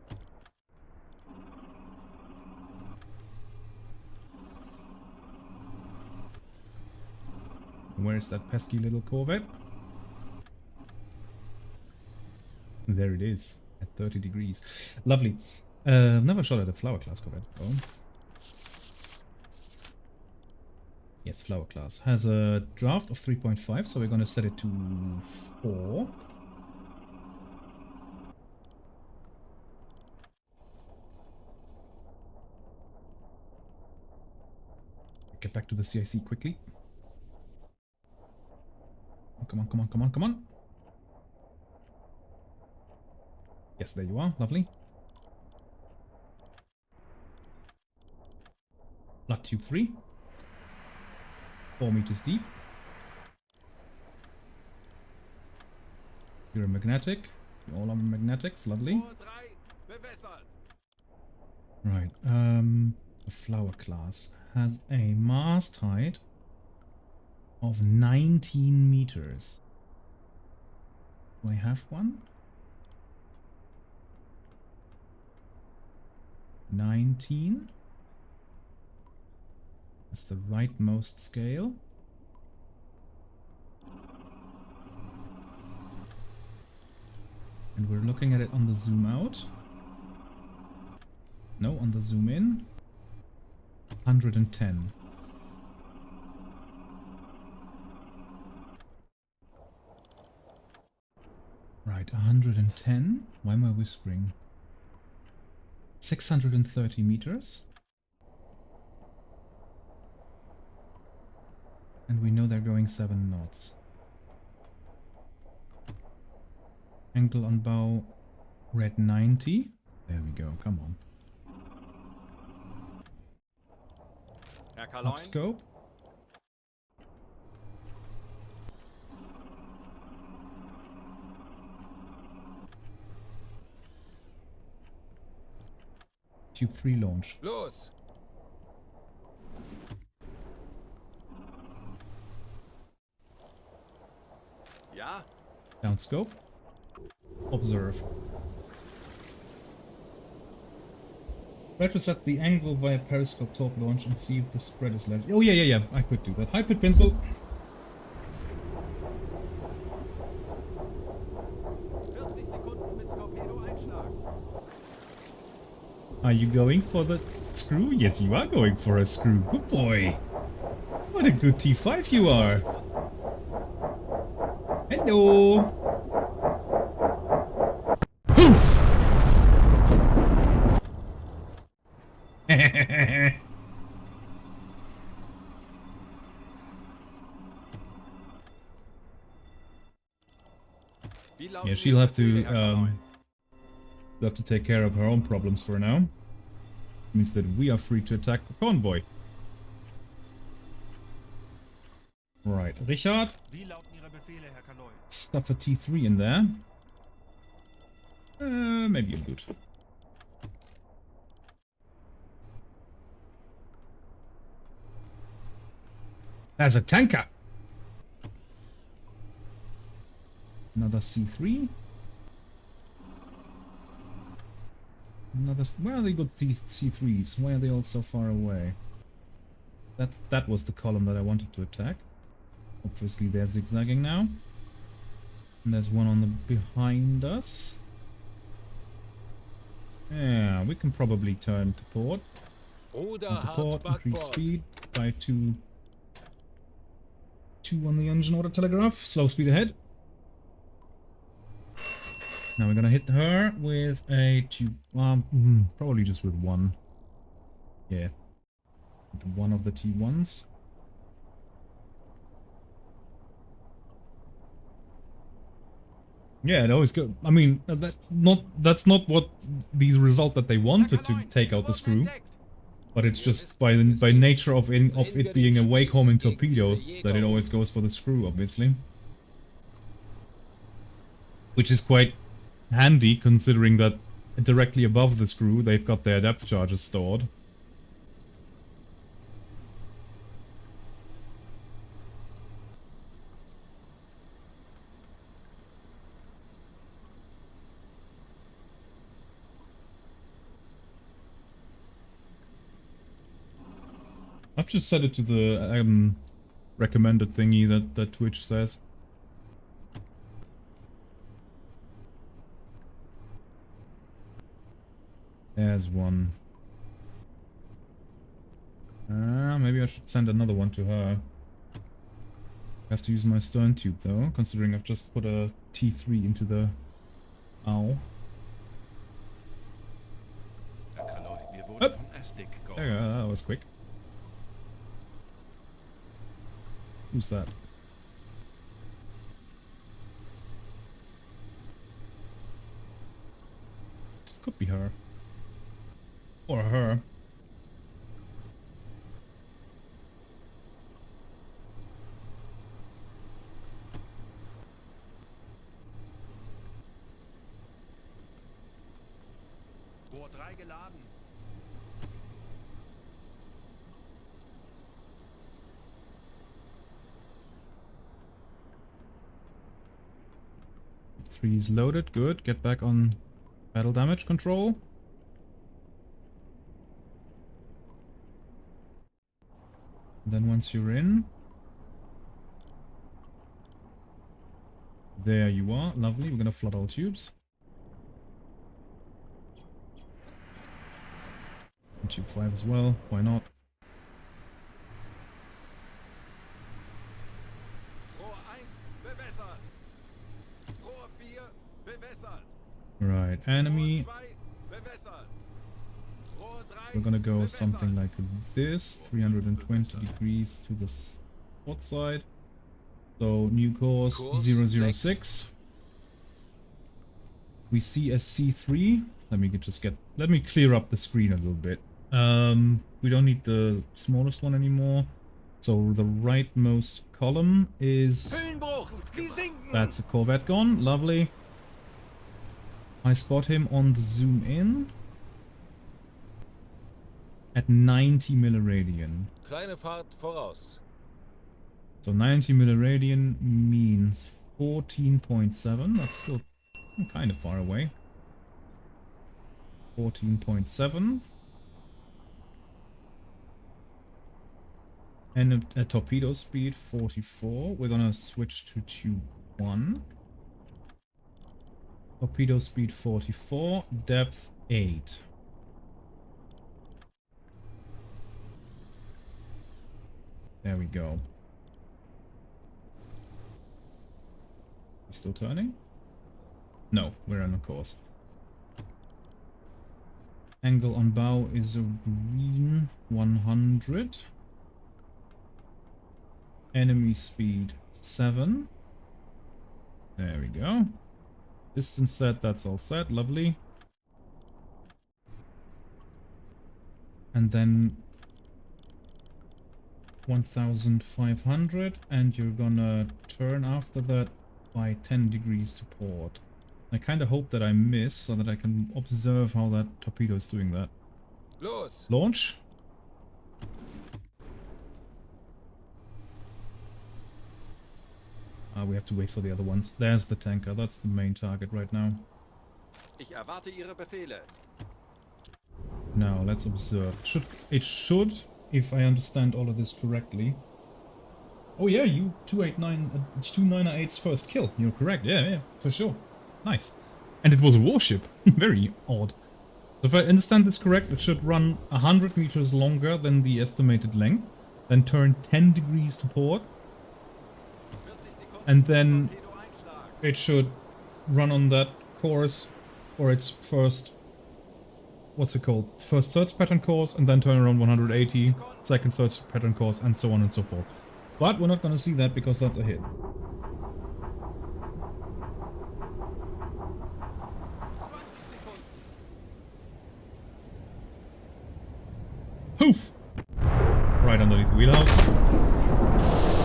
S1: Where's that pesky little Corvette? There it is, at 30 degrees. Lovely. Never shot at a flower class Corvette. Oh. Yes, flower class. Has a draft of 3.5, so we're gonna set it to 4. Get back to the CIC quickly. Oh, come on, come on, come on, come on. Yes, there you are. Lovely. Blood tube 3. 4 meters deep. You're a magnetic. You all are magnetics. Lovely. Right. The flower class has a mast height of 19 meters. Do I have one? 19 is the rightmost scale. And we're looking at it on the zoom out. No, on the zoom in. 110. Right, 110. Why am I whispering? 630 meters. And we know they're going 7 knots. Angle on bow, red 90. There we go, come on. Up scope. Tube 3 launch.
S2: Los!
S4: Ja?
S1: Down scope. Observe. Try to set the angle via periscope top launch and see if the spread is less. Oh yeah, I could do that. Hi Pit Pencil.
S4: 40 Sekunden bis Torpedo-Einschlag.
S1: Are you going for the screw? Yes, you are going for a screw. Good boy. What a good T5 you are. Hello. Poof. Yeah, she'll have to take care of her own problems for now. Means that we are free to attack the convoy. Right, Richard.
S3: Wie lauten Ihre Befehle, Herr Kanoy?
S1: Stuff a T3 in there. Maybe you're good. There's a tanker. Another C3. Another. Where are they got these C3s? Why are they all so far away? That was the column that I wanted to attack. Obviously they're zigzagging now. And there's one on the behind us. Yeah, we can probably turn to port.
S2: Ruder
S1: Turn to
S2: hart
S1: port, increase
S2: Backbord.
S1: speed by 2 on the engine order telegraph. Slow speed ahead. Now we're gonna hit her with a 2. Probably just with 1. Yeah. With one of the T1s. Yeah, it always go. I mean, that's not what the result that they wanted to take out the screw, but it's just by nature of it being a wake homing torpedo that it always goes for the screw, obviously, which is quite handy considering that directly above the screw they've got their depth charges stored. I've just set it to the recommended thingy that Twitch says. There's one. Maybe I should send another one to her. I have to use my stern tube though, considering I've just put a T3 into the... Ow.
S3: Herr Kanoy, wir wurden von Astic georgt.
S1: There you go, that was quick. Who's that? Could be her. Or her.
S3: Rohr 3 geladen.
S1: Three is loaded, good. Get back on battle damage control. Then once you're in, there you are. Lovely. We're gonna flood all tubes. And tube 5 as well. Why not?
S4: Rohr 1 bewässert. Rohr 4 bewässert.
S1: Right,
S4: Rohr
S1: enemy.
S4: 2 bewässert. Rohr 3
S1: We're gonna go
S4: bewässert.
S1: something like this. 320 degrees to the spot side. So new course
S2: Kurs
S1: 006. We see a C3. Let me clear up the screen a little bit. We don't need the smallest one anymore. So the rightmost column is...
S4: Höhenbruch, Sie sinken!
S1: That's a Corvette gone. Lovely. I spot him on the zoom in. At 90 milliradian.
S2: Kleine Fahrt voraus.
S1: So 90 milliradian means 14.7. That's still kind of far away. 14.7. And a torpedo speed 44. We're gonna switch to tube 1. Torpedo speed 44. Depth 8. There we go. We still turning? No, we're on a course. Angle on bow is a green 100. Enemy speed 7. There we go. Distance set, that's all set. Lovely. And then 1500, and you're gonna turn after that by 10 degrees to port. I kind of hope that I miss so that I can observe how that torpedo is doing that.
S2: Los!
S1: Launch. We have to wait for the other ones. There's the tanker. That's the main target right now.
S4: Ich erwarte Ihre Befehle.
S1: Now, let's observe. It should, if I understand all of this correctly... Oh yeah, U-298's first kill. You're correct. Yeah, for sure. Nice. And it was a warship. Very odd. So if I understand this correct, it should run 100 meters longer than the estimated length, then turn 10 degrees to port, and then it should run on that course for its first, what's it called? First search pattern course, and then turn around 180, second search pattern course, and so on and so forth. But we're not going to see that because that's a hit.
S4: 20 Sekunden.
S1: Poof! Right underneath the wheelhouse.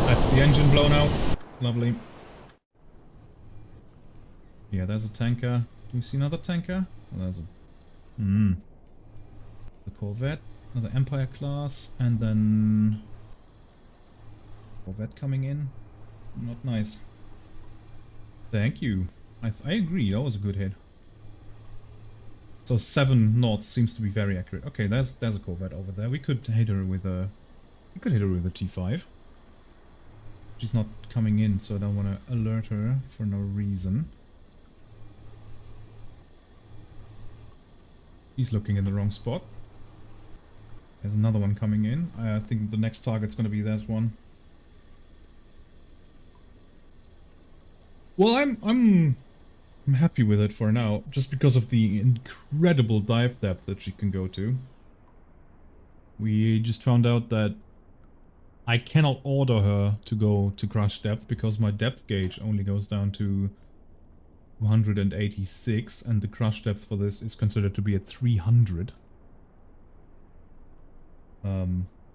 S1: That's the engine blown out. Lovely. Yeah, there's a tanker. Do you see another tanker? Oh, there's a... The Corvette. Another Empire class. And then... Corvette coming in. Not nice. Thank you. I agree, that was a good hit. So 7 knots seems to be very accurate. Okay, there's a Corvette over there. We could hit her with a... We could hit her with a T5. She's not coming in, so I don't want to alert her for no reason. He's looking in the wrong spot. There's another one coming in. I think the next target's going to be this one. Well, I'm happy with it for now, just because of the incredible dive depth that she can go to. We just found out that I cannot order her to go to crush depth because my depth gauge only goes down to 286, and the crush depth for this is considered to be at 300.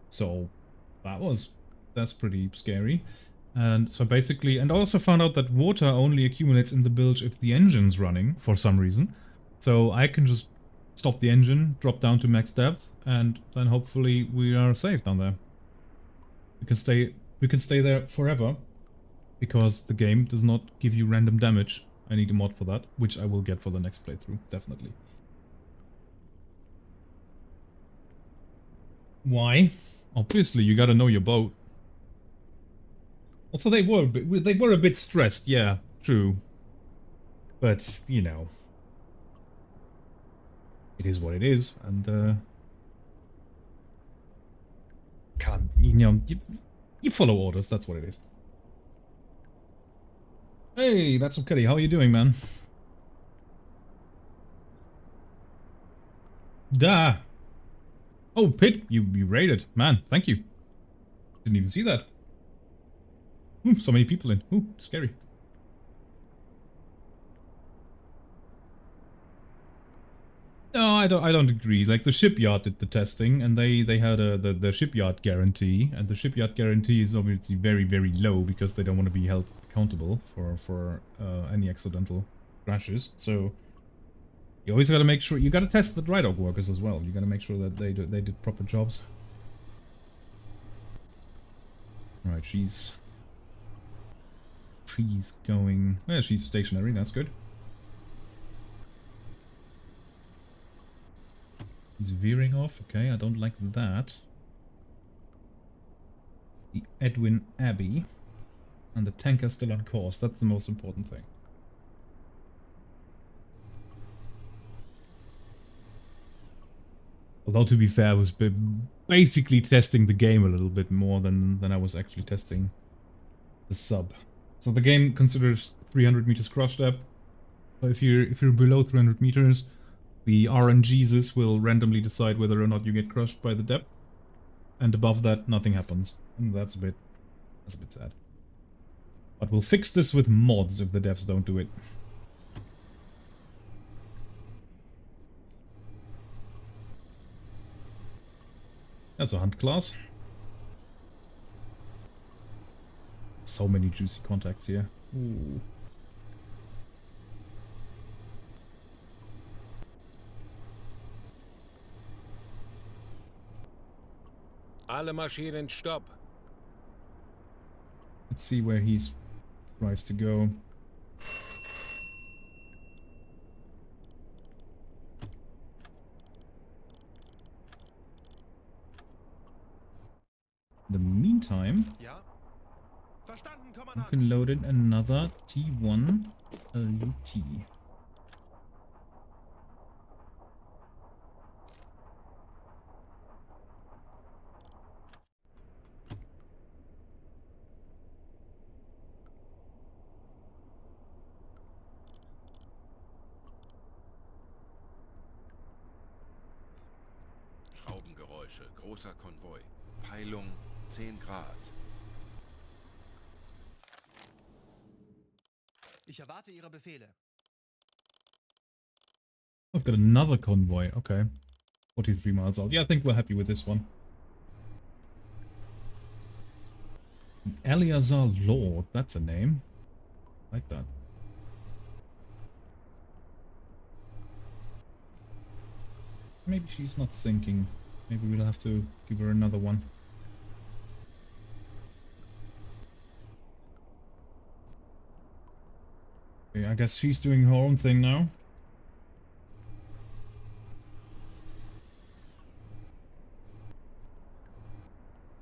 S1: So that's pretty scary. And so basically, and I also found out that water only accumulates in the bilge if the engine's running for some reason. So I can just stop the engine, drop down to max depth, and then hopefully we are safe down there. We can stay there forever because the game does not give you random damage. I need a mod for that, which I will get for the next playthrough, definitely. Why? Obviously, you gotta know your boat. Also, they were a bit stressed, yeah, true. But, you know, it is what it is, and can't, you follow orders, that's what it is. Hey, that's okay. How are you doing, man? Da. Oh, Pit, you raided. Man, thank you. Didn't even see that. Ooh, so many people in. Ooh, scary. No, I don't agree. Like, the shipyard did the testing, and they had the shipyard guarantee, and the shipyard guarantee is obviously very, very low because they don't want to be held accountable for any accidental crashes. So you always got to make sure you got to test the dry dock workers as well. You got to make sure that they did proper jobs. All right, she's going. Yeah, she's stationary. That's good. He's veering off. Okay, I don't like that. The Edwin Abbey. And the tanker still on course. That's the most important thing. Although, to be fair, I was basically testing the game a little bit more than I was actually testing the sub. So the game considers 300 meters crush depth. So if you're below 300 meters, the RNGesus will randomly decide whether or not you get crushed by the depth, and above that, nothing happens. And that's a bit sad. But we'll fix this with mods if the devs don't do it. That's a hunt class. So many juicy contacts here. Ooh.
S2: Alle Maschinen stopp.
S1: Let's see where he tries to go. In the meantime,
S3: Ja? Verstanden,
S1: you
S3: Kommandant.
S1: can load in another T1 LUT.
S5: Schraubengeräusche, großer Konvoi. Peilung 10 Grad.
S3: Ich erwarte Ihre Befehle.
S1: I've got another convoy. Okay. 43 miles out. Yeah, I think we're happy with this one. Eleazar Lord. That's a name. I like that. Maybe she's not sinking. Maybe we'll have to give her another one. Okay, I guess she's doing her own thing now.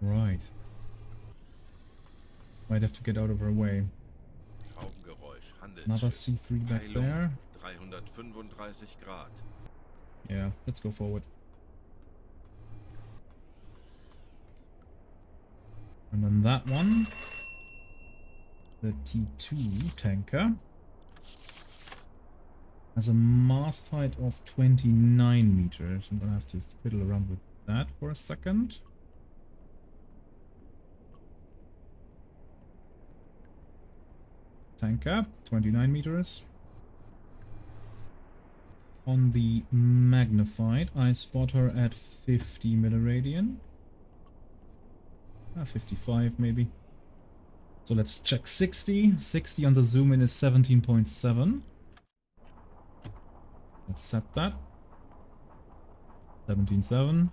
S1: Right. Might have to get out of her way.
S5: Schraubengeräusch,
S1: Another
S5: Handelsschiff.
S1: C3 back
S5: Peilung
S1: there.
S5: 335 Grad.
S1: Yeah, let's go forward. And then that one. The T2 tanker. Has a mast height of 29 meters. I'm gonna have to fiddle around with that for a second. Tanker, 29 meters. On the magnified, I spot her at 50 milliradian. 55 maybe. So let's check 60. 60 on the zoom in is 17.7. Let's set that. 17.7.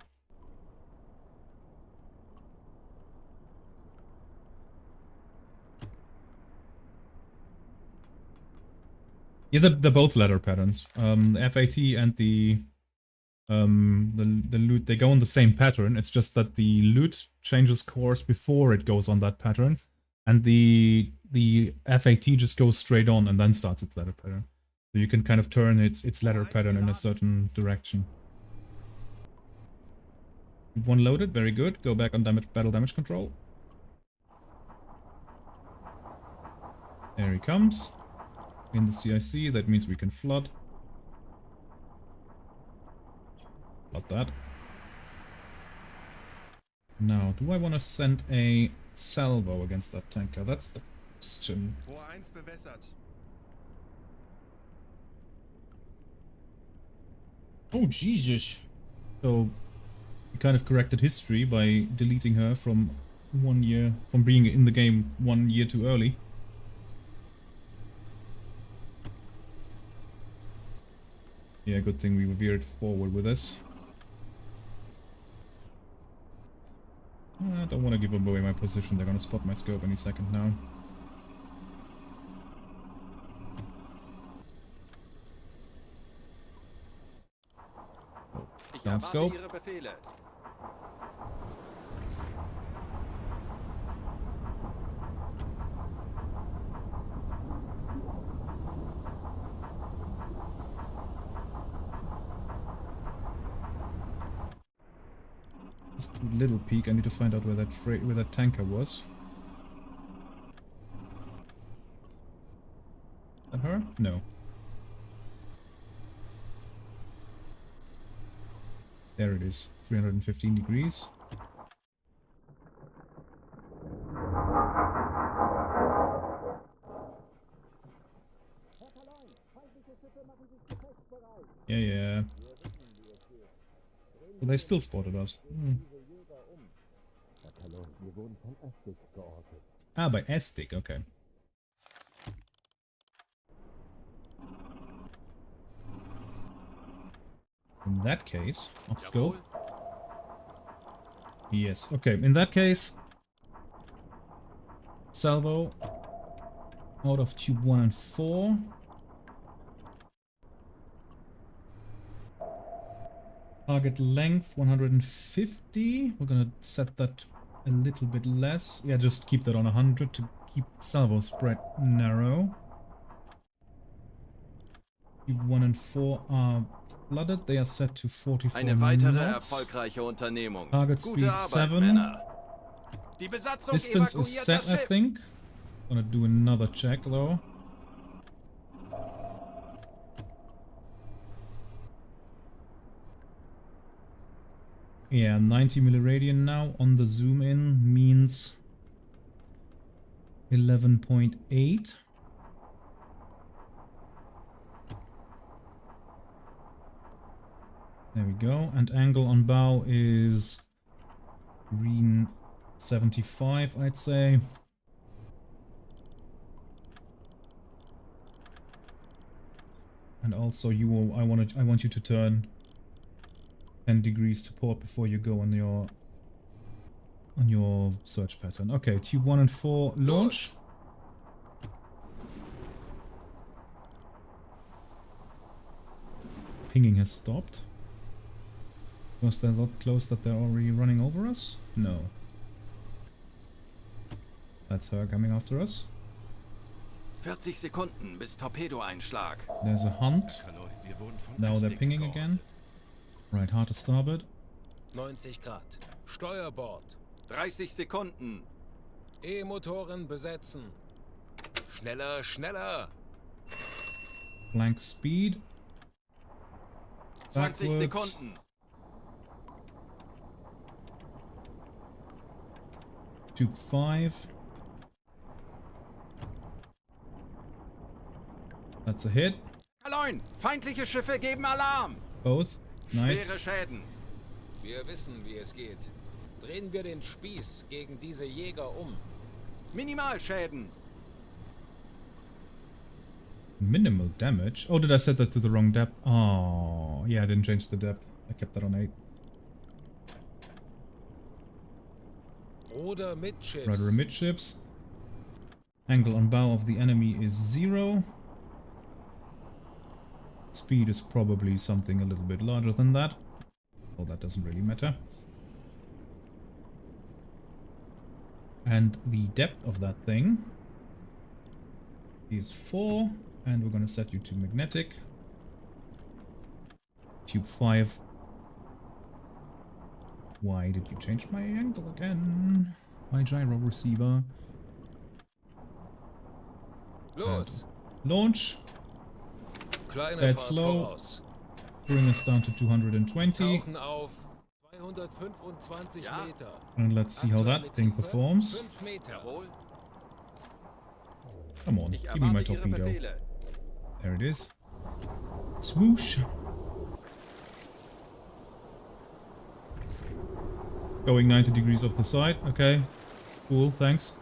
S1: Yeah, they're both ladder patterns. The FAT and the The loot, they go on the same pattern. It's just that the loot changes course before it goes on that pattern, and the FAT just goes straight on and then starts its ladder pattern. So you can kind of turn its ladder pattern in a certain direction. One loaded, very good. Go back on battle damage control. There he comes. In the CIC, that means we can flood. Flood that. Now, do I want to send a salvo against that tanker? That's the question.
S3: Rohr 1 bewässert.
S1: Oh, Jesus. So, he kind of corrected history by deleting her from 1 year, from being in the game 1 year too early. Yeah, good thing we veered forward with this. I don't want to give away my position. They're gonna spot my scope any second now. Oh, down scope. Just a little peek. I need to find out where that tanker was. Is that her? No. There it is. 315 degrees. Yeah. But they still spotted us. Ah, by Estik, okay. In that case, off scope. Yes, okay, in that case, salvo out of tube 1 and 4. Target length 150. We're gonna set that a little bit less. Yeah, just keep that on 100 to keep the salvo spread narrow. Tube 1 and 4 are flooded. They are set to 44
S6: Eine weitere
S1: knots.
S6: erfolgreiche Unternehmung.
S1: Target
S6: Gute
S1: speed
S6: Arbeit,
S1: 7.
S6: Männer. Die Besatzung
S1: Distance is
S6: evakuiert
S1: set,
S6: das
S1: I
S6: Schiff.
S1: think. Gonna do another check though. Yeah, 90 milliradian now on the zoom in means 11.8. There we go. And angle on bow is green 75, I'd say. And also I want you to turn 10 degrees to port before you go on your search pattern. Okay, tube 1 and 4 launch. Pinging has stopped. Was that not close that they're already running over us? No. That's her coming after us.
S6: 40 Sekunden bis Torpedoeinschlag.
S1: There's a hunt.
S3: Wir wurden von
S1: Now they're
S3: Estik
S1: pinging
S3: geortet.
S1: again. Right, hard to starboard.
S2: 90 Grad. Steuerbord.
S6: 30 Sekunden.
S2: E-Motoren besetzen. Schneller, schneller.
S1: Blank speed.
S6: 20
S1: Backwards.
S6: Sekunden.
S1: Tube 5. That's a hit.
S6: Kaloin, feindliche Schiffe geben Alarm.
S1: Both. Nice.
S6: Schwere Schäden.
S2: Wir wissen, wie es geht. Drehen wir den Spieß gegen diese Jäger um.
S6: Minimalschäden.
S1: Minimal damage. Oh, did I set that to the wrong depth? Oh, yeah, I didn't change the depth. I kept that on 8.
S2: Oder midschiffs.
S1: Rudder midships. Angle on bow of the enemy is 0. Speed is probably something a little bit larger than that. Well, that doesn't really matter. And the depth of that thing is 4, and we're going to set you to magnetic. Tube 5. Why did you change my angle again? My gyro receiver.
S2: Los!
S1: Launch.
S2: Kleine
S1: That's
S2: Fahrt
S1: slow.
S2: voraus.
S1: Bring us down to 220.
S2: Tauchen auf 225
S6: Ja.
S2: Meter.
S1: And let's see how that thing performs.
S2: 5 Meter.
S6: Jawohl.
S1: Come on,
S3: Ich
S1: give me my
S3: erwarte Ihre
S1: torpedo.
S3: Befehle.
S1: There it is. Swoosh. Going 90 degrees off the side. Okay. Cool, thanks.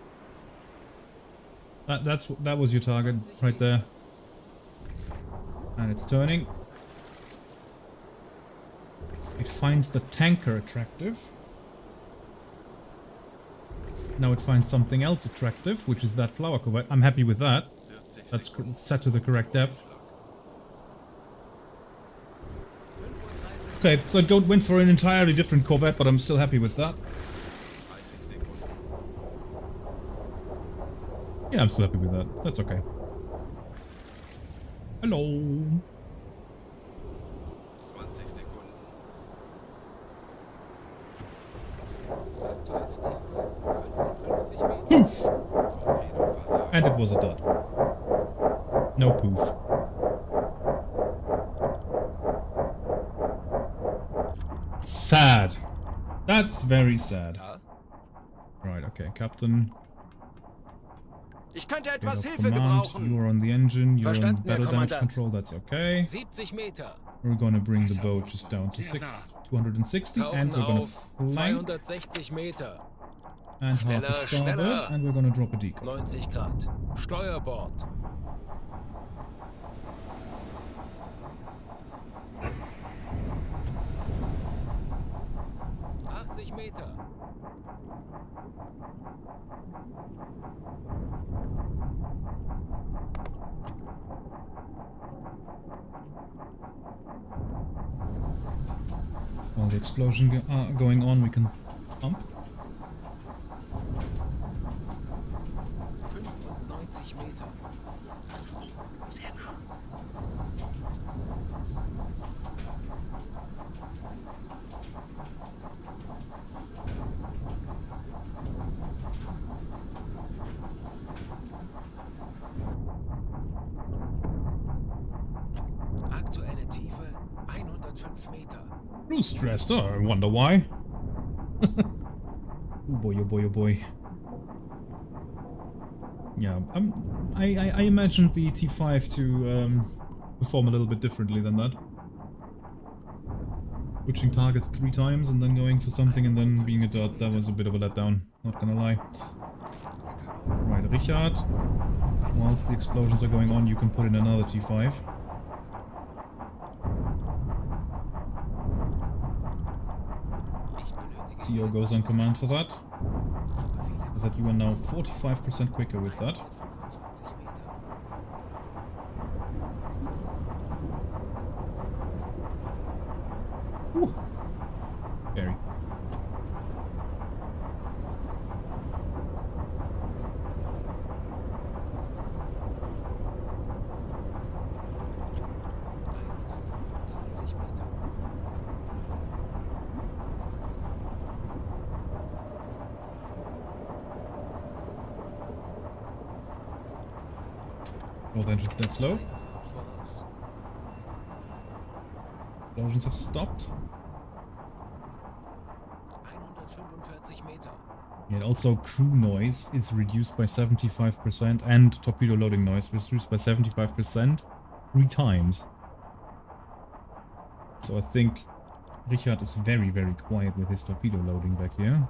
S1: That was your target right there. And it's turning. It finds the tanker attractive. Now it finds something else attractive, which is that flower corvette. I'm happy with that. That's set to the correct depth. Okay, so I went for an entirely different corvette, but I'm still happy with that. Yeah, I'm still happy with that. That's okay. Hello.
S5: 20 Sekunden.
S2: Aktuelle Tiefe 55 Meter.
S1: Poof!
S5: Torpedo versagt.
S1: And it was a dud. No poof. Sad. That's very sad.
S2: Ja.
S1: Right, okay, Captain.
S6: Ich könnte
S1: Get
S6: etwas
S1: off
S6: Hilfe
S1: command.
S6: gebrauchen.
S1: You're on the engine. You're on
S2: Verstanden, Herr
S1: battle damage
S2: Kommandant.
S1: control. That's okay.
S2: 70 Meter.
S1: We're gonna bring the boat just down to 260, and
S2: Tauchen
S1: we're gonna
S2: auf
S1: flank
S2: 260 Meter.
S1: and half
S2: Schneller,
S1: the starboard,
S2: schneller.
S1: and we're gonna drop a decoy.
S2: 90 Grad. Steuerbord. Meter.
S1: While the explosion going on, we can pump.
S2: 95 Meter. Sehr nah. Aktuelle Tiefe 105 Meter.
S1: Too stressed. Oh, I wonder why. Oh boy, oh boy, oh boy. Yeah, I imagined the T5 to perform a little bit differently than that. Switching targets 3 times and then going for something and then being a dud, that was a bit of a letdown, not gonna lie. Right, Richard. Whilst the explosions are going on, you can put in another T5. CO goes on command for that. So that you are now 45% quicker with that. Whew. Scary. Both engines dead slow. Explosions have stopped.
S2: 145 Meter.
S1: And also crew noise is reduced by 75% and torpedo loading noise is reduced by 75% 3 times. So I think Richard is very, very quiet with his torpedo loading back here.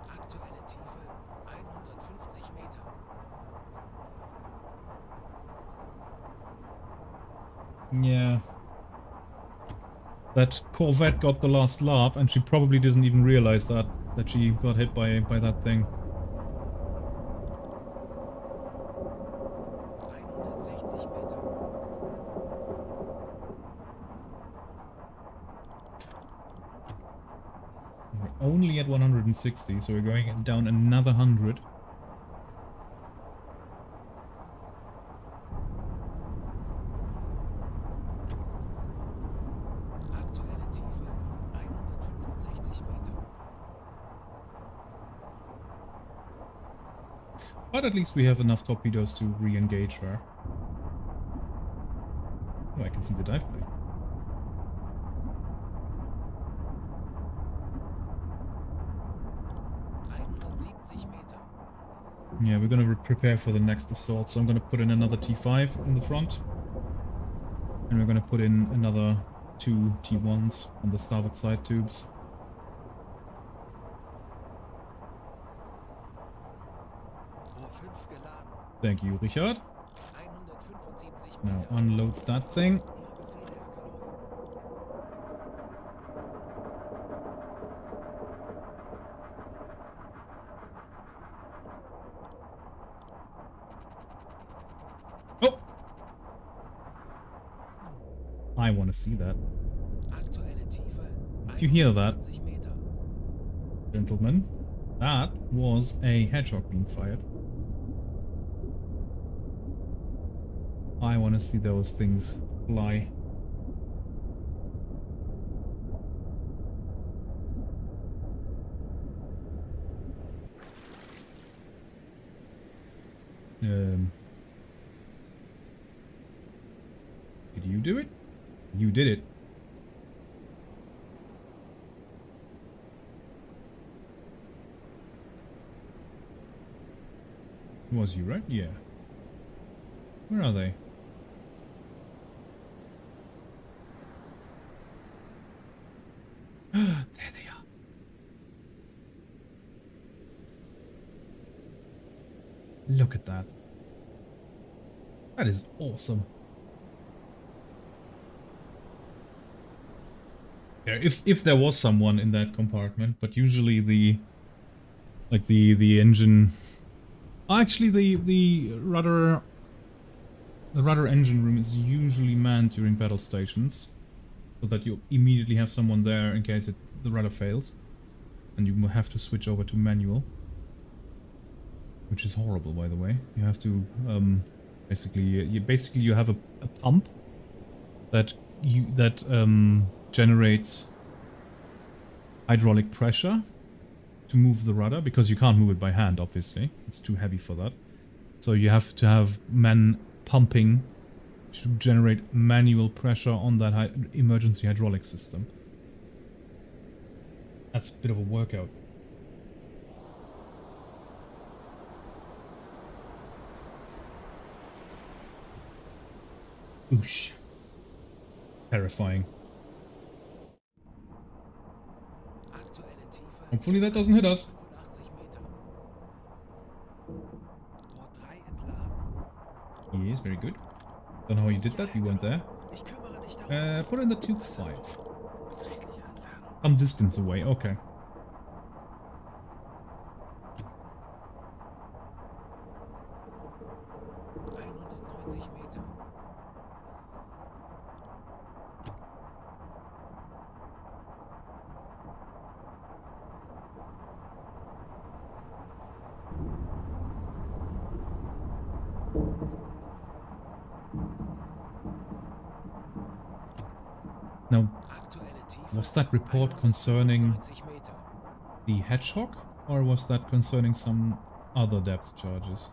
S2: Aktuelle Tiefe 150 Meter.
S1: Yeah. That Corvette got the last laugh and she probably didn't even realize that she got hit by that thing.
S2: 160 Meter.
S1: only at 160, so we're going down another 100.
S2: Aktuelle Tiefe 165 Meter.
S1: But at least we have enough torpedoes to re-engage her. Oh, I can see the dive plane. Yeah, we're gonna prepare for the next assault, so I'm gonna put in another T5 in the front. And we're gonna put in another 2 T1s on the starboard side tubes.
S3: Rohr 5 geladen.
S1: Thank you, Richard.
S2: 175
S1: Now
S2: Meter.
S1: unload that thing.
S3: Ihre Befehle, Herr Kaloi.
S1: Oh! I want to see that.
S2: Aktuelle Tiefe
S1: If you hear that,
S2: 150 Meter.
S1: gentlemen, that was a hedgehog being fired. I want to see those things fly. Did you do it? You did it. It was you, right? Yeah. Where are they? There they are. Look at that. That is awesome. Yeah, if there was someone in that compartment, but usually the engine, actually the rudder engine room is usually manned during battle stations, so that you immediately have someone there in case the rudder fails, and you will have to switch over to manual, which is horrible, by the way. You have to basically you have a pump that generates hydraulic pressure to move the rudder, because you can't move it by hand, obviously. It's too heavy for that. So you have to have men pumping to generate manual pressure on that emergency hydraulic system. That's a bit of a workout. Oosh. Terrifying.
S2: Aktuelle Tiefe
S1: Hopefully that doesn't hit us.
S2: 85 Meter.
S3: Rohr 3 entladen.
S1: Yes, very good. Don't know how you did that. You weren't there.
S3: Ich kümmere mich darum.
S1: Put in the tube 5.
S3: Beträchtliche Entfernung.
S1: Some distance away. Okay.
S2: Meter.
S1: Now,
S2: Aktuelle Tiefe
S1: was that report concerning
S2: 90 Meter.
S1: the hedgehog, or was that concerning some other depth charges?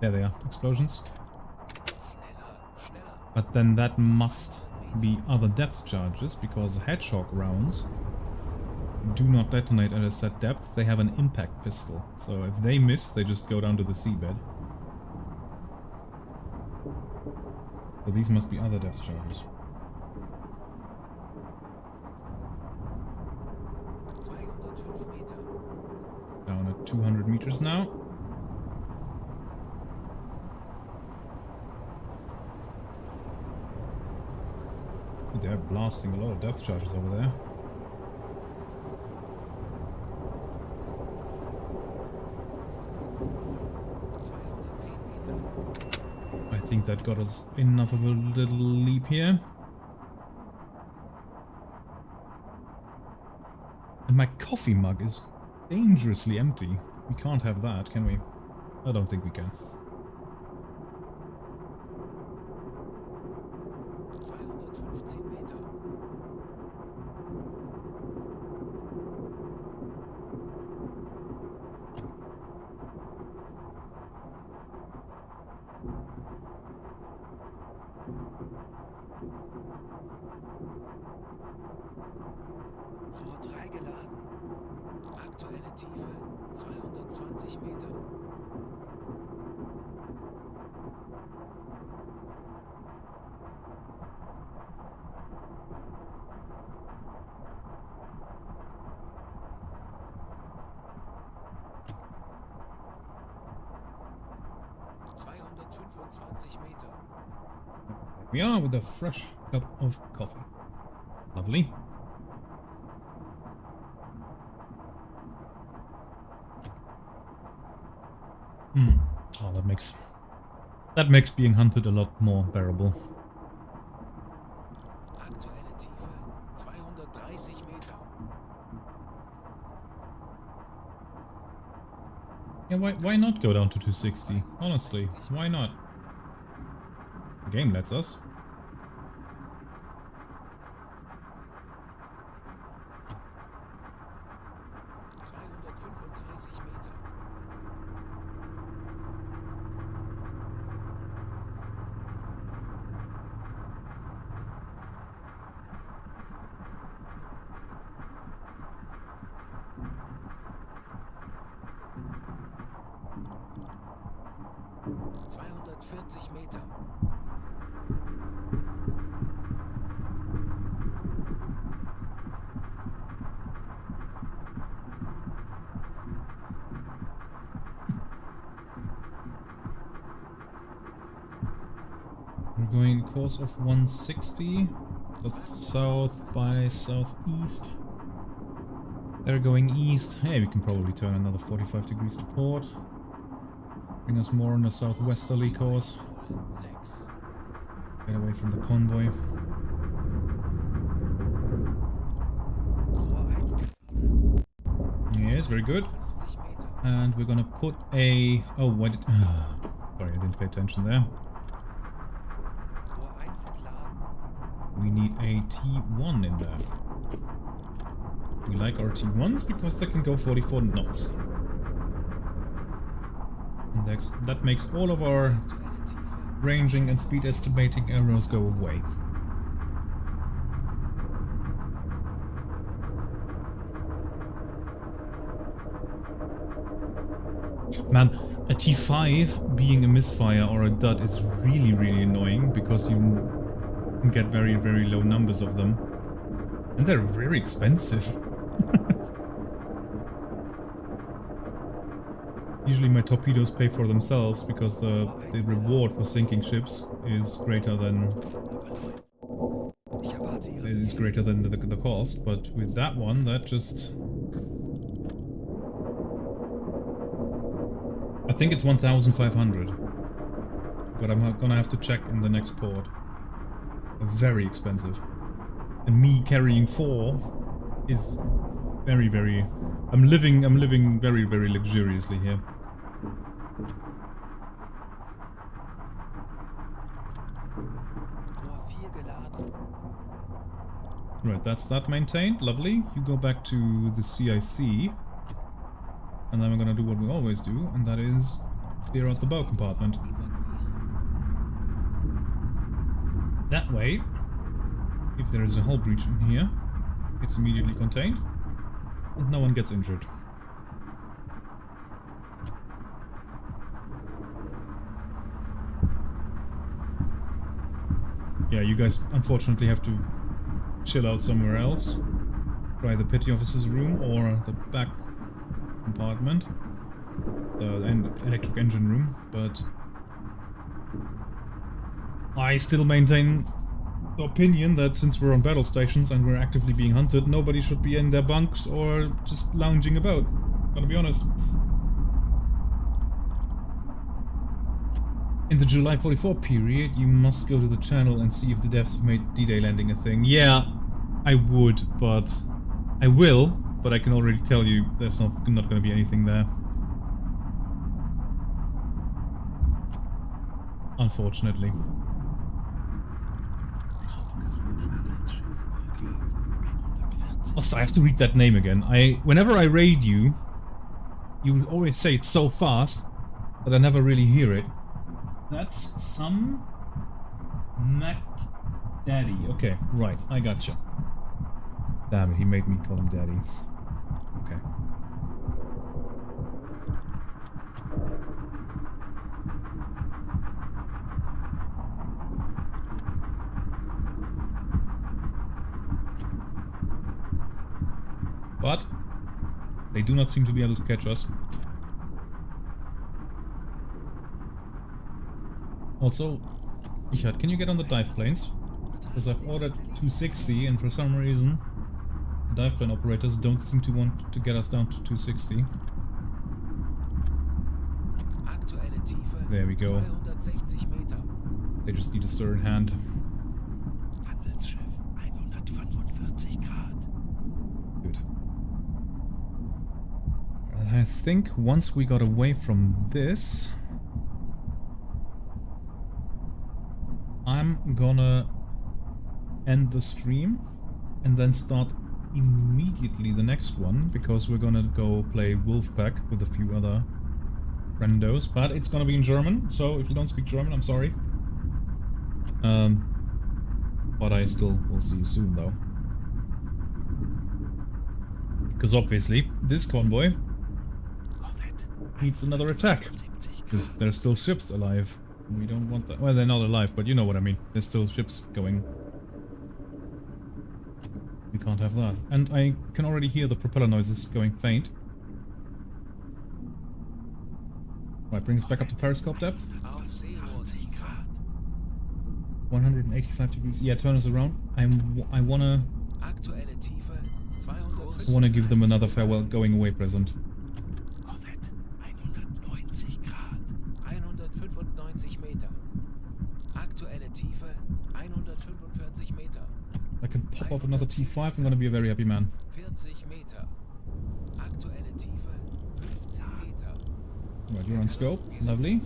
S1: There they are, explosions.
S2: Schneller.
S1: But then that must be other depth charges, because hedgehog rounds do not detonate at a set depth. They have an impact pistol, so if they miss, they just go down to the seabed. So these must be other depth charges.
S2: 205 Meter.
S1: Down at 200 meters now. They're blasting a lot of depth charges over there. think that got us enough of a little leap here. And my coffee mug is dangerously empty. We can't have that, can we? I don't think we can.
S2: 215 Meter.
S3: Rohr 3 geladen.
S2: Aktuelle Tiefe 220 Meter. Meter.
S1: We are with a fresh cup of coffee. Lovely. Oh, that makes being hunted a lot more bearable.
S2: Aktuelle Tiefe 230 Meter.
S1: Yeah, why not go down to 260? Honestly, why not? The game lets us.
S2: Meter. Meter.
S1: We're going course of 160, but south by southeast. They're going east. Hey, we can probably turn another 45 degrees to port. Bring us more on a southwesterly course. Get away from the convoy. Yes, very good. And we're gonna put a... Oh, why did... Sorry, I didn't pay attention there. We need a T1 in there. We like our T1s because they can go 44 knots. And that makes all of our ranging and speed estimating errors go away. Man, a T5 being a misfire or a dud is really, really annoying because you can get very, very low numbers of them. And they're very expensive. Usually my torpedoes pay for themselves because the reward for sinking ships is greater than the cost, but with that one, that just... I think it's 1,500, but I'm gonna have to check in the next port. Very expensive. And me carrying 4 is very, very... I'm living very, very luxuriously here. Right, that's that maintained. Lovely. You go back to the CIC. And then we're gonna do what we always do, and that is clear out the bow compartment. That way, if there is a hull breach in here, it's immediately contained, and no one gets injured. Yeah, you guys unfortunately have to chill out somewhere else. Try the petty officer's room or the back compartment, the electric engine room, but I still maintain the opinion that since we're on battle stations and we're actively being hunted, nobody should be in their bunks or just lounging about. Gotta be honest. In the July 44 period, you must go to the channel and see if the devs have made D-Day landing a thing. Yeah, I would, but... I will, but I can already tell you there's not going to be anything there. Unfortunately. Also, I have to read that name again. Whenever I raid you, you always say it so fast that I never really hear it. That's some Mac Daddy. Okay, right, I gotcha. Damn it, he made me call him Daddy. Okay. But they do not seem to be able to catch us. Also, Richard, can you get on the dive planes? Because I've ordered 260 and for some reason the dive plane operators don't seem to want to get us down to 260. There we go. They just need a stir in hand. Good. I think once we got away from this, I'm gonna end the stream and then start immediately the next one, because we're gonna go play Wolfpack with a few other friendos, but it's gonna be in German, so if you don't speak German, I'm sorry. But I still will see you soon, though. Because obviously, this convoy needs another attack, because there's still ships alive. We don't want that. Well, they're not alive, but you know what I mean. There's still ships going. We can't have that. And I can already hear the propeller noises going faint. Right, bring us back up to periscope depth. 185 degrees. Yeah, turn us around. I wanna give them another farewell going away present. I can pop off another T5, I'm gonna be a very happy man. Right, you're on scope. Lovely.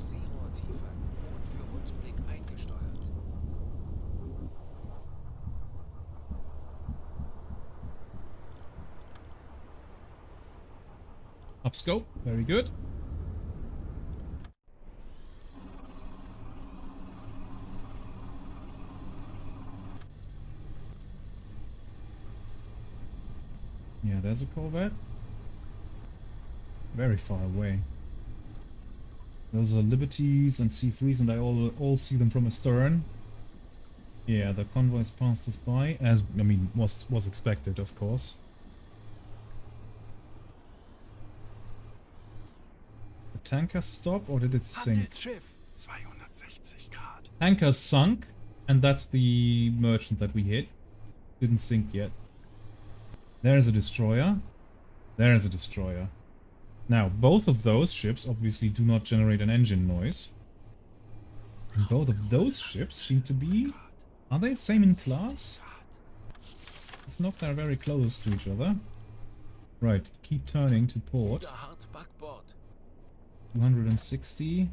S1: Up scope. Very good. Yeah, there's a Corvette. Very far away. Those are Liberties and C3s, and I all see them from astern. Yeah, the convoys passed us by, as I mean was expected, of course. The tanker stop, or did it sink? Tanker sunk, and that's the merchant that we hit. Didn't sink yet. There's a destroyer. There's a destroyer. Now, both of those ships obviously do not generate an engine noise. And both of those ships seem to be... Are they the same in class? If not, they're very close to each other. Right, keep turning to port. 260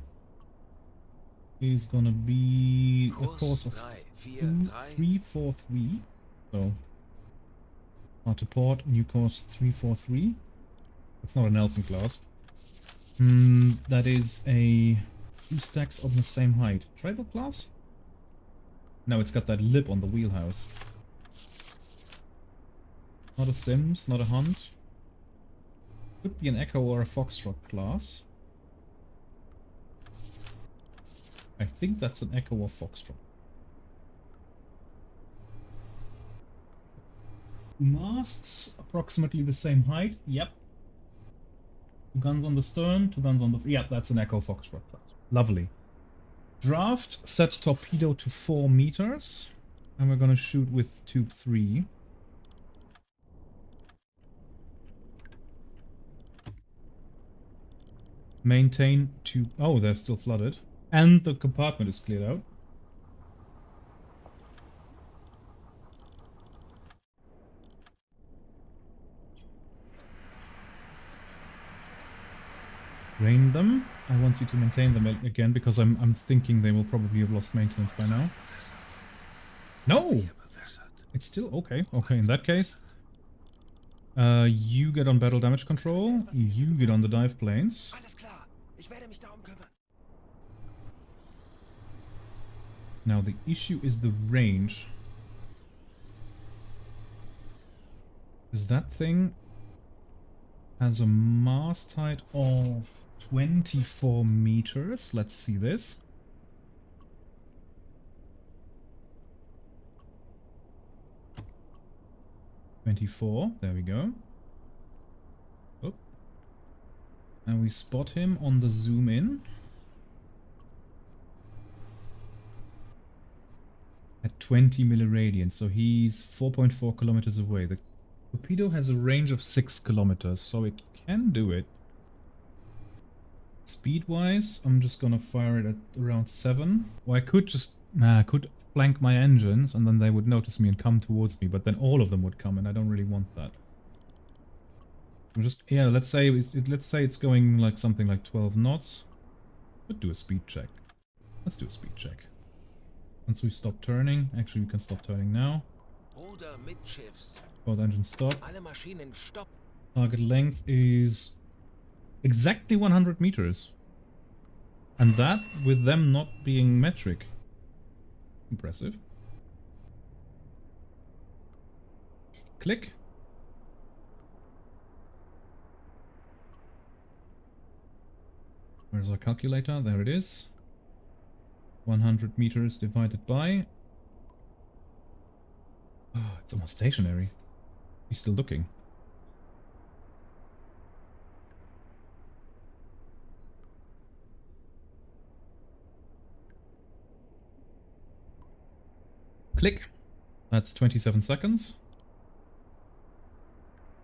S1: is gonna be a course of 343. So... to port, new course 343. It's not a Nelson class. That is a 2 stacks on the same height. Tribal class? No, it's got that lip on the wheelhouse. Not a Sims, not a Hunt. Could be an Echo or a Foxtrot class. I think that's an Echo or Foxtrot. Masts, approximately the same height. Yep. 2 guns on the stern, 2 guns on the... Yep, that's an Echo Foxtrot class. Lovely. Draft, set torpedo to 4 meters. And we're gonna shoot with tube 3. Maintain tube... Oh, they're still flooded. And the compartment is cleared out. Drain them. I want you to maintain them again because I'm thinking they will probably have lost maintenance by now. No! It's still okay. Okay, in that case. You get on battle damage control. You get on the dive planes.
S3: Alles klar. Ich werde mich darum kümmern.
S1: Now the issue is the range. Because that thing has a mast height of 24 meters. Let's see this. There we go. Oh. And we spot him on the zoom in. At 20 milliradians, so he's 4.4 kilometers away. The torpedo has a range of 6 kilometers, so it can do it. Speed-wise, I'm just gonna fire it at around 7. Or I could just... I could flank my engines, and then they would notice me and come towards me, but then all of them would come, and I don't really want that. I'm just... Yeah, let's say it's going like something like 12 knots. Let's do a speed check. Let's do a speed check. Once we stop turning, actually we can stop turning now.
S2: Ruder Mitschiffs.
S1: Both engines stop.
S2: Alle Maschinen stopp.
S1: Target length is exactly 100 meters. And that with them not being metric. Impressive. Click. Where's our calculator? There it is. 100 meters divided by... Oh, it's almost stationary. He's still looking. Click. That's 27 seconds.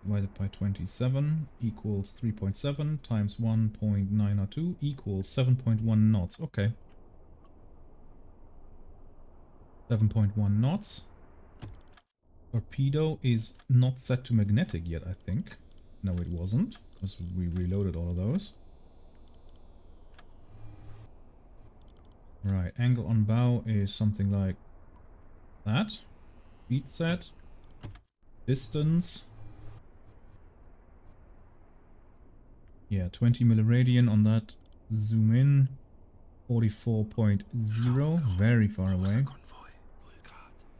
S1: Divided by 27 equals 3.7 times 1.902 equals 7.1 knots. Okay. 7.1 knots. Torpedo is not set to magnetic yet, I think. No, it wasn't, because we reloaded all of those. Right, angle on bow is something like that. Speed set. Distance. Yeah, 20 milliradian on that. Zoom in. 44.0. Very far away.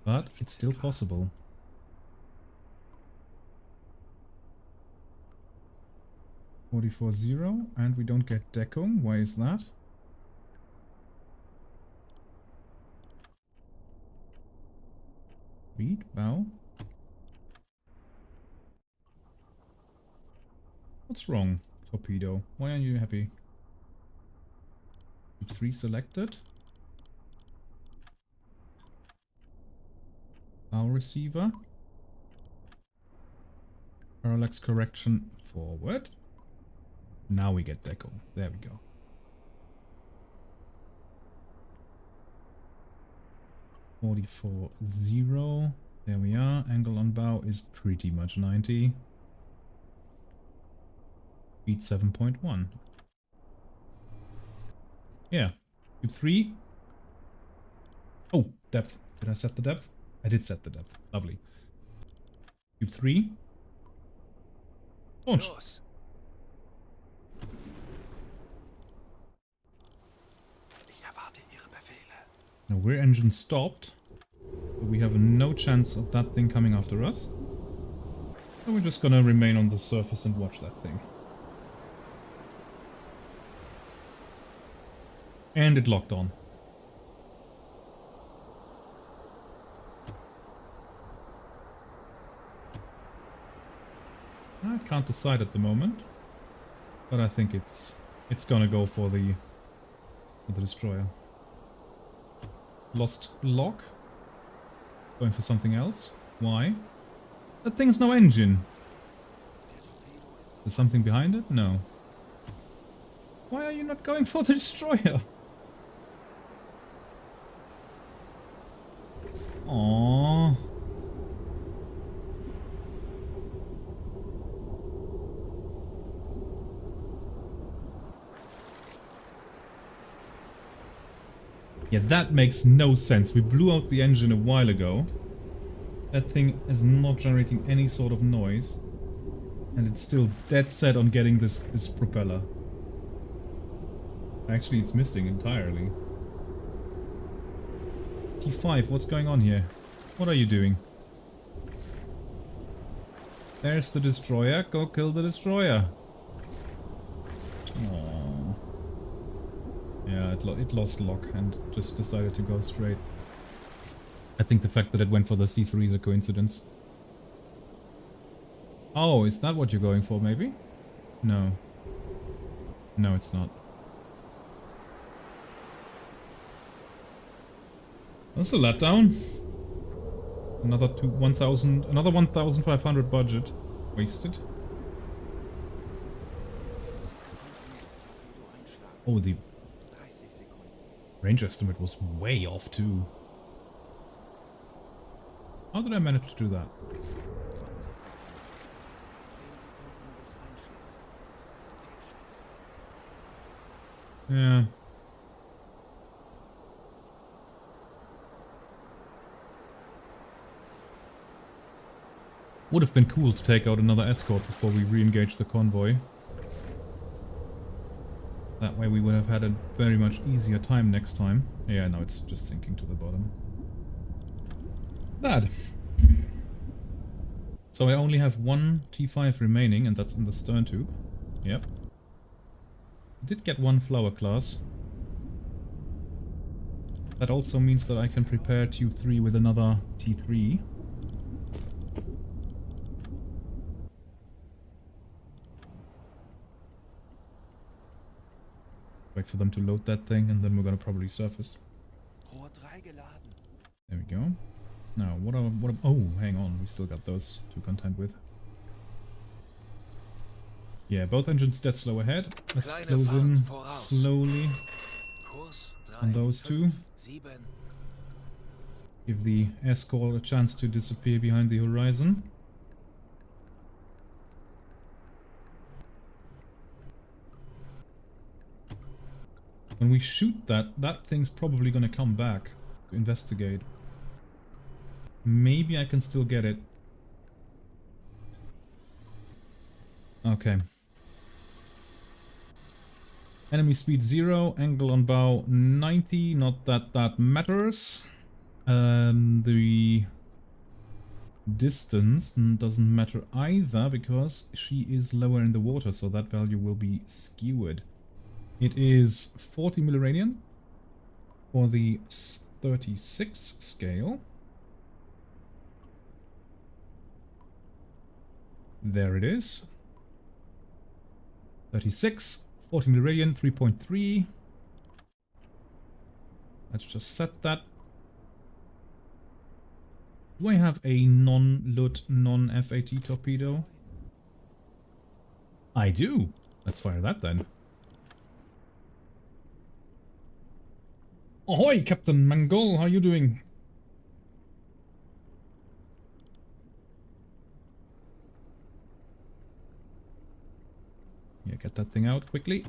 S1: But it's still possible. 44.0, and we don't get Deckung. Why is that? Speed, bow. What's wrong, torpedo? Why aren't you happy? 3 selected. Power receiver. Parallax correction forward. Now we get deco. There we go. .0. There we are. Angle on bow is pretty much 90. Speed 7.1. Yeah. Cube 3. Oh, depth. Did I set the depth? I did set the depth. Lovely. Cube 3. Launch.
S2: Los.
S3: Ich erwarte Ihre Befehle.
S1: Now rear engine stopped. So we have no chance of that thing coming after us. So we're just gonna remain on the surface and watch that thing. And it locked on. I can't decide at the moment, but I think it's gonna go for the destroyer. Lost lock. Going for something else. Why? That thing's no engine. There's something behind it? No. Why are you not going for the destroyer? Aww. Yeah, that makes no sense. We blew out the engine a while ago. That thing is not generating any sort of noise. And it's still dead set on getting this propeller. Actually, it's missing entirely. T5, what's going on here? What are you doing? There's the destroyer. Go kill the destroyer. Aww. Yeah, it lost lock and just decided to go straight. I think the fact that it went for the C3 is a coincidence. Oh, is that what you're going for, maybe? No. No, it's not. That's a letdown. Another 1,500 budget wasted. Oh, the range estimate was way off too. How did I manage to do that? Yeah. Would have been cool to take out another escort before we re-engage the convoy. That way we would have had a very much easier time next time. Yeah, no, it's just sinking to the bottom. Bad. So I only have one T5 remaining, and that's in the stern tube. Yep. I did get one flower class. That also means that I can prepare tube 3 with another T3. Wait for them to load that thing, and then we're gonna probably surface. There we go. Now, oh, hang on, we still got those to contend with. Yeah, both engines dead slow ahead. Let's close in slowly on those two. Give the escort a chance to disappear behind the horizon. When we shoot that thing's probably gonna come back to investigate. Maybe I can still get it. Okay. Enemy speed 0, angle on bow 90, not that that matters. The distance doesn't matter either because she is lower in the water, so that value will be skewered. It is 40 milliradian for the 36 scale. There it is. 36, 40 milliradian, 3.3. Let's just set that. Do I have a non-LUT, non-FAT torpedo? I do. Let's fire that then. Ahoy, Captain Mangol, how you doing? Yeah, get that thing out quickly.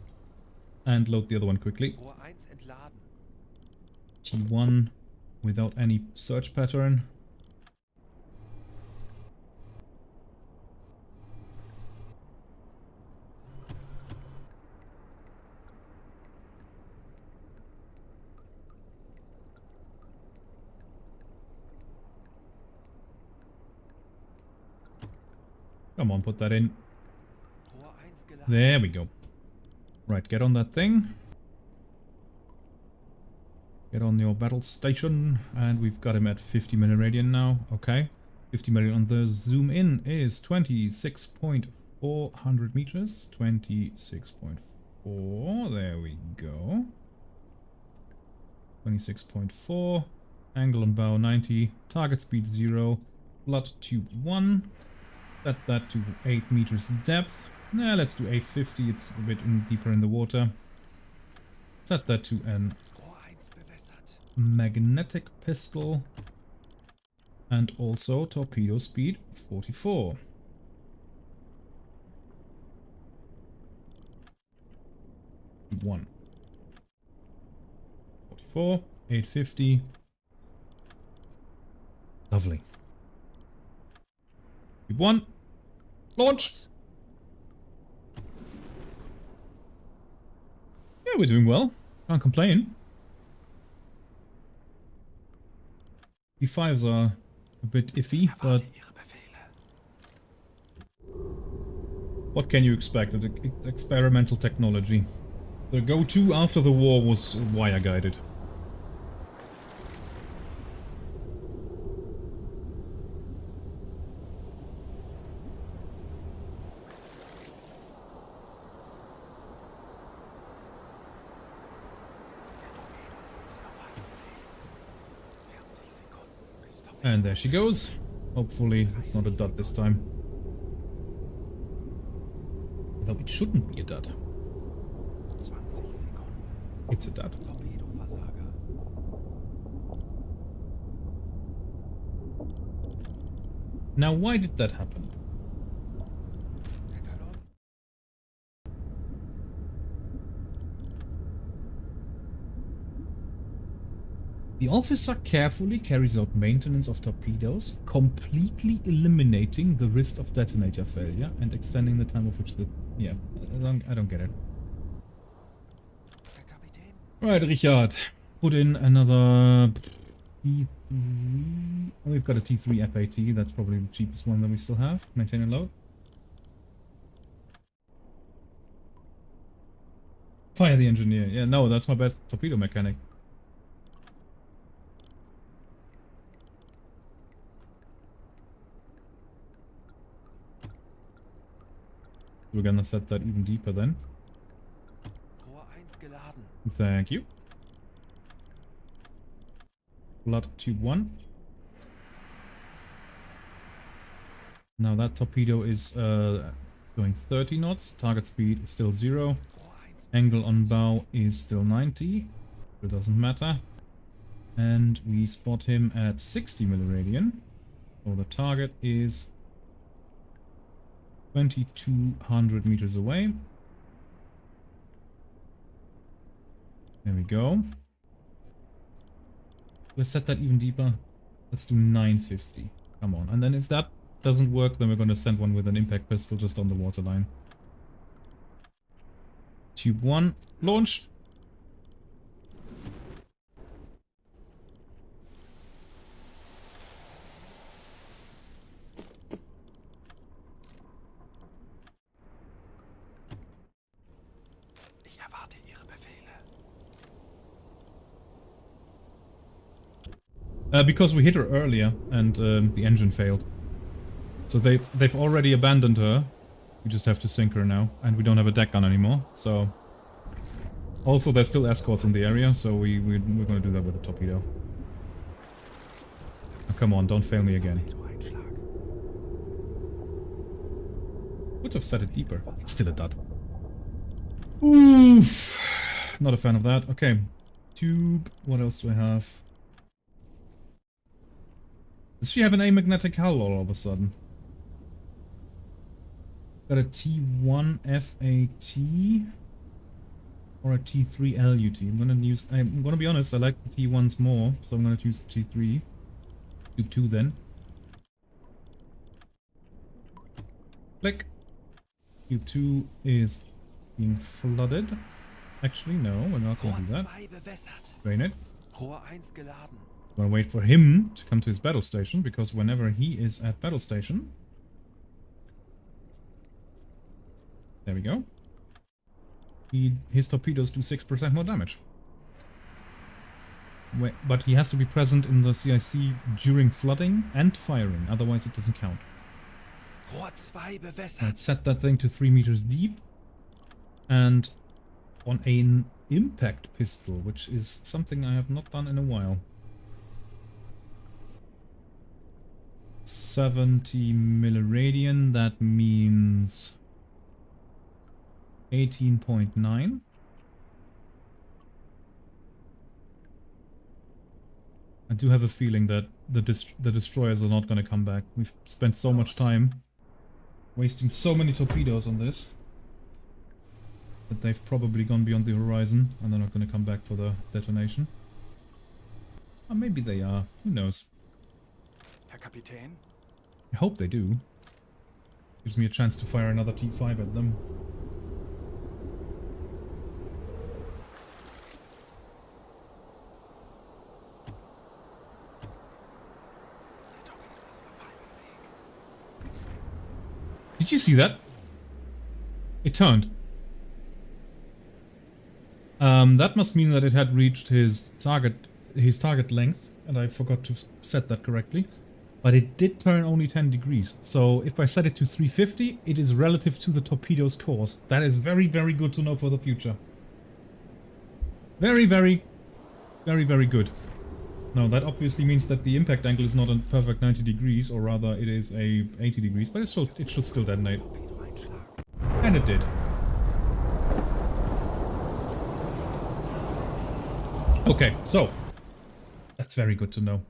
S1: And load the other one quickly. T1 without any search pattern. Come on, put that in. There we go. Right, get on that thing. Get on your battle station. And we've got him at 50 milliradian now. Okay. 50 milliradian on the zoom in is 26.400 meters. 26.4. There we go. 26.4. Angle on bow 90. Target speed 0. Flood tube 1. Set that to 8 meters depth. Nah, let's do 850. It's a bit deeper in the water. Set that to an magnetic pistol. And also torpedo speed 44. One. 44, 850. Lovely. One. Launch! Yeah, we're doing well. Can't complain. B5s are a bit iffy, but what can you expect? It's experimental technology. The go-to after the war was wire-guided. And there she goes. Hopefully it's not a dud this time. Though it shouldn't be a dud. It's a dud. Now why did that happen? The officer carefully carries out maintenance of torpedoes, completely eliminating the risk of detonator failure and extending the time of which the... Yeah, I don't get it. Alright, Richard. Put in another T3... Oh, we've got a T3 FAT. That's probably the cheapest one that we still have. Maintain and load. Fire the engineer. Yeah, no, that's my best torpedo mechanic. We're gonna set that even deeper then. Thank you. Blood tube 1. Now that torpedo is going 30 knots. Target speed is still 0. Angle on bow is still 90. It doesn't matter. And we spot him at 60 milliradian. So the target is 2,200 meters away. There we go. Let's set that even deeper. Let's do 950. Come on. And then if that doesn't work, then we're going to send one with an impact pistol just on the waterline. Tube 1, launch! Because we hit her earlier and the engine failed. So they've already abandoned her. We just have to sink her now. And we don't have a deck gun anymore, so... Also, there's still escorts in the area, so we're gonna do that with a torpedo. Oh, come on, don't fail me again. Would have set it deeper. It's still a dud. Oof! Not a fan of that. Okay. Tube. What else do I have? Does she have an amagnetic hull all of a sudden? Got a T1 FAT or a T3 LUT. I'm gonna be honest, I like the T1s more, so I'm gonna use the T3. Tube 2 then. Click. Tube 2 is being flooded. Actually, no, we're not gonna do that. Drain it. Gonna wait for him to come to his battle station, because whenever he is at battle station... There we go. His torpedoes do 6% more damage. But he has to be present in the CIC during flooding and firing, otherwise it doesn't count. Let's set that thing to 3 meters deep. And on an impact pistol, which is something I have not done in a while. 70 milliradian, that means 18.9. do have a feeling that the destroyers are not going to come back. We've spent so much time wasting so many torpedoes on this that they've probably gone beyond the horizon and they're not going to come back for the detonation. Or maybe they are. Who knows?
S6: Herr Kapitän?
S1: I hope they do. Gives me a chance to fire another T5 at them. Did you see that? It turned. That must mean that it had reached his target length, and I forgot to set that correctly. But it did turn only 10 degrees. So if I set it to 350, it is relative to the torpedo's course. That is very, very good to know for the future. Very, very, very, very good. Now that obviously means that the impact angle is not a perfect 90 degrees, or rather it is a 80 degrees, but it should still detonate. And it did. Okay, so that's very good to know.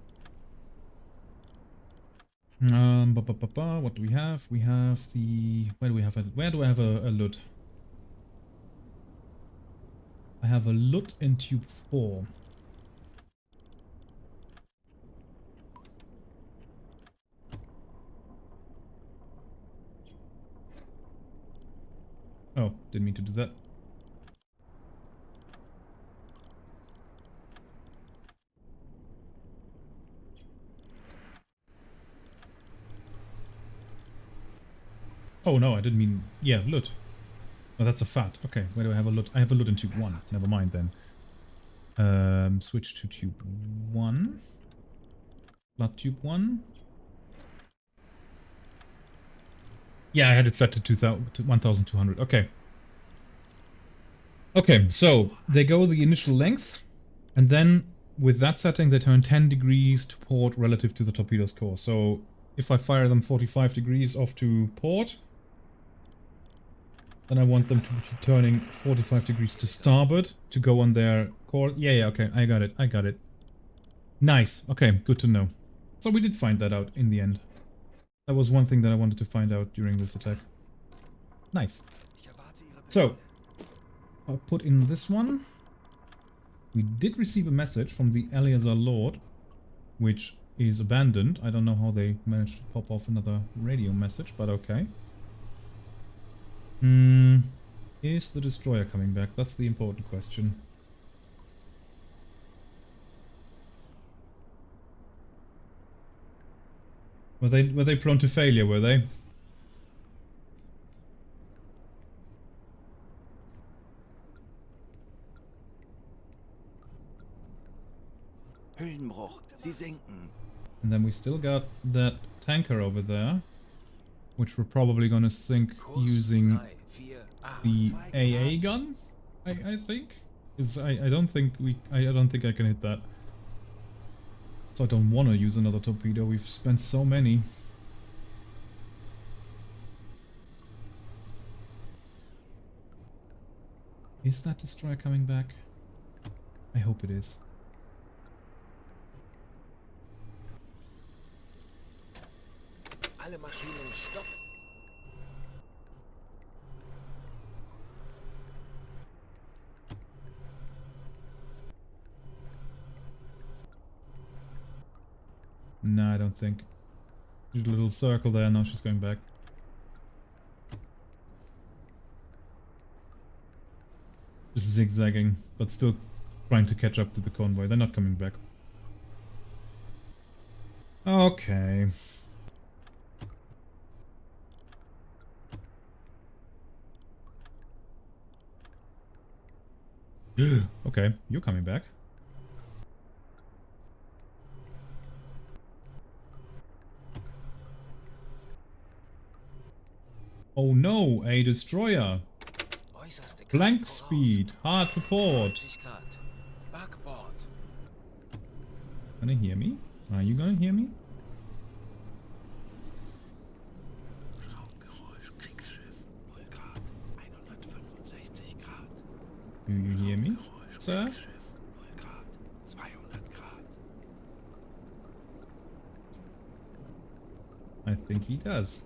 S1: What do we have? We have the... Where do I have a LUT? I have a LUT in tube 4. Oh, didn't mean to do that. Oh no, I didn't mean... Yeah, LUT. Oh, that's a FAT. Okay, where do I have a LUT? I have a LUT in tube 1. Never mind then. Switch to tube 1. LUT tube 1. Yeah, I had it set to 1200. Okay. Okay, so they go the initial length, and then with that setting they turn 10 degrees to port relative to the torpedo's course. So if I fire them 45 degrees off to port, then I want them to be turning 45 degrees to starboard to go on their course. Yeah, okay, I got it. Nice, okay, good to know. So we did find that out in the end. That was one thing that I wanted to find out during this attack. Nice. So, I'll put in this one. We did receive a message from the Eleazar Lord, which is abandoned. I don't know how they managed to pop off another radio message, but okay. Is the destroyer coming back? That's the important question. Were they prone to failure, were they?
S6: Hüllenbruch. Sie sinken.
S1: And then we still got that tanker over there, which we're probably gonna sink using the AA gun, I think. Because I don't think I can hit that. So I don't want to use another torpedo. We've spent so many. Is that destroyer coming back? I hope it is.
S2: Alle Maschinen stopp.
S1: No, I don't think. Did a little circle there, now she's going back. Just zigzagging, but still trying to catch up to the convoy. They're not coming back. Okay. Okay, you're coming back. Oh no, a destroyer.
S2: Äußerste
S1: Blank
S2: Kraft
S1: speed, hard to port.
S2: 50 Grad. Backbord.
S1: Gonna hear me? Are you gonna hear me?
S4: Schraubgeräusch, Kriegsschiff, 0 Grad, 165 Grad.
S1: Do you hear me,
S4: Schraubgeräusch,
S1: sir?
S4: Kriegsschiff, 0 Grad, 200 Grad.
S1: think he does.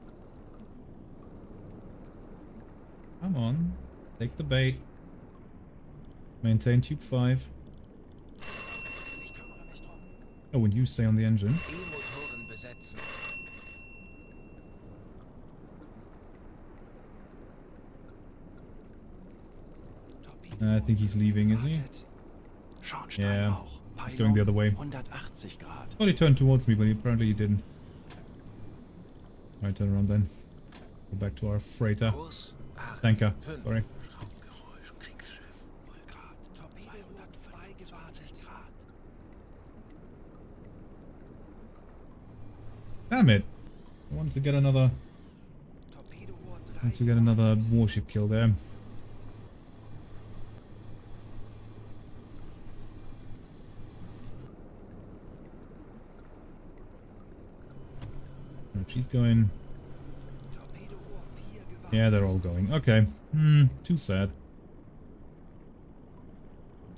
S1: Come on. Take the bait. Maintain tube 5.
S3: Ich kümmere mich drum.
S1: Oh, and you stay on the engine.
S2: U-Motoren besetzen.
S1: I think he's leaving, is he?
S6: Schornstein
S1: Yeah,
S6: Rauch.
S1: he's going the other way.
S6: 180 Grad.
S1: Well, he turned towards me, but apparently he didn't. Alright, turn around then. Go back to our freighter.
S2: Kurs 8,
S1: Tanker,
S2: 5.
S1: sorry.
S3: Torpedo 2 gewartet.
S1: Damn it! I wanted to get another
S3: Torpedo 3
S1: warship kill there. She's going.
S3: Torpedo 4 gewartet.
S1: Yeah, they're all going. Okay. Too sad.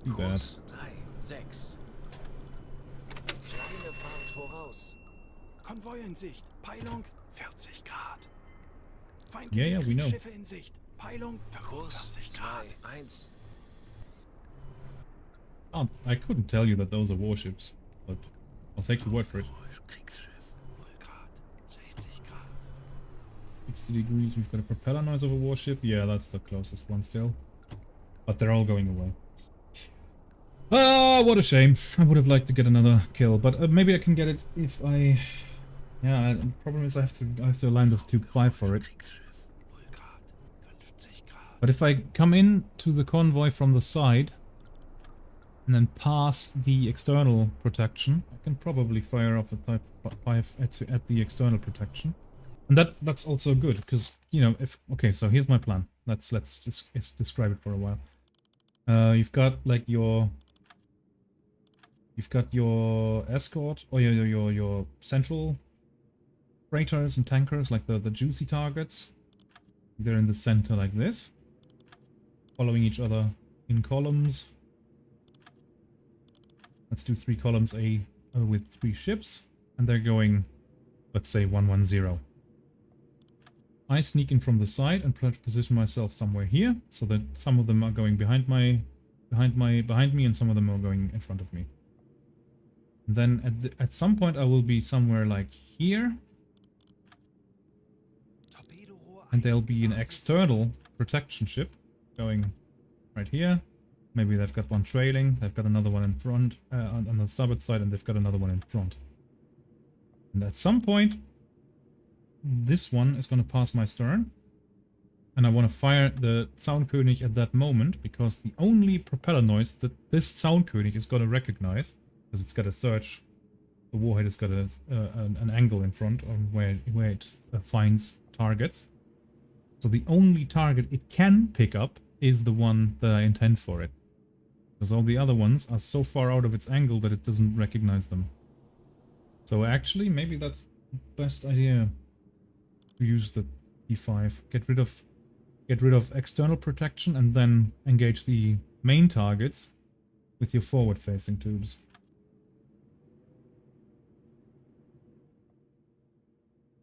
S1: Too bad.
S2: Kurs 3, 6. Kleine Fahrt voraus.
S6: Konvoi in Sicht. Peilung 40 Grad.
S1: Yeah, we know.
S6: Schiffe in Sicht. Peilung
S2: Kurs
S6: 45
S2: 2,
S6: Grad.
S2: 1.
S1: I couldn't tell you that those are warships, but I'll take your word for it. 60 degrees, we've got a propeller noise of a warship. Yeah, that's the closest one still. But they're all going away. Ah, what a shame. I would have liked to get another kill, but maybe I can get it if I... Yeah, the problem is I have to land of tube 5 for it. But if I come in to the convoy from the side and then pass the external protection, I can probably fire off a type 5 at the external protection. And that's also good, because, you know, if... Okay, so here's my plan. Let's just describe it for a while. You've got, like, your... You've got your escort, or your central freighters and tankers, like the juicy targets. They're in the center like this. Following each other in columns. Let's do 3 columns with 3 ships. And they're going, let's say, 110. I sneak in from the side and position myself somewhere here, so that some of them are going behind me, and some of them are going in front of me. And then at some point I will be somewhere like here, and there'll be an external protection ship going right here. Maybe they've got one trailing, they've got another one in front on the starboard side, and they've got another one in front. And at some point, this one is going to pass my stern, and I want to fire the Zaunkönig at that moment, because the only propeller noise that this Zaunkönig is going to recognize, because it's got a search, the warhead has got an angle in front on where it finds targets. So the only target it can pick up is the one that I intend for it, because all the other ones are so far out of its angle that it doesn't recognize them. So actually, maybe that's the best idea. Use the D5, get rid of external protection, and then engage the main targets with your forward-facing tubes.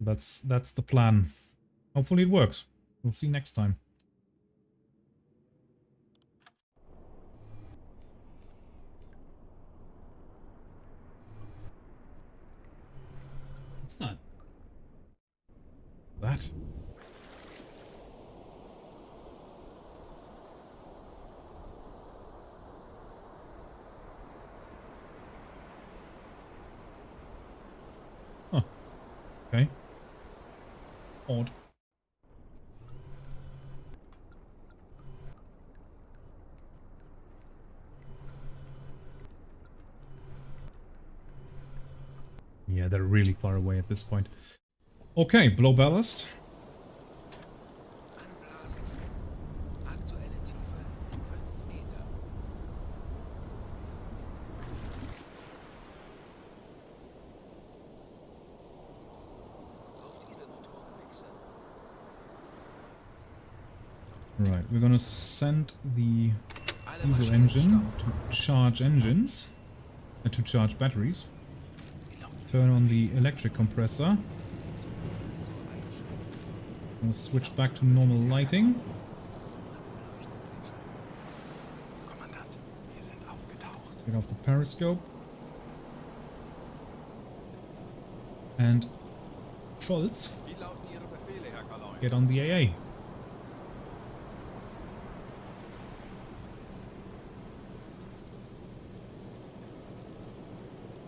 S1: That's the plan. Hopefully it works. We'll see next time. What's that? That? Huh. Okay. Odd. Yeah, they're really far away at this point. Okay, blow ballast.
S2: Anblasen. Aktuelle Tiefe 5 Meter. Auf Dieselmotoren wechseln.
S1: Right, we're gonna send the
S2: Alle
S1: diesel
S2: Maschinen
S1: engine
S2: stoppen.
S1: to charge engines, to charge batteries. Turn on the electric compressor. We'll switch back to normal lighting.
S6: Kommandant, wir sind aufgetaucht.
S1: Get off the periscope. And Scholz,
S3: Wie lauten Ihre Befehle, Herr Kaloy?
S1: get on the AA.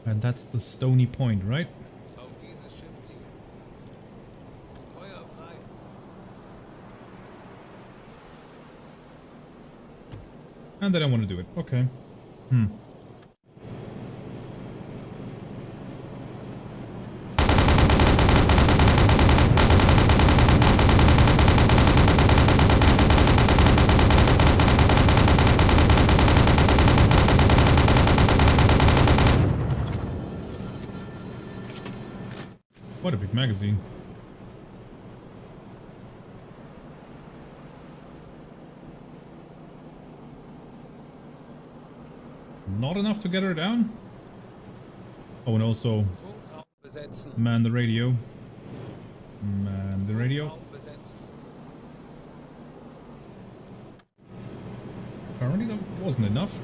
S1: And that's the Stony Point, right?
S2: Auf dieses Schiff zielen. Feuer frei.
S1: And they don't want to do it. Okay. What a big magazine. Not enough to get her down? Oh, and also
S2: Funkraum besetzen.
S1: man the radio. Man the radio.
S2: Funkraum besetzen.
S1: Apparently that wasn't enough.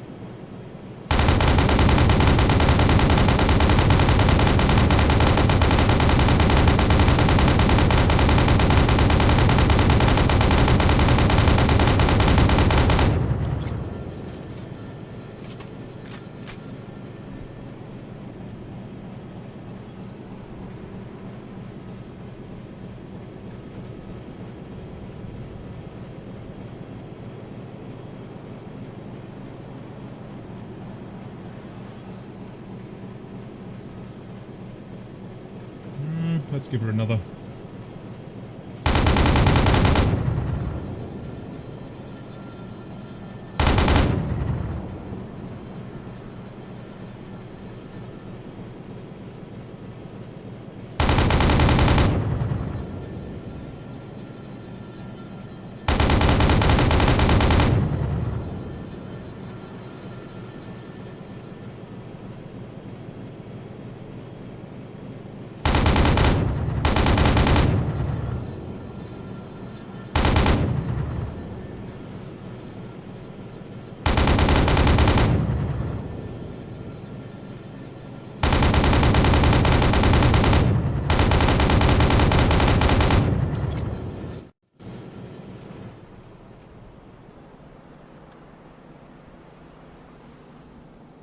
S1: Let's give her another.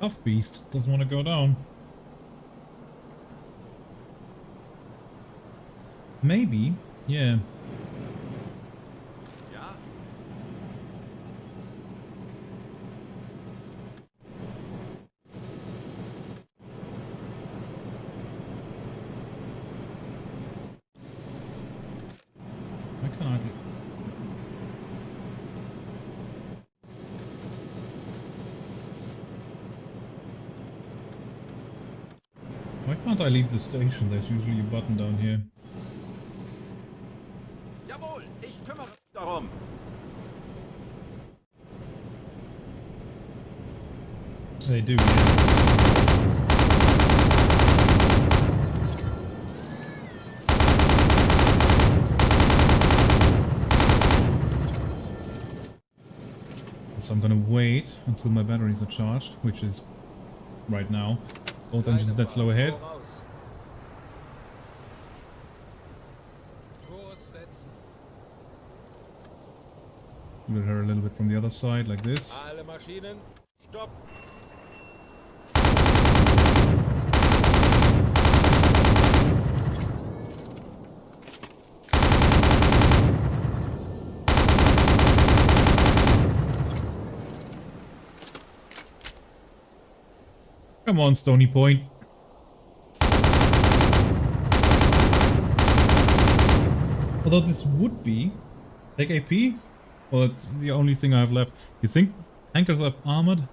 S1: Tough beast doesn't want to go down. Maybe, yeah.
S3: Ja?
S1: Why can't I? Why can't I leave the station? There's usually a button down here.
S3: Jawohl, ich kümmere mich darum.
S1: They do, yeah. So I'm gonna wait until my batteries are charged, which is right now. Both engines dead slow ahead.
S2: Voraus. Kurs setzen.
S1: Look at her a little bit from the other side, like this.
S2: Alle Maschinen. Stopp.
S1: Come on, Stony Point. Although this would be... Take AP? Well, that's the only thing I have left. You think tankers are armored?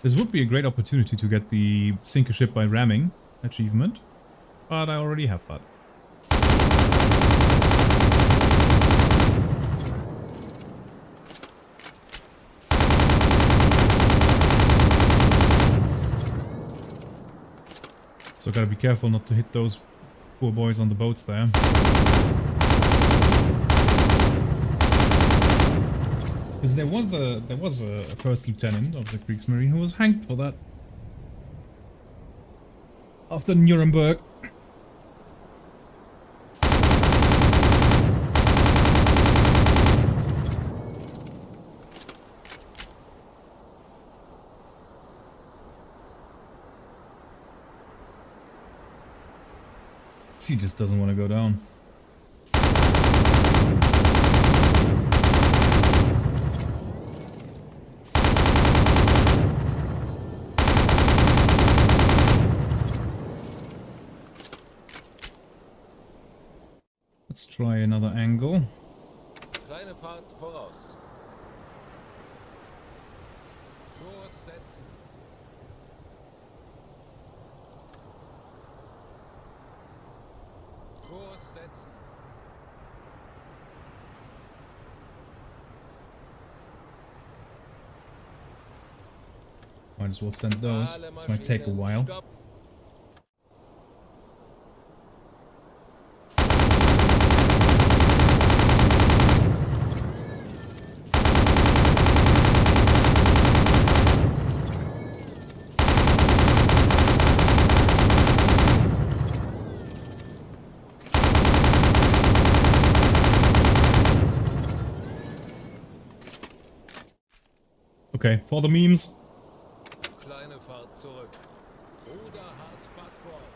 S1: This would be a great opportunity to get the sink a ship by ramming achievement, but I already have that. So gotta be careful not to hit those poor boys on the boats there. Because there was a first lieutenant of the Kriegsmarine who was hanged for that. After Nuremberg. She just doesn't want to go down. Let's try another angle.
S2: Kleine Fahrt voraus. Kurs setzen. Kurs setzen.
S1: Might as well send those.
S2: Alle
S1: This might take a
S2: Maschinen
S1: while.
S2: stopp.
S1: Okay, for the memes.
S2: Kleine Fahrt zurück. Ruder hart Backbord.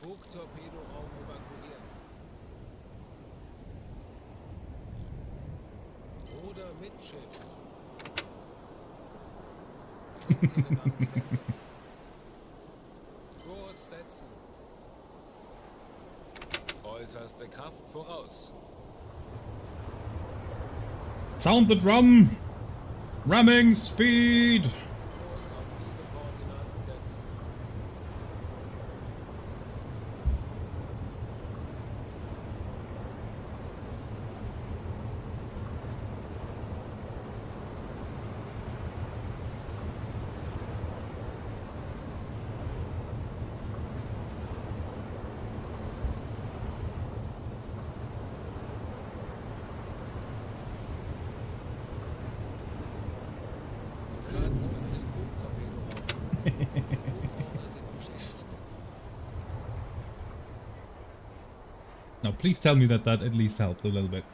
S2: Bugtorpedoraum evakuieren. Ruder mitschiffs. Telegramm gesendet. Kurs setzen. Äußerste Kraft voraus.
S1: Sound the drum! Ramming speed!
S2: Kurs auf diese Koordinaten setzen. Schadensmann ist Bugtorpedoraum. Bugrohre sind beschädigt.
S1: Now please tell me that at least helped a little bit.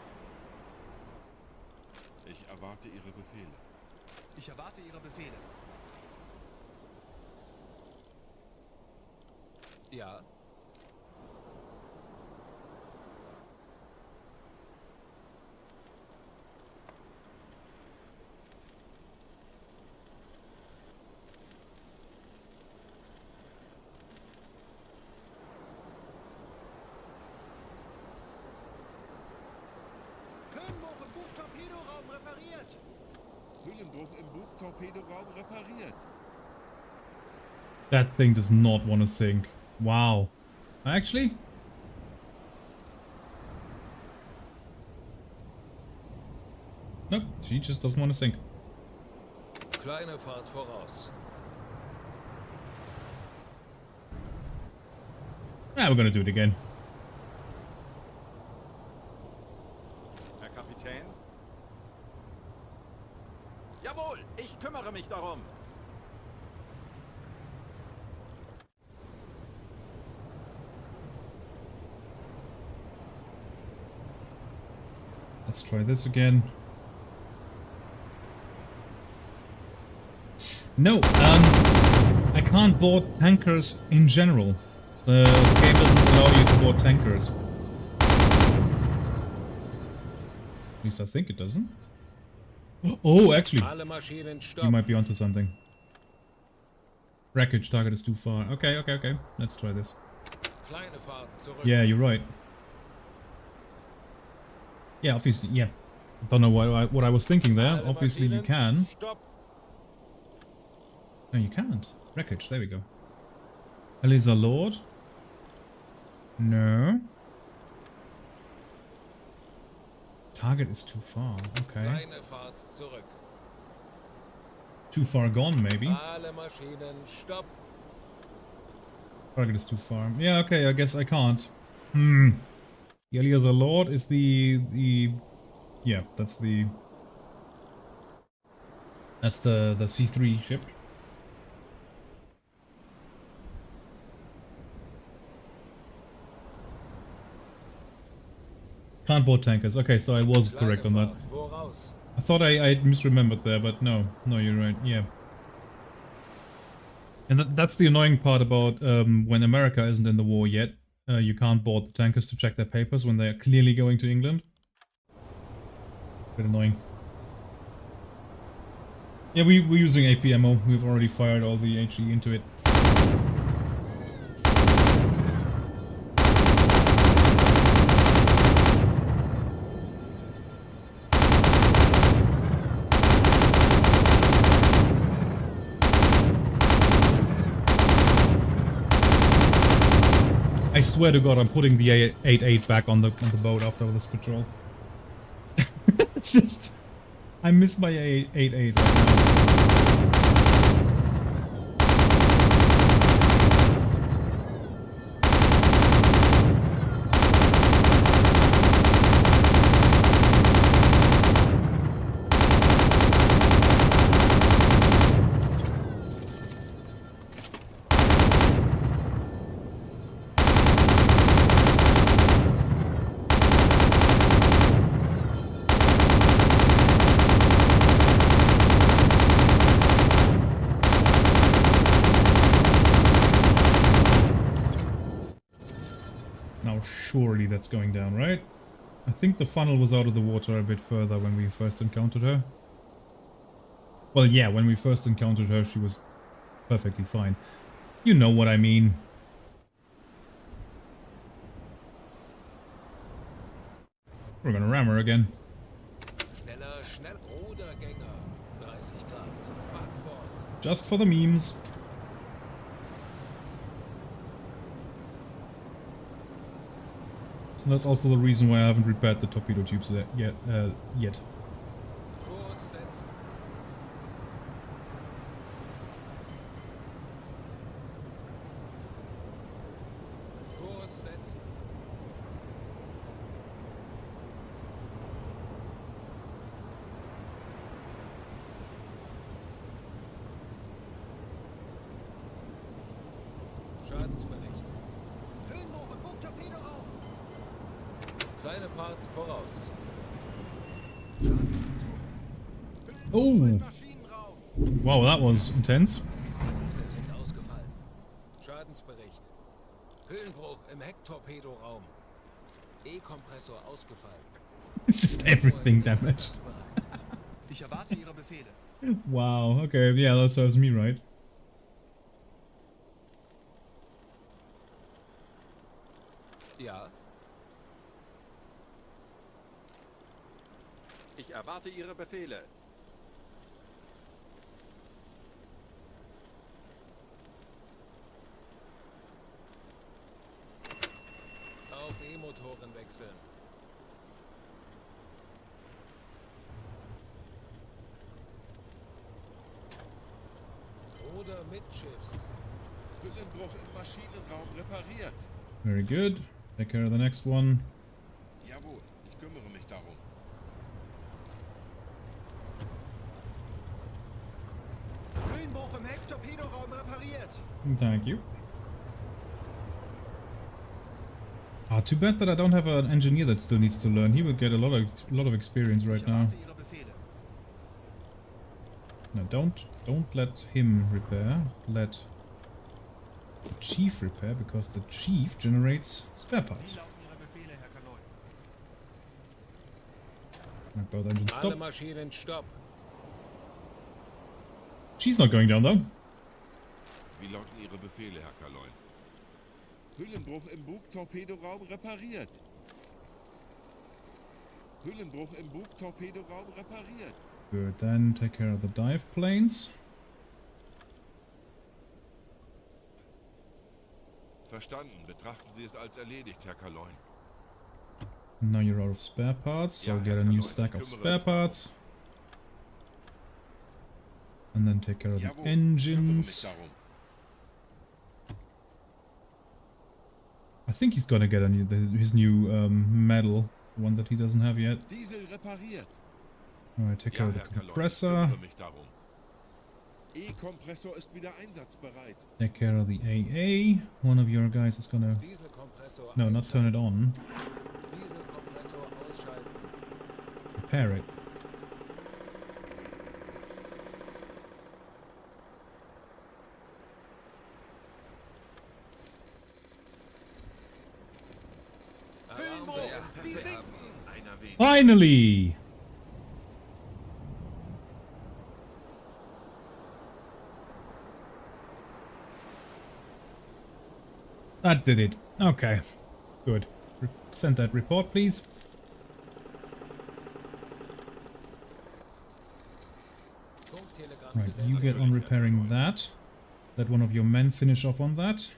S5: Ich erwarte Ihre Befehle.
S3: Ich erwarte Ihre Befehle.
S2: Ja.
S3: Höhenbruch im Bugtorpedoraum repariert.
S5: Höhenbruch im Bugtorpedoraum repariert.
S1: That thing does not want to sink. Wow. Actually? Nope, she just doesn't want to sink.
S2: Kleine Fahrt voraus.
S1: Ah, we're gonna do it again.
S4: Herr Kapitän? Jawohl, ich kümmere mich darum.
S1: Let's try this again. No, I can't board tankers in general. The game doesn't allow you to board tankers. At least I think it doesn't. Oh, actually,
S2: Alle Maschinen
S1: you
S2: stopp.
S1: might be onto something. Wreckage target is too far. Okay, okay, okay. Let's try this.
S2: Kleine Fahrt zurück.
S1: Yeah, you're right. Yeah, obviously, yeah. Don't know what I was thinking there.
S2: Alle
S1: Obviously, you
S2: Maschinen
S1: can.
S2: stopp.
S1: No, you can't. Wreckage, there we go. Eliza Lord? No. Target is too far. Okay.
S2: Kleine Fahrt zurück.
S1: Too far gone, maybe.
S2: Alle Maschinen, stopp.
S1: Target is too far. Yeah, okay, I guess I can't. Hmm. The Eliezer Lord is the... Yeah, that's the C3 ship. Can't board tankers. Okay, so I was correct on that.
S2: Voraus.
S1: I thought I misremembered there, but no, you're right. Yeah. And that's the annoying part about when America isn't in the war yet. You can't board the tankers to check their papers when they are clearly going to England. Bit annoying. Yeah, we're using APMO. We've already fired all the HE into it. I swear to God, I'm putting the 8-8 back on the boat after this patrol. It's just, I miss my 8-8 right now. Now surely that's going down, right? I think the funnel was out of the water a bit further when we first encountered her. Well, yeah, when we first encountered her, she was perfectly fine. You know what I mean. We're gonna ram her again.
S2: Schneller, schnell. Rudergänger. 30 Grad. Backbord.
S1: Just for the memes. And that's also the reason why I haven't repaired the torpedo tubes yet.
S2: Kurs setzen. Kurs setzen. Schadensbericht.
S3: Höhenbruch im Bugtorpedoraum.
S2: Kleine Fahrt voraus.
S1: Oh!
S3: Maschinenraum.
S1: Wow, that was intense.
S2: Die Diesel sind ausgefallen. Schadensbericht. Höhenbruch im Hecktorpedoraum. E-Kompressor ausgefallen.
S1: It's just everything damaged.
S3: Ich erwarte Ihre Befehle.
S1: Wow, okay, yeah, that serves me right.
S2: Ja.
S4: Ich erwarte Ihre Befehle.
S2: Auf E-Motoren wechseln. Oder Mitschiffs.
S5: Hüllenbruch im Maschinenraum repariert.
S1: Very good. Take care of the next one.
S5: Jawohl, ich kümmere mich darum.
S3: Höhenbruch im Hecktorpedoraum repariert.
S1: Thank you. Ah, too bad that I don't have an engineer that still needs to learn. He would get a lot of experience right
S3: Ich
S1: now.
S3: erwarte Ihre Befehle.
S1: No, don't let him repair. Let the chief repair, because the chief generates spare
S3: Wie
S1: parts.
S3: lauten Ihre Befehle, Herr Kaloy?
S1: Make both engines
S2: Alle
S1: stop.
S2: Maschinen stopp.
S1: She's not going down though.
S5: Wie lauten Ihre Befehle, Herr Kaloy? Hüllenbruch im Bugtorpedoraum repariert. Hüllenbruch im Bugtorpedoraum repariert.
S1: Good, then take care of the dive planes.
S5: Verstanden. Betrachten Sie es als erledigt, Herr Kaloy.
S1: Now you're out of spare parts, so
S5: Ja,
S1: get
S5: Herr
S1: a new
S5: Kaloy,
S1: stack of
S5: kümmere
S1: spare
S5: mich darum.
S1: parts. And then take care of the
S5: Jawohl, kümmere mich
S1: engines.
S5: darum.
S1: I think he's gonna get his new medal, the one that he doesn't have yet.
S5: Diesel repariert.
S1: Alright, take care
S5: Ja,
S1: of the
S5: Herr Kalon, ich
S1: compressor.
S5: kümmere mich darum. E-Kompressor ist wieder einsatzbereit.
S1: Take care of the AA. One of your guys is gonna...
S2: Dieselkompressor
S1: No, not turn it on.
S2: Dieselkompressor ausschalten.
S1: Repair it.
S4: Hüllenbruch! Sie sinken!
S5: Einer weniger.
S1: Finally! That did it. Okay. Good. Send that report, please.
S2: Funktelegramm
S1: Right, you
S2: gesendet.
S1: get on repairing that. Let one of your men finish off on that.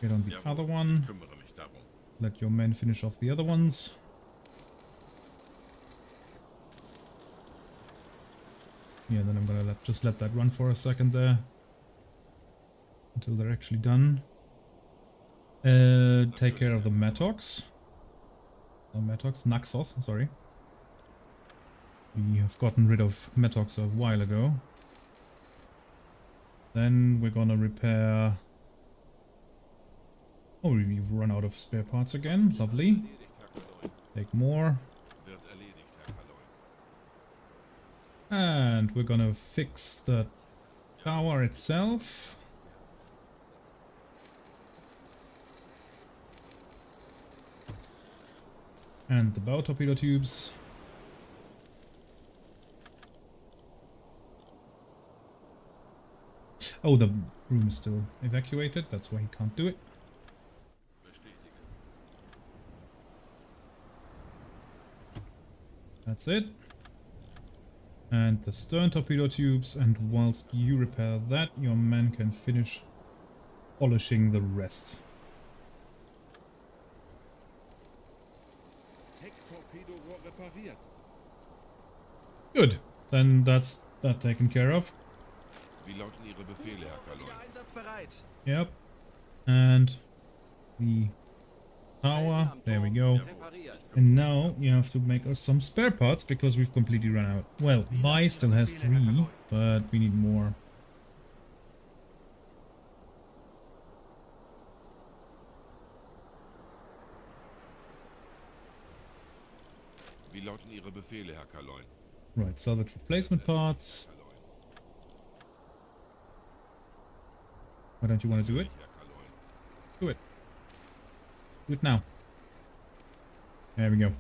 S1: Get on the
S5: Jawohl,
S1: other one.
S5: ich kümmere mich darum.
S1: Let your men finish off the other ones. Yeah, then I'm gonna just let that run for a second there. Until they're actually done. Take care of the Matox. Oh, Matox? Naxos, sorry. We have gotten rid of Matox a while ago. Then we're gonna repair... Oh, we've run out of spare parts again. Lovely.
S5: Erledigt, Herr Kalon.
S1: Take more.
S5: Wird erledigt, Herr Kalon.
S1: And we're gonna fix the tower itself. And the bow torpedo tubes. Oh, the room is still evacuated. That's why he can't do it.
S5: Bestätige.
S1: That's it. And the stern torpedo tubes. And whilst you repair that, your men can finish polishing the rest.
S5: Hecktorpedorohr repariert.
S1: Good. Then that's that taken care of.
S5: Wie lauten Ihre Befehle, Herr Kalon?
S3: Wieder einsatzbereit.
S1: Yep. And the tower. There we go.
S4: Repariert.
S1: And now you have to make us some spare parts because we've completely run out. Well, Vi still has 3, but we need more.
S5: Wie lauten Ihre Befehle, Herr Kalon?
S1: Right, salvage replacement parts.
S5: Kalon.
S1: Why don't you want to do it?
S5: Herr Kalon.
S1: Do it. Do it now. There we go.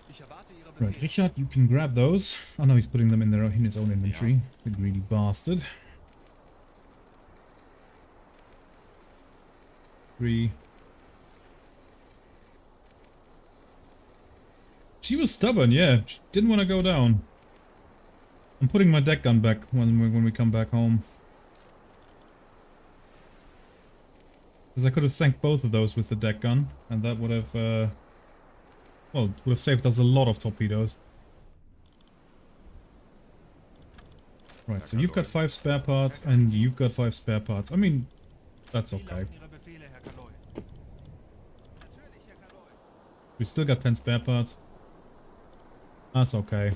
S3: Ich erwarte Ihre
S1: Right,
S3: Befehle.
S1: Richard, you can grab those. Oh no, he's putting them in his own inventory. The greedy bastard. 3. She was stubborn, yeah. She didn't want to go down. I'm putting my deck gun back when we come back home. Because I could have sank both of those with the deck gun, and that would have, well, it would have saved us a lot of torpedoes. Right, so you've got 5 spare parts, and you've got 5 spare parts. I mean, that's
S3: Wie
S1: okay.
S3: lauten Ihre Befehle, Herr Kalon? Natürlich, Herr Kalon.
S1: We still got 10 spare parts. That's okay.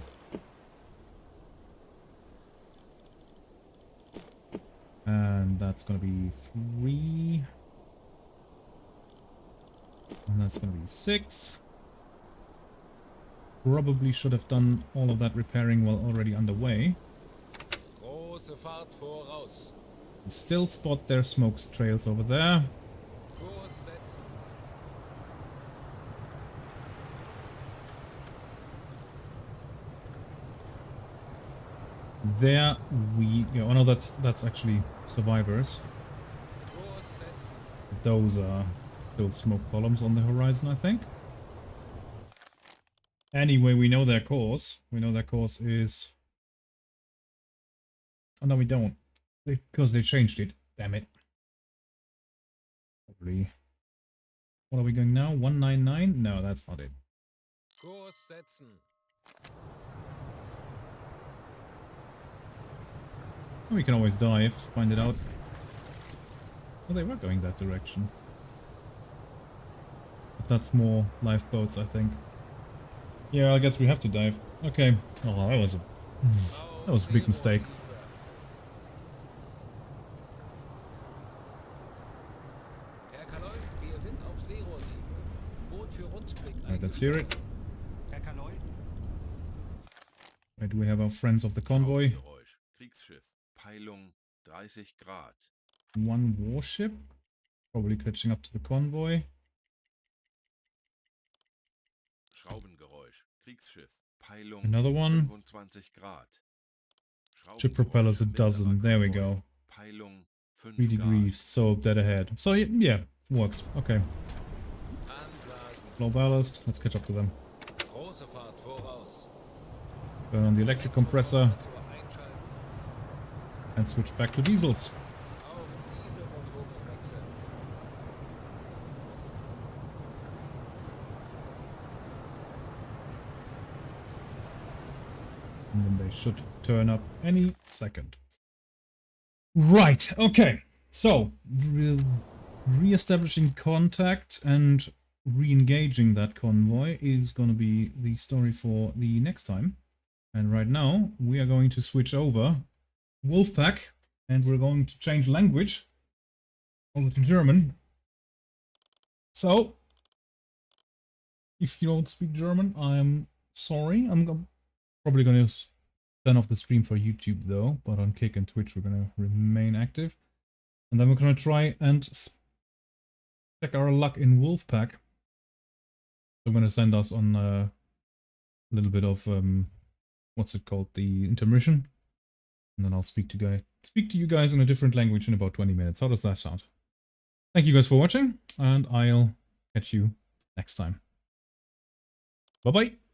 S1: And that's gonna be 3. And that's gonna be 6. Probably should have done all of that repairing while already underway.
S2: Große Fahrt voraus.
S1: We still spot their smoke trails over there.
S2: Kurs setzen.
S1: There we go. Oh no, that's actually survivors.
S2: Kurs setzen.
S1: Those are still smoke columns on the horizon, I think. Anyway, we know their course. We know their course is... Oh no, we don't. Because they changed it. Damn it. Probably What are we going now? 199? No, that's not it.
S2: Kurs setzen.
S1: We can always dive, find it out. Oh, they were going that direction. But that's more lifeboats, I think. Yeah, I guess we have to dive. Okay. Oh, that was a big mistake.
S2: Herr Kaloi, wir sind auf Seerohrtiefe. Boot für Rundblick
S1: Alright, let's hear it.
S3: Herr Kaloi?
S1: Where do we have our friends of the convoy?
S5: Schraubengeräusch. Kriegsschiff. Peilung 30 Grad.
S1: One warship. Probably catching up to the convoy.
S5: Schraubengeräusch. Kriegsschiff. Peilung
S1: Another one.
S5: 25 Grad.
S1: Ship propellers a dozen. There we go.
S5: Peilung 5
S1: 3 degrees. So dead ahead. So yeah, works. Okay.
S2: anblasen.
S1: Low ballast. Let's catch up to them.
S2: Große Fahrt voraus.
S1: Turn on the electric compressor
S2: Kompressor einschalten.
S1: and switch back to diesels.
S2: Auf Dieselmotoren wechseln.
S1: And then they should turn up any second. Right, okay. So, re-establishing contact and re-engaging that convoy is going to be the story for the next time. And right now, we are going to switch over Wolfpack, and we're going to change language over to German. So, if you don't speak German, I'm sorry. I'm probably going to turn off the stream for YouTube though, but on Kick and Twitch we're going to remain active. And then we're going to try and check our luck in Wolfpack. So I'm going to send us on a little bit of, what's it called, the intermission. And then I'll speak to you guys in a different language in about 20 minutes. How does that sound? Thank you guys for watching, and I'll catch you next time. Bye-bye.